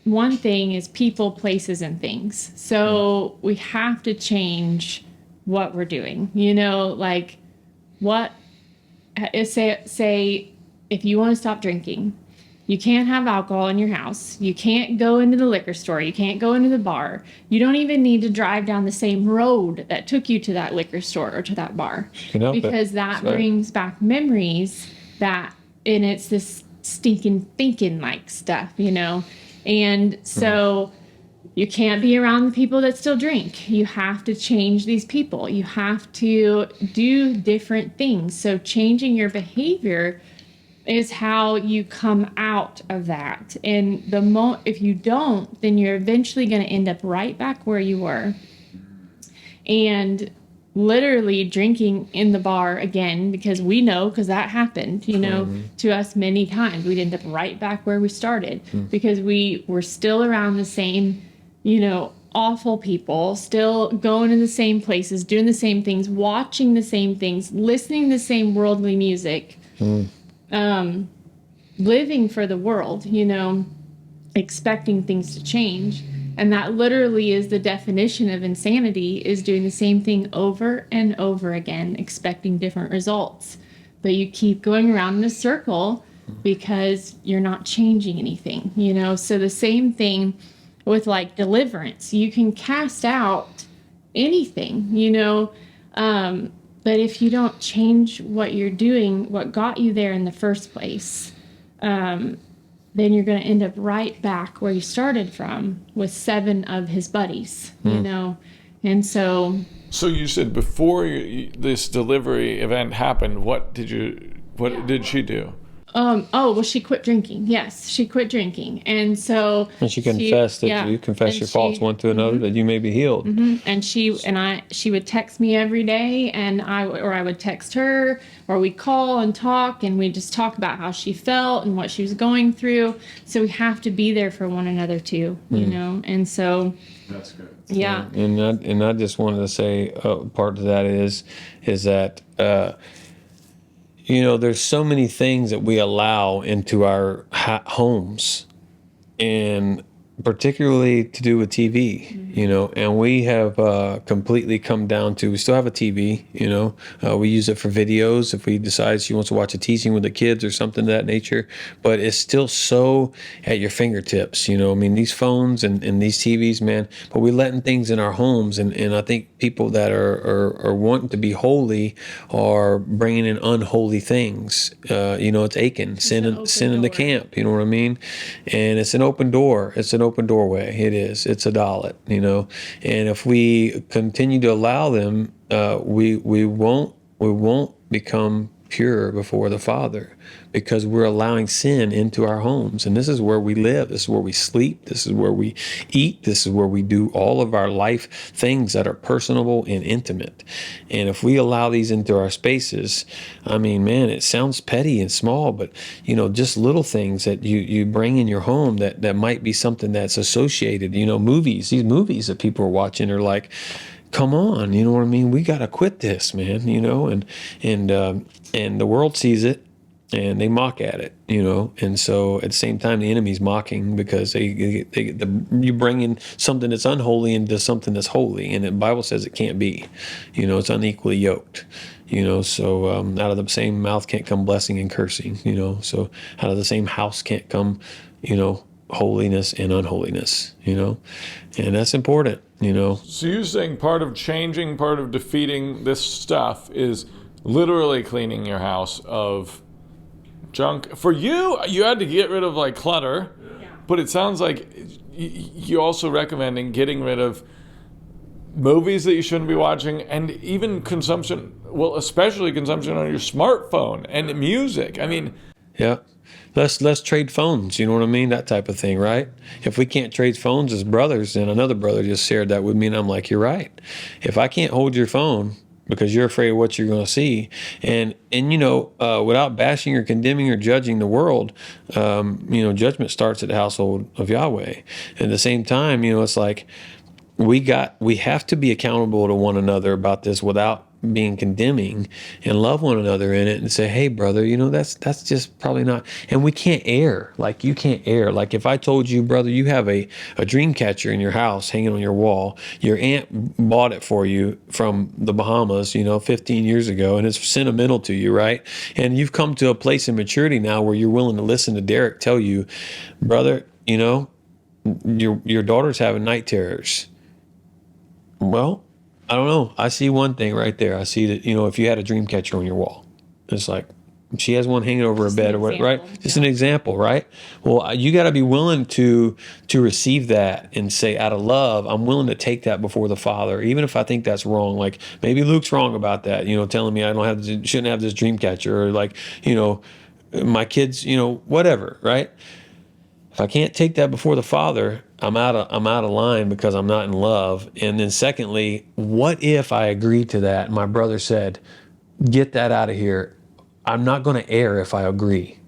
Speaker 3: one thing is people, places, and things. So we have to change what we're doing, like say if you want to stop drinking, you can't have alcohol in your house. You can't go into the liquor store. You can't go into the bar. You don't even need to drive down the same road that took you to that liquor store or to that bar. Because that brings back memories and it's this stinking thinking like stuff, And so you can't be around the people that still drink. You have to change these people. You have to do different things. So changing your behavior is how you come out of that. And if you don't, then you're eventually going to end up right back where you were. And literally drinking in the bar again, because we know, because that happened, to us many times. We'd end up right back where we started because we were still around the same, awful people, still going to the same places, doing the same things, watching the same things, listening to the same worldly music, living for the world, expecting things to change. And that literally is the definition of insanity, is doing the same thing over and over again, expecting different results. But you keep going around in a circle because you're not changing anything, So the same thing with like deliverance. You can cast out anything, but if you don't change what you're doing, what got you there in the first place, then you're going to end up right back where you started from with 7 of his buddies, And so
Speaker 1: you said before this delivery event happened, what did she do?
Speaker 3: She quit drinking. Yes, she quit drinking. And so
Speaker 2: and she confessed that you confessed your faults one to another, that you may be healed.
Speaker 3: And she would text me every day, and I would text her, or we'd call and talk, and we'd just talk about how she felt and what she was going through. So we have to be there for one another too, And so
Speaker 1: that's good.
Speaker 3: Yeah.
Speaker 2: And I just wanted to say part of that is that there's so many things that we allow into our homes, and particularly to do with TV, and we have completely come down to, we still have a TV, we use it for videos if we decide she wants to watch a teaching with the kids or something of that nature, but it's still so at your fingertips, these phones and these TVs, man, but we're letting things in our homes, and I think people that are wanting to be holy are bringing in unholy things. It's Achan, sin in the camp, you know what I mean? And it's an open door. It's an open doorway. It is. It's a dalit, and if we continue to allow them, we won't become pure before the Father, because we're allowing sin into our homes. And this is where we live. This is where we sleep. This is where we eat. This is where we do all of our life things that are personable and intimate. And if we allow these into our spaces, I mean, man, it sounds petty and small, but just little things that you bring in your home that might be something that's associated, movies, these movies that people are watching are like, come on, you know what I mean? We got to quit this, man, and the world sees it and they mock at it, and so at the same time, the enemy's mocking because you bring in something that's unholy into something that's holy, and the Bible says it can't be, it's unequally yoked, so out of the same mouth can't come blessing and cursing, so out of the same house can't come, holiness and unholiness, and that's important,
Speaker 1: So you're saying part of changing, part of defeating this stuff is literally cleaning your house of junk. For you had to get rid of like clutter, but it sounds like you're also recommending getting rid of movies that you shouldn't be watching, and even consumption, especially consumption on your smartphone and music. I mean,
Speaker 2: yeah. Let's trade phones, you know what I mean? That type of thing, right? If we can't trade phones as brothers, and another brother just shared that with me, and I'm like, you're right. If I can't hold your phone because you're afraid of what you're going to see, and without bashing or condemning or judging the world, judgment starts at the household of Yahweh. At the same time, it's like we have to be accountable to one another about this without being condemning, and love one another in it and say, hey brother, that's just probably not, and we can't err. Like you can't err. Like if I told you, brother, you have a dream catcher in your house hanging on your wall, your aunt bought it for you from the Bahamas, 15 years ago, and it's sentimental to you, right? And you've come to a place in maturity now where you're willing to listen to Derrick tell you, brother, your daughter's having night terrors. Well, I don't know. I see one thing right there. I see that, if you had a dream catcher on your wall, it's like she has one hanging over her bed or what, right? Just an example, right? Well, you got to be willing to receive that and say, out of love, I'm willing to take that before the Father, even if I think that's wrong. Like maybe Luke's wrong about that, telling me I shouldn't have this dream catcher, or like, my kids, whatever, right? If I can't take that before the Father, I'm out of line because I'm not in love. And then secondly, what if I agreed to that? My brother said, get that out of here. I'm not going to err if I agree.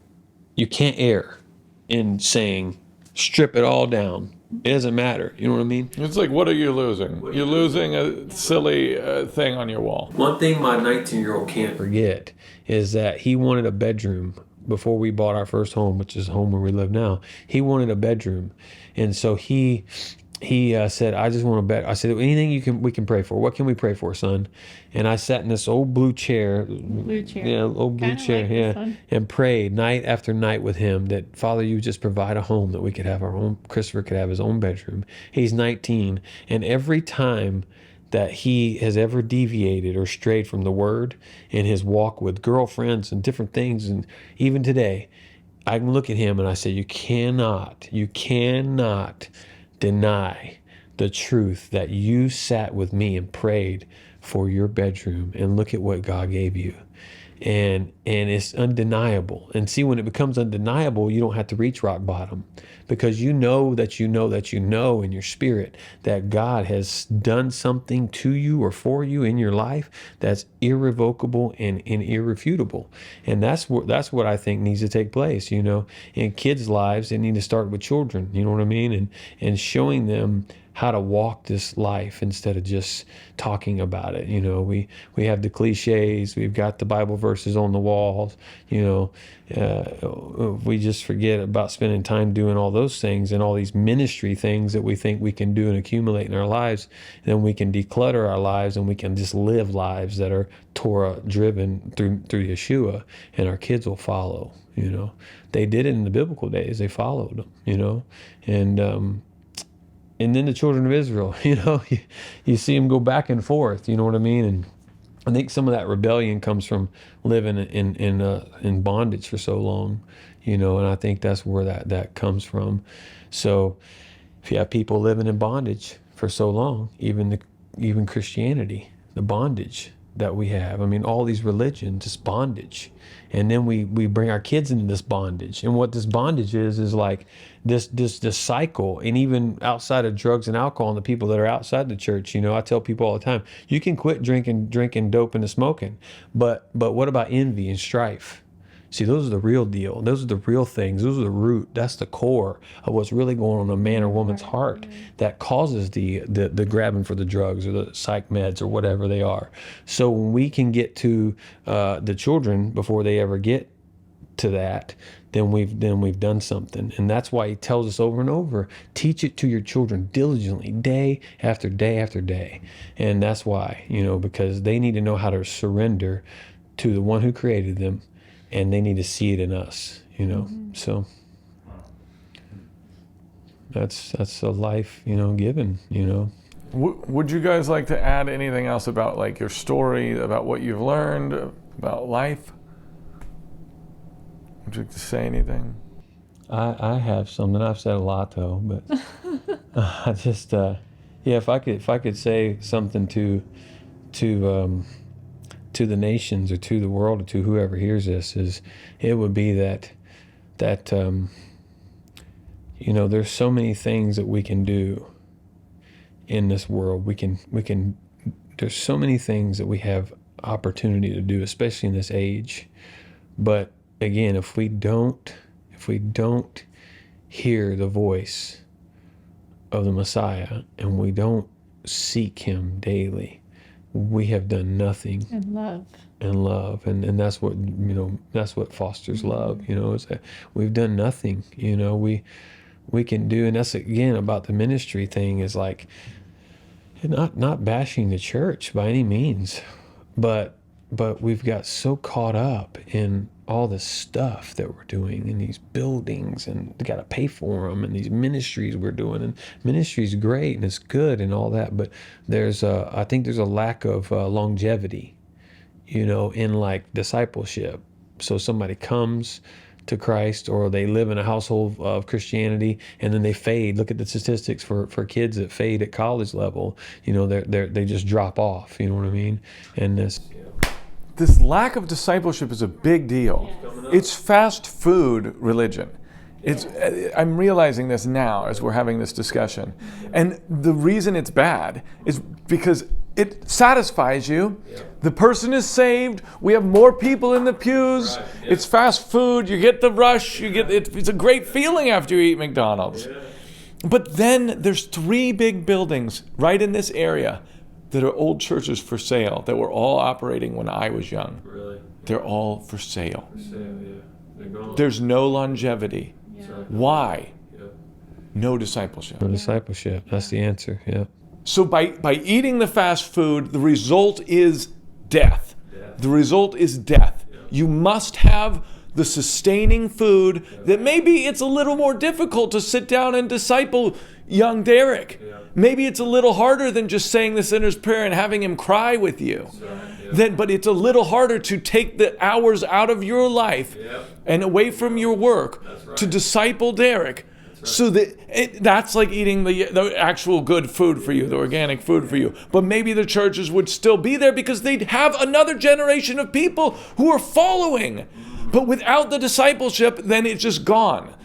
Speaker 2: You can't err in saying, strip it all down. It doesn't matter. You know what I mean?
Speaker 1: It's like, what are you losing? You're losing a silly thing on your wall.
Speaker 4: One thing my 19-year-old can't
Speaker 2: Forget is that he wanted a bedroom before we bought our first home, which is the home where we live now. He wanted a bedroom. And so he said, I just want a bed. I said, anything we can pray for. What can we pray for, son? And I sat in this old blue chair. Yeah, old blue chair,
Speaker 3: like
Speaker 2: yeah. And prayed night after night with him that, Father, you just provide a home that we could have our own, Christopher could have his own bedroom. He's 19. And every time that he has ever deviated or strayed from the word in his walk with girlfriends and different things, and even today, I can look at him and I say, you cannot deny the truth that you sat with me and prayed for your bedroom, and look at what God gave you. And it's undeniable. And see, when it becomes undeniable, you don't have to reach rock bottom, because you know that you know that you know in your spirit that God has done something to you or for you in your life that's irrevocable and irrefutable. And that's what I think needs to take place, you know. In kids' lives, they need to start with children, you know what I mean? And showing them how to walk this life instead of just talking about it. You know, we have the cliches, we've got the Bible verses on the walls, you know. We just forget about spending time doing all those things and all these ministry things that we think we can do and accumulate in our lives. And then we can declutter our lives and we can just live lives that are Torah driven through Yeshua, and our kids will follow, you know. They did it in the biblical days. They followed them, you know. And then the children of Israel, you know, you see them go back and forth, you know what I mean? And I think some of that rebellion comes from living in bondage for so long, you know, and I think that's where that comes from. So if you have people living in bondage for so long, even Christianity, the bondage that we have, I mean, all these religions, it's bondage. And then we bring our kids into this bondage. And what this bondage is like this cycle. And even outside of drugs and alcohol and the people that are outside the church, you know, I tell people all the time, you can quit drinking dope and smoking. But what about envy and strife? See, those are the real deal. Those are the real things. Those are the root. That's the core of what's really going on in a man or woman's heart that causes the grabbing for the drugs or the psych meds or whatever they are. So when we can get to the children before they ever get to that, then we've done something. And that's why he tells us over and over, teach it to your children diligently, day after day after day. And that's why, you know, because they need to know how to surrender to the one who created them. And they need to see it in us, you know. Mm-hmm. So that's a life, you know, given, you know.
Speaker 1: Would you guys like to add anything else about like your story, about what you've learned, about life? Would you like to say anything?
Speaker 2: I have something. I've said a lot though, but I just if I could say something to the nations or to the world or to whoever hears this, it would be that you know, there's so many things that we can do in this world. There's so many things that we have opportunity to do, especially in this age. But again, if we don't hear the voice of the Messiah and we don't seek him daily, we have done nothing. And love. And that's what, you know, that's what fosters love, you know, is that we've done nothing, you know, we can do. And that's again about the ministry thing, is like not bashing the church by any means, but we've got so caught up in all this stuff that we're doing in these buildings, and we got to pay for them, and these ministries we're doing, and ministry's great and it's good and all that, but I think there's a lack of longevity, you know, in like discipleship. So somebody comes to Christ, or they live in a household of Christianity, and then they fade. Look at the statistics for kids that fade at college level. You know, they just drop off. You know what I mean? And
Speaker 1: this lack of discipleship is a big deal. It's fast food religion. I'm realizing this now as we're having this discussion. And the reason it's bad is because it satisfies you. The person is saved. We have more people in the pews. It's fast food. You get the rush. It's a great feeling after you eat McDonald's. But then there's 3 big buildings right in this area that are old churches for sale that were all operating when I was young.
Speaker 4: Really?
Speaker 1: They're all for sale.
Speaker 4: For sale, yeah. They're gone.
Speaker 1: There's no longevity.
Speaker 3: Yeah.
Speaker 1: Why?
Speaker 4: Yeah.
Speaker 1: No discipleship.
Speaker 2: For discipleship, that's the answer. Yeah.
Speaker 1: So by eating the fast food, the result is death. The result is death. You must have the sustaining food that maybe it's a little more difficult to sit down and disciple young Derrick. Maybe it's a little harder than just saying the sinner's prayer and having him cry with you. But it's a little harder to take the hours out of your life and away from your work to disciple Derrick. So that's like eating the actual good food for you, the organic food for you. But maybe the churches would still be there because they'd have another generation of people who are following. But without the discipleship, then it's just gone.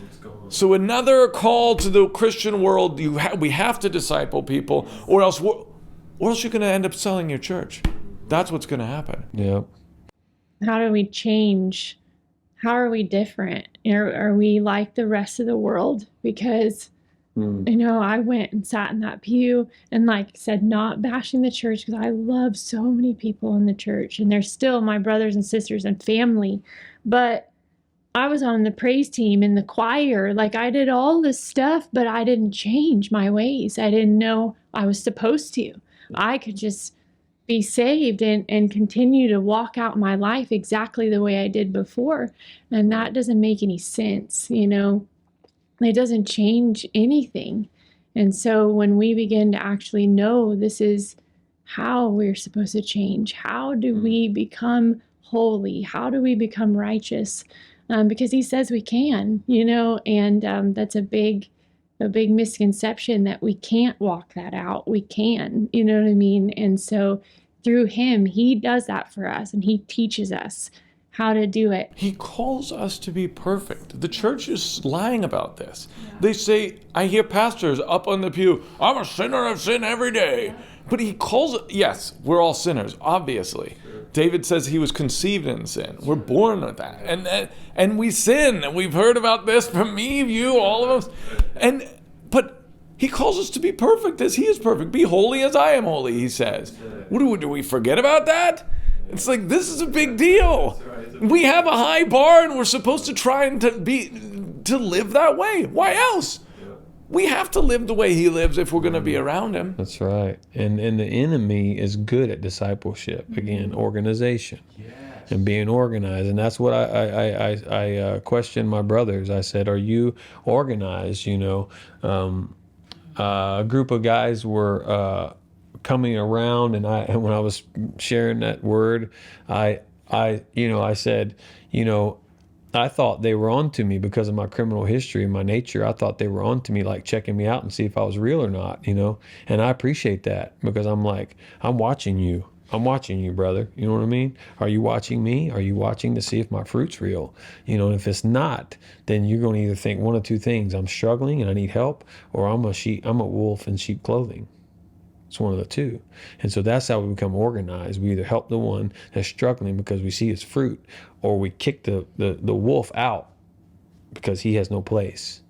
Speaker 1: So another call to the Christian world: we have to disciple people, or else you're going to end up selling your church. That's what's going to happen.
Speaker 2: Yeah.
Speaker 3: How do we change? How are we different? Are we like the rest of the world? Because, I went and sat in that pew and said, not bashing the church, because I love so many people in the church and they're still my brothers and sisters and family. But I was on the praise team in the choir. I did all this stuff, but I didn't change my ways. I didn't know I was supposed to. I could just be saved and continue to walk out my life exactly the way I did before. And that doesn't make any sense, It doesn't change anything. And so when we begin to actually know this is how we're supposed to change, how do we become holy? How do we become righteous? Because he says we can, and that's a big misconception that we can't walk that out. We can, you know what I mean? And so through him, he does that for us, and he teaches us how to do it.
Speaker 1: He calls us to be perfect. The church is lying about this. They say, I hear pastors up on the pew, I'm a sinner of sin every day. But he calls it, yes, we're all sinners, obviously. David says he was conceived in sin. We're born with that. And we sin. And we've heard about this from me, you, all of us. But he calls us to be perfect as he is perfect. Be holy as I am holy, he says. Do we forget about that? It's this is a big deal. We have a high bar and we're supposed to try and to live that way. Why else? We have to live the way he lives if we're going to be around him.
Speaker 2: That's right. And the enemy is good at discipleship. Again, organization. And being organized. And that's what I questioned my brothers. I said, are you organized? A group of guys were coming around, and when I was sharing that word, I said, I thought they were on to me because of my criminal history and my nature. I thought they were on to me, checking me out and see if I was real or not, And I appreciate that, because I'm watching you. I'm watching you, brother. You know what I mean? Are you watching me? Are you watching to see if my fruit's real? And if it's not, then you're going to either think one of two things: I'm struggling and I need help, or I'm a wolf in sheep clothing. It's one of the two. And so that's how we become organized. We either help the one that's struggling because we see his fruit, or we kick the wolf out because he has no place.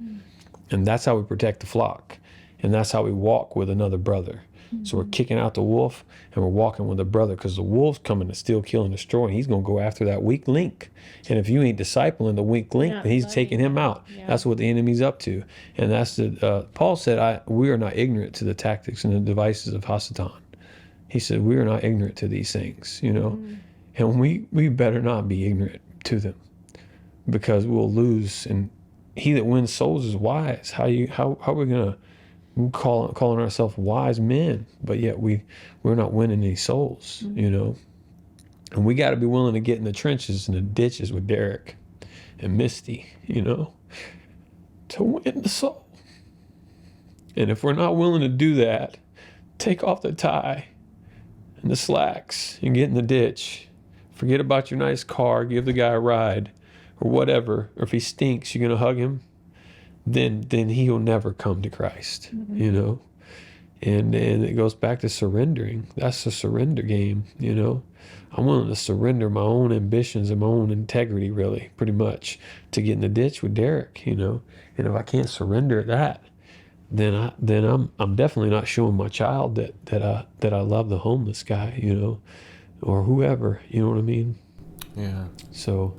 Speaker 2: And that's how we protect the flock. And that's how we walk with another brother. So we're kicking out the wolf and we're walking with a brother, because the wolf's coming to steal, kill, and destroy. And he's going to go after that weak link. And if you ain't discipling the weak link, then he's taking him out. Yeah. That's what the enemy's up to. And that's Paul said, we are not ignorant to the tactics and the devices of Hasatan. He said, we are not ignorant to these things, And we better not be ignorant to them, because we'll lose. And he that wins souls is wise. How are we going to calling ourselves wise men, but yet we're not winning any souls, And we got to be willing to get in the trenches and the ditches with Derrick and Misty, to win the soul. And if we're not willing to do that, take off the tie and the slacks and get in the ditch. Forget about your nice car, give the guy a ride or whatever. Or if he stinks, you're going to hug him. then he'll never come to Christ, you know? And it goes back to surrendering. That's a surrender game, you know? I'm willing to surrender my own ambitions and my own integrity, really, pretty much, to get in the ditch with Derrick, you know? And if I can't surrender that, then I'm definitely not showing my child that I love the homeless guy, you know, or whoever, you know what I mean?
Speaker 1: Yeah.
Speaker 2: So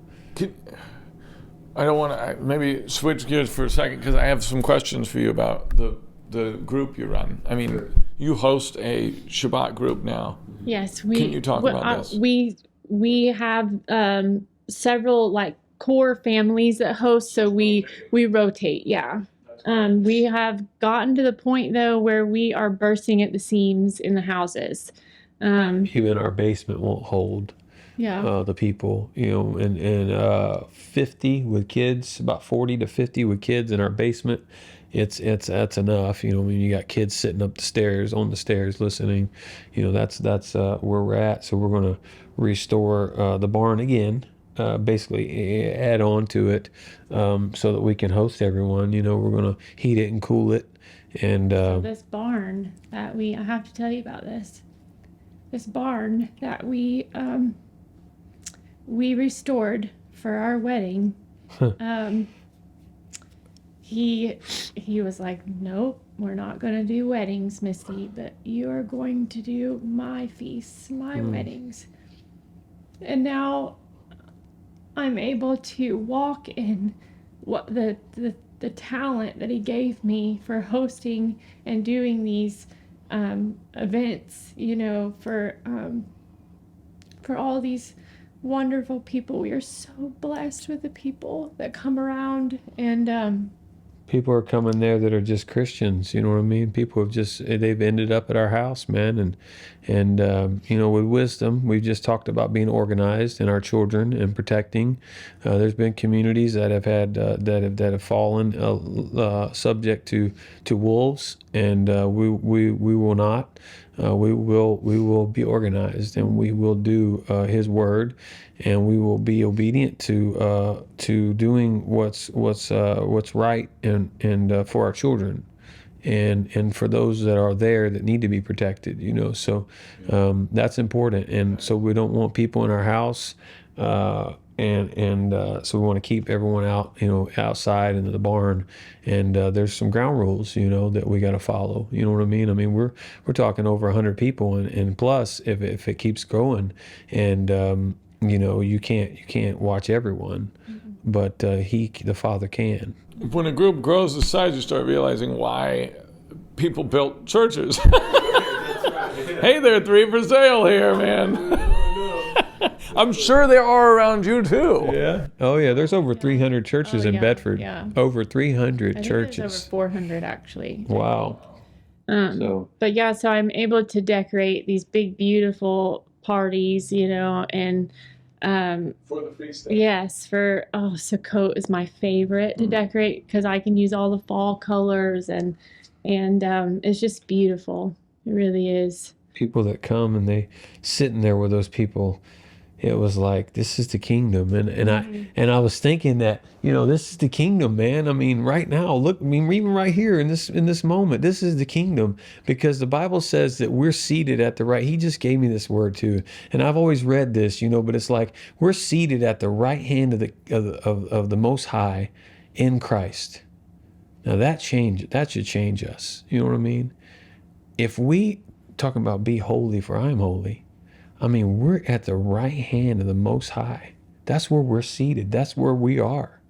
Speaker 1: I don't want to maybe switch gears for a second, because I have some questions for you about the group you run. I mean, you host a Shabbat group now.
Speaker 3: Yes,
Speaker 1: Can you talk about this?
Speaker 3: We have several like core families that host, so we rotate. Yeah. We have gotten to the point though where we are bursting at the seams in the houses.
Speaker 2: even our basement won't hold the people, you know, and 50 with kids, about 40 to 50 with kids in our basement. That's enough, you know. When you got kids sitting up the stairs, on the stairs, listening, you know, that's where we're at. So we're going to restore the barn again, basically add on to it, so that we can host everyone. You know, we're going to heat it and cool it. And
Speaker 3: so this barn that I have to tell you about this barn that we restored for our wedding. He was like, nope, we're not going to do weddings, Misty, but you are going to do my feasts, my weddings. And now I'm able to walk in what the talent that he gave me for hosting and doing these events, you know, for all these wonderful people. We are so blessed with the people that come around, and
Speaker 2: people are coming there that are just Christians, you know what I mean? People they've ended up at our house, man, and you know, with wisdom, we've just talked about being organized in our children and protecting. There's been communities that have had that have fallen subject to wolves, and we will not. We will be organized, and we will do His word, and we will be obedient to doing what's right and for our children, and for those that are there that need to be protected. You know, so that's important, and so we don't want people in our house. So we want to keep everyone out, you know, outside into the barn, and there's some ground rules, you know, that we got to follow. You know what I mean? I mean, we're talking over 100 people, and plus if it keeps growing, and you know, you can't watch everyone, but the Father can.
Speaker 1: When a group grows the size, you start realizing why people built churches. Hey, there are 3 for sale here, man. I'm sure there are around you too.
Speaker 2: Yeah. Oh yeah. There's over 300 churches in Bedford.
Speaker 3: Yeah.
Speaker 2: Over 300
Speaker 3: I think
Speaker 2: churches.
Speaker 3: there's over 400 actually.
Speaker 2: Wow.
Speaker 3: But yeah, so I'm able to decorate these big, beautiful parties, you know, and
Speaker 1: For the feast.
Speaker 3: yes, Sukkot is my favorite to decorate because I can use all the fall colors, and it's just beautiful. It really is.
Speaker 2: People that come and they sitting there with those people, it was like, this is the kingdom. And I was thinking that, you know, this is the kingdom, man. I mean, right now, look, I mean, even right here in this moment, this is the kingdom, because the Bible says that we're seated at the right. He just gave me this word too, and I've always read this, you know, but it's like we're seated at the right hand of the Most High in Christ. Now that should change us. You know what I mean? If we talking about be holy, for I am holy. I mean, we're at the right hand of the Most High. That's where we're seated. That's where we are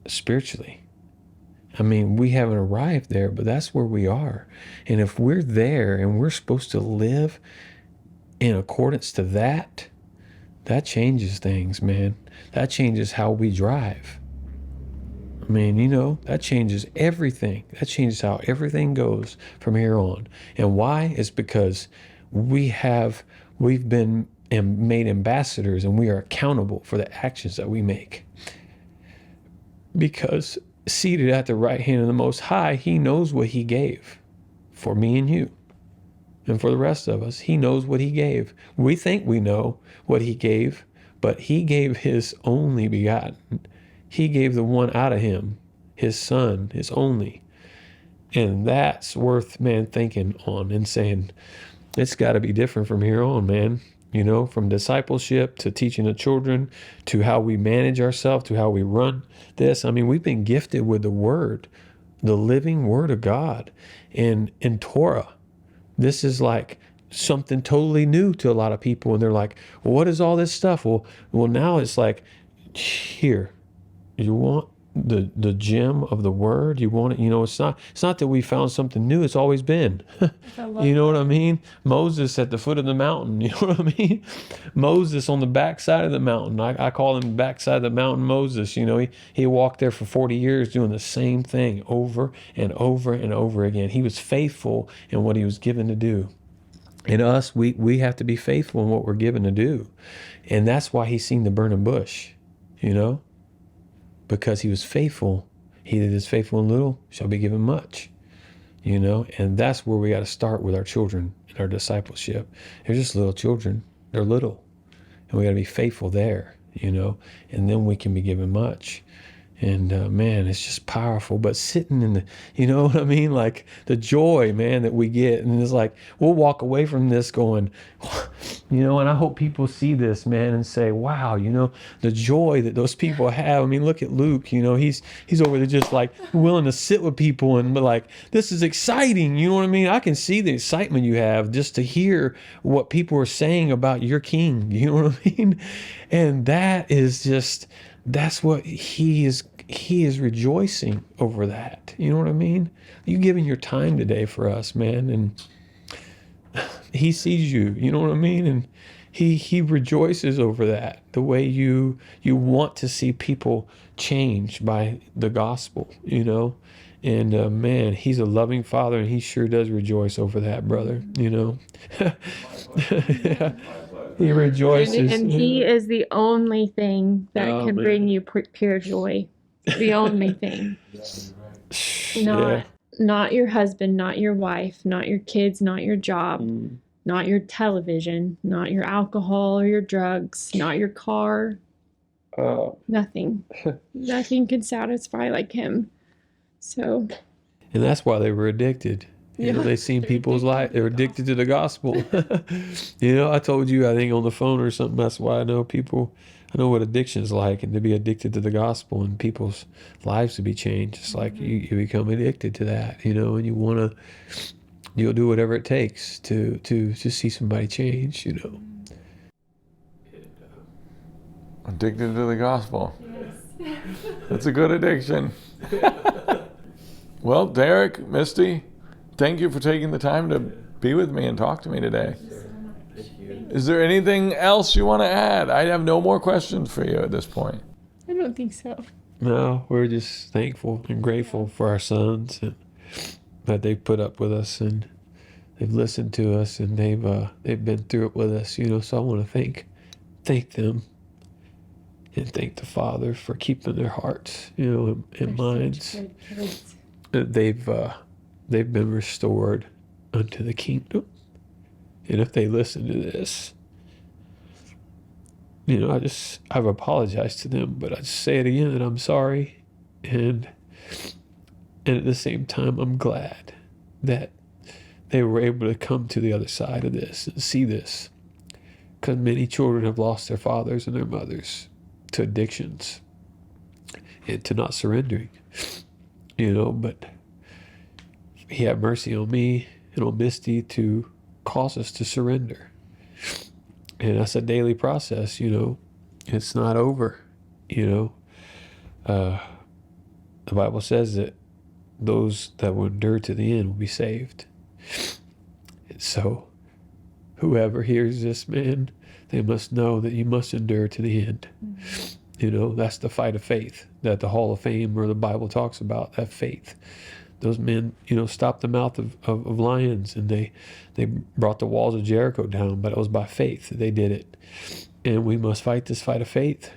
Speaker 2: spiritually. I mean, we haven't arrived there, but that's where we are. And if we're there and we're supposed to live in accordance to that, that changes things, man. That changes how we drive. I mean, you know, that changes everything. That changes how everything goes from here on. And why? It's because we've been made ambassadors, and we are accountable for the actions that we make. Because seated at the right hand of the Most High, He knows what He gave for me and you. And for the rest of us, He knows what He gave. We think we know what He gave, but He gave His only begotten. He gave the one out of Him, his son, his only. And that's worth, man, thinking on and saying, it's got to be different from here on, man. You know, from discipleship to teaching the children to how we manage ourselves to how we run this. I mean, we've been gifted with the word, the living word of God and in Torah. This is like something totally new to a lot of people. And they're like, well, what is all this stuff? Well, now it's like, here, you want the gem of the word, you want it, you know, it's not that we found something new, it's always been. You know what I mean? Moses at the foot of the mountain, you know what I mean? Moses on the backside of the mountain. I call him backside of the mountain Moses. You know, he walked there for 40 years doing the same thing over and over and over again. He was faithful in what he was given to do. And us, we have to be faithful in what we're given to do. And that's why he's seen the burning bush, you know? Because he was faithful. He that is faithful in little shall be given much, you know? And that's where we got to start with our children in our discipleship. They're just little children. They're little. And we got to be faithful there, you know? And then we can be given much. And man, it's just powerful. But sitting in the, you know what I mean? Like the joy, man, that we get. And it's like, we'll walk away from this going, you know, and I hope people see this, man, and say, wow, you know, the joy that those people have. I mean, look at Luke, you know, he's over there just like willing to sit with people and be like, this is exciting. You know what I mean? I can see the excitement you have just to hear what people are saying about your king. You know what I mean? And that is just, that's what he is rejoicing over that. You know what I mean? You giving your time today for us, man, and he sees you, you know what I mean? And he rejoices over that, the way you want to see people changed by the gospel, you know? And man, he's a loving father, and he sure does rejoice over that, brother, you know? Yeah. He rejoices.
Speaker 3: And he is the only thing that can bring you pure joy. The only thing. Not your husband, not your wife, not your kids, not your job, not your television, not your alcohol or your drugs, not your car. Nothing. Nothing can satisfy like him. So.
Speaker 2: And that's why they were addicted. You know, they seen people's life. They're addicted to the gospel. You know, I told you, I think on the phone or something, that's why I know people, I know what addiction is like, and to be addicted to the gospel and people's lives to be changed. It's like you become addicted to that, you know, and you'll do whatever it takes to see somebody change, you know.
Speaker 1: Addicted to the gospel. Yes. That's a good addiction. Well, Derrick, Misty, thank you for taking the time to be with me and talk to me today. Is there anything else you want to add? I have no more questions for you at this point.
Speaker 3: I don't think so.
Speaker 2: No, we're just thankful and grateful for our sons and that they've put up with us and they've listened to us and they've been through it with us, you know. So I want to thank them and thank the Father for keeping their hearts, you know, and minds. They've been restored unto the kingdom. And if they listen to this, you know, I've apologized to them, but I just say it again that I'm sorry. And at the same time, I'm glad that they were able to come to the other side of this and see this. Because many children have lost their fathers and their mothers to addictions and to not surrendering, you know, but he had mercy on me and on Misty to cause us to surrender. And that's a daily process, you know. It's not over, you know. The Bible says that those that will endure to the end will be saved. And so whoever hears this, man, they must know that you must endure to the end. You know, that's the fight of faith that the Hall of Fame or the Bible talks about, that faith. Those men, you know, stopped the mouth of lions, and they brought the walls of Jericho down, but it was by faith that they did it. And we must fight this fight of faith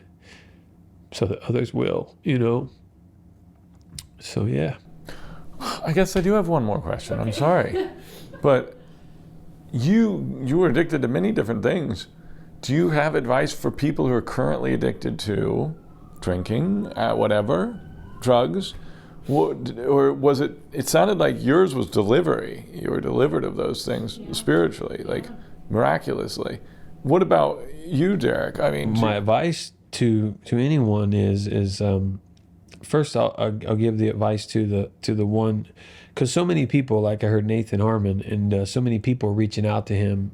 Speaker 2: so that others will, you know. So, yeah.
Speaker 1: I guess I do have one more question. I'm sorry. But you were addicted to many different things. Do you have advice for people who are currently addicted to drinking, whatever, drugs? Or was it? It sounded like yours was delivery. You were delivered of those things spiritually, like miraculously. What about you, Derrick? I mean,
Speaker 2: my advice to anyone is first I'll give the advice to the one, because so many people, like I heard Nathan Harmon, and so many people reaching out to him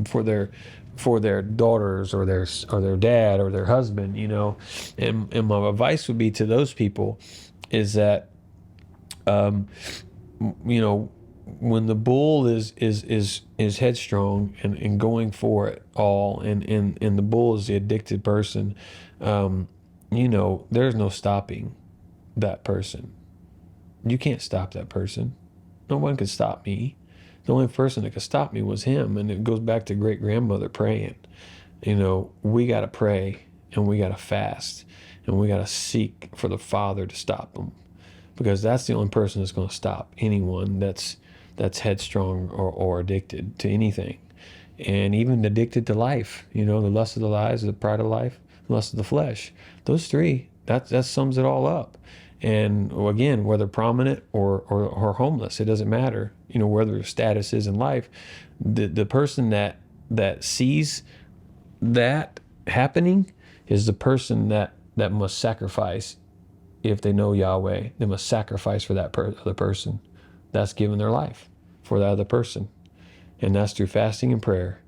Speaker 2: for their daughters or their dad or their husband, you know, and my advice would be to those people is that, you know, when the bull is headstrong and going for it all, and the bull is the addicted person, you know, there's no stopping that person. You can't stop that person. No one could stop me. The only person that could stop me was him. And it goes back to great grandmother praying. You know, we got to pray and we got to fast and we got to seek for the Father to stop them, because that's the only person that's going to stop anyone that's headstrong or addicted to anything, and even addicted to life. You know, the lust of the eyes, the pride of life, the lust of the flesh. Those three, that sums it all up. And again, whether prominent or homeless, it doesn't matter. You know, whether their status is in life, the person that sees that happening is the person that must sacrifice. If they know Yahweh, they must sacrifice for that other person. That's giving their life for that other person. And that's through fasting and prayer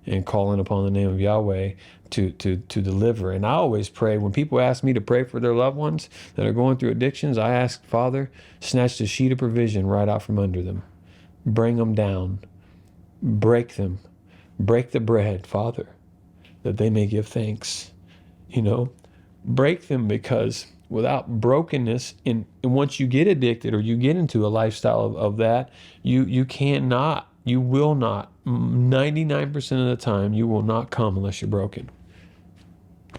Speaker 2: and calling upon the name of Yahweh to deliver. And I always pray, when people ask me to pray for their loved ones that are going through addictions, I ask, Father, snatch the sheet of provision right out from under them. Bring them down. Break them. Break the bread, Father, that they may give thanks. You know, break them, because without brokenness, and once you get addicted or you get into a lifestyle of that, you cannot, you will not, 99% of the time, you will not come unless you're broken.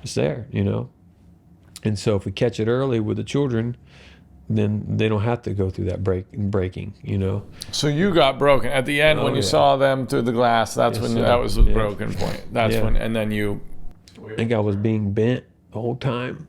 Speaker 2: It's there, you know. And so if we catch it early with the children, then they don't have to go through that breaking, you know.
Speaker 1: So you got broken at the end when you saw them through the glass. That's when that was the broken point. That's when, and then you.
Speaker 2: I think I was being bent the whole time,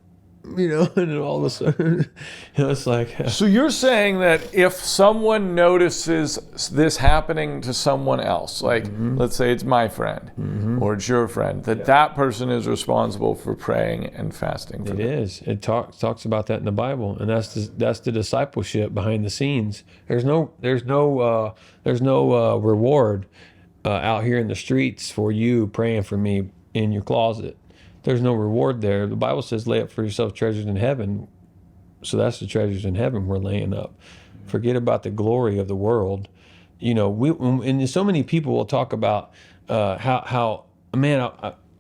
Speaker 2: you know, and then all of a sudden, you know, it's like.
Speaker 1: So you're saying that if someone notices this happening to someone else, like let's say it's my friend or it's your friend, that person is responsible for praying and fasting for them.
Speaker 2: It is. It talks about that in the Bible, and that's the discipleship behind the scenes. There's no reward out here in the streets for you praying for me in your closet. There's no reward there. The Bible says, lay up for yourself treasures in heaven. So that's the treasures in heaven we're laying up. Forget about the glory of the world. You know, and so many people will talk about how man,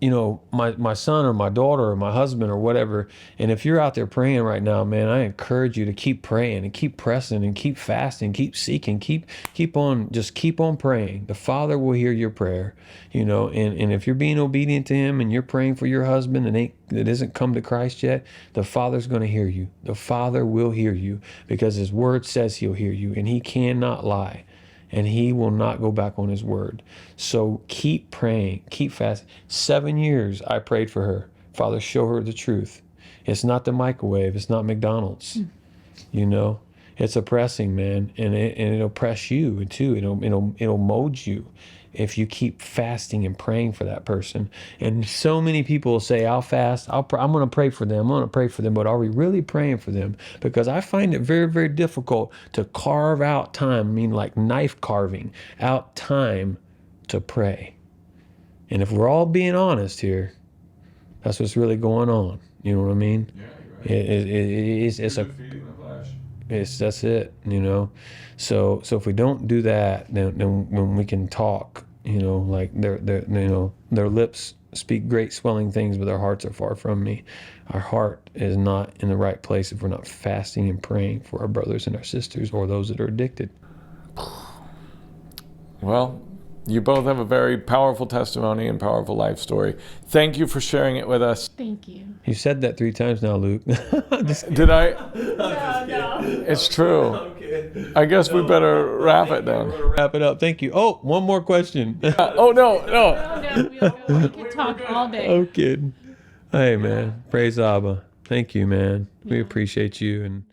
Speaker 2: you know, my son or my daughter or my husband or whatever. And if you're out there praying right now, man, I encourage you to keep praying and keep pressing and keep fasting, keep seeking, keep on praying. The Father will hear your prayer, you know, and if you're being obedient to him and you're praying for your husband that isn't come to Christ yet, the Father's going to hear you. The Father will hear you, because his word says he'll hear you, and he cannot lie. And he will not go back on his word. So keep praying, keep fasting. 7 years I prayed for her. Father, show her the truth. It's not the microwave. It's not McDonald's. You know, it's oppressing, man, and it'll press you too. It'll mold you if you keep fasting and praying for that person. And so many people will say, I'll fast, I'm going to pray for them, I'm going to pray for them, but are we really praying for them? Because I find it very, very difficult to carve out time, I mean like knife carving, out time to pray. And if we're all being honest here, that's what's really going on. You know what I mean? Yeah, you're right. That's it, you know. So if we don't do that, then when we can talk, you know, like their lips speak great swelling things, but their hearts are far from me. Our heart is not in the right place if we're not fasting and praying for our brothers and our sisters or those that are addicted.
Speaker 1: Well, you both have a very powerful testimony and powerful life story. Thank you for sharing it with us.
Speaker 3: Thank you.
Speaker 2: You said that 3 times now, Luke.
Speaker 1: Did I?
Speaker 3: No.
Speaker 1: It's true. I guess we better wrap it then.
Speaker 2: Wrap it up. Thank you. Oh, one more question.
Speaker 1: Oh, no.
Speaker 3: We can talk all day.
Speaker 2: I'm kidding. Hey, man. Praise Abba. Thank you, man. We appreciate you. And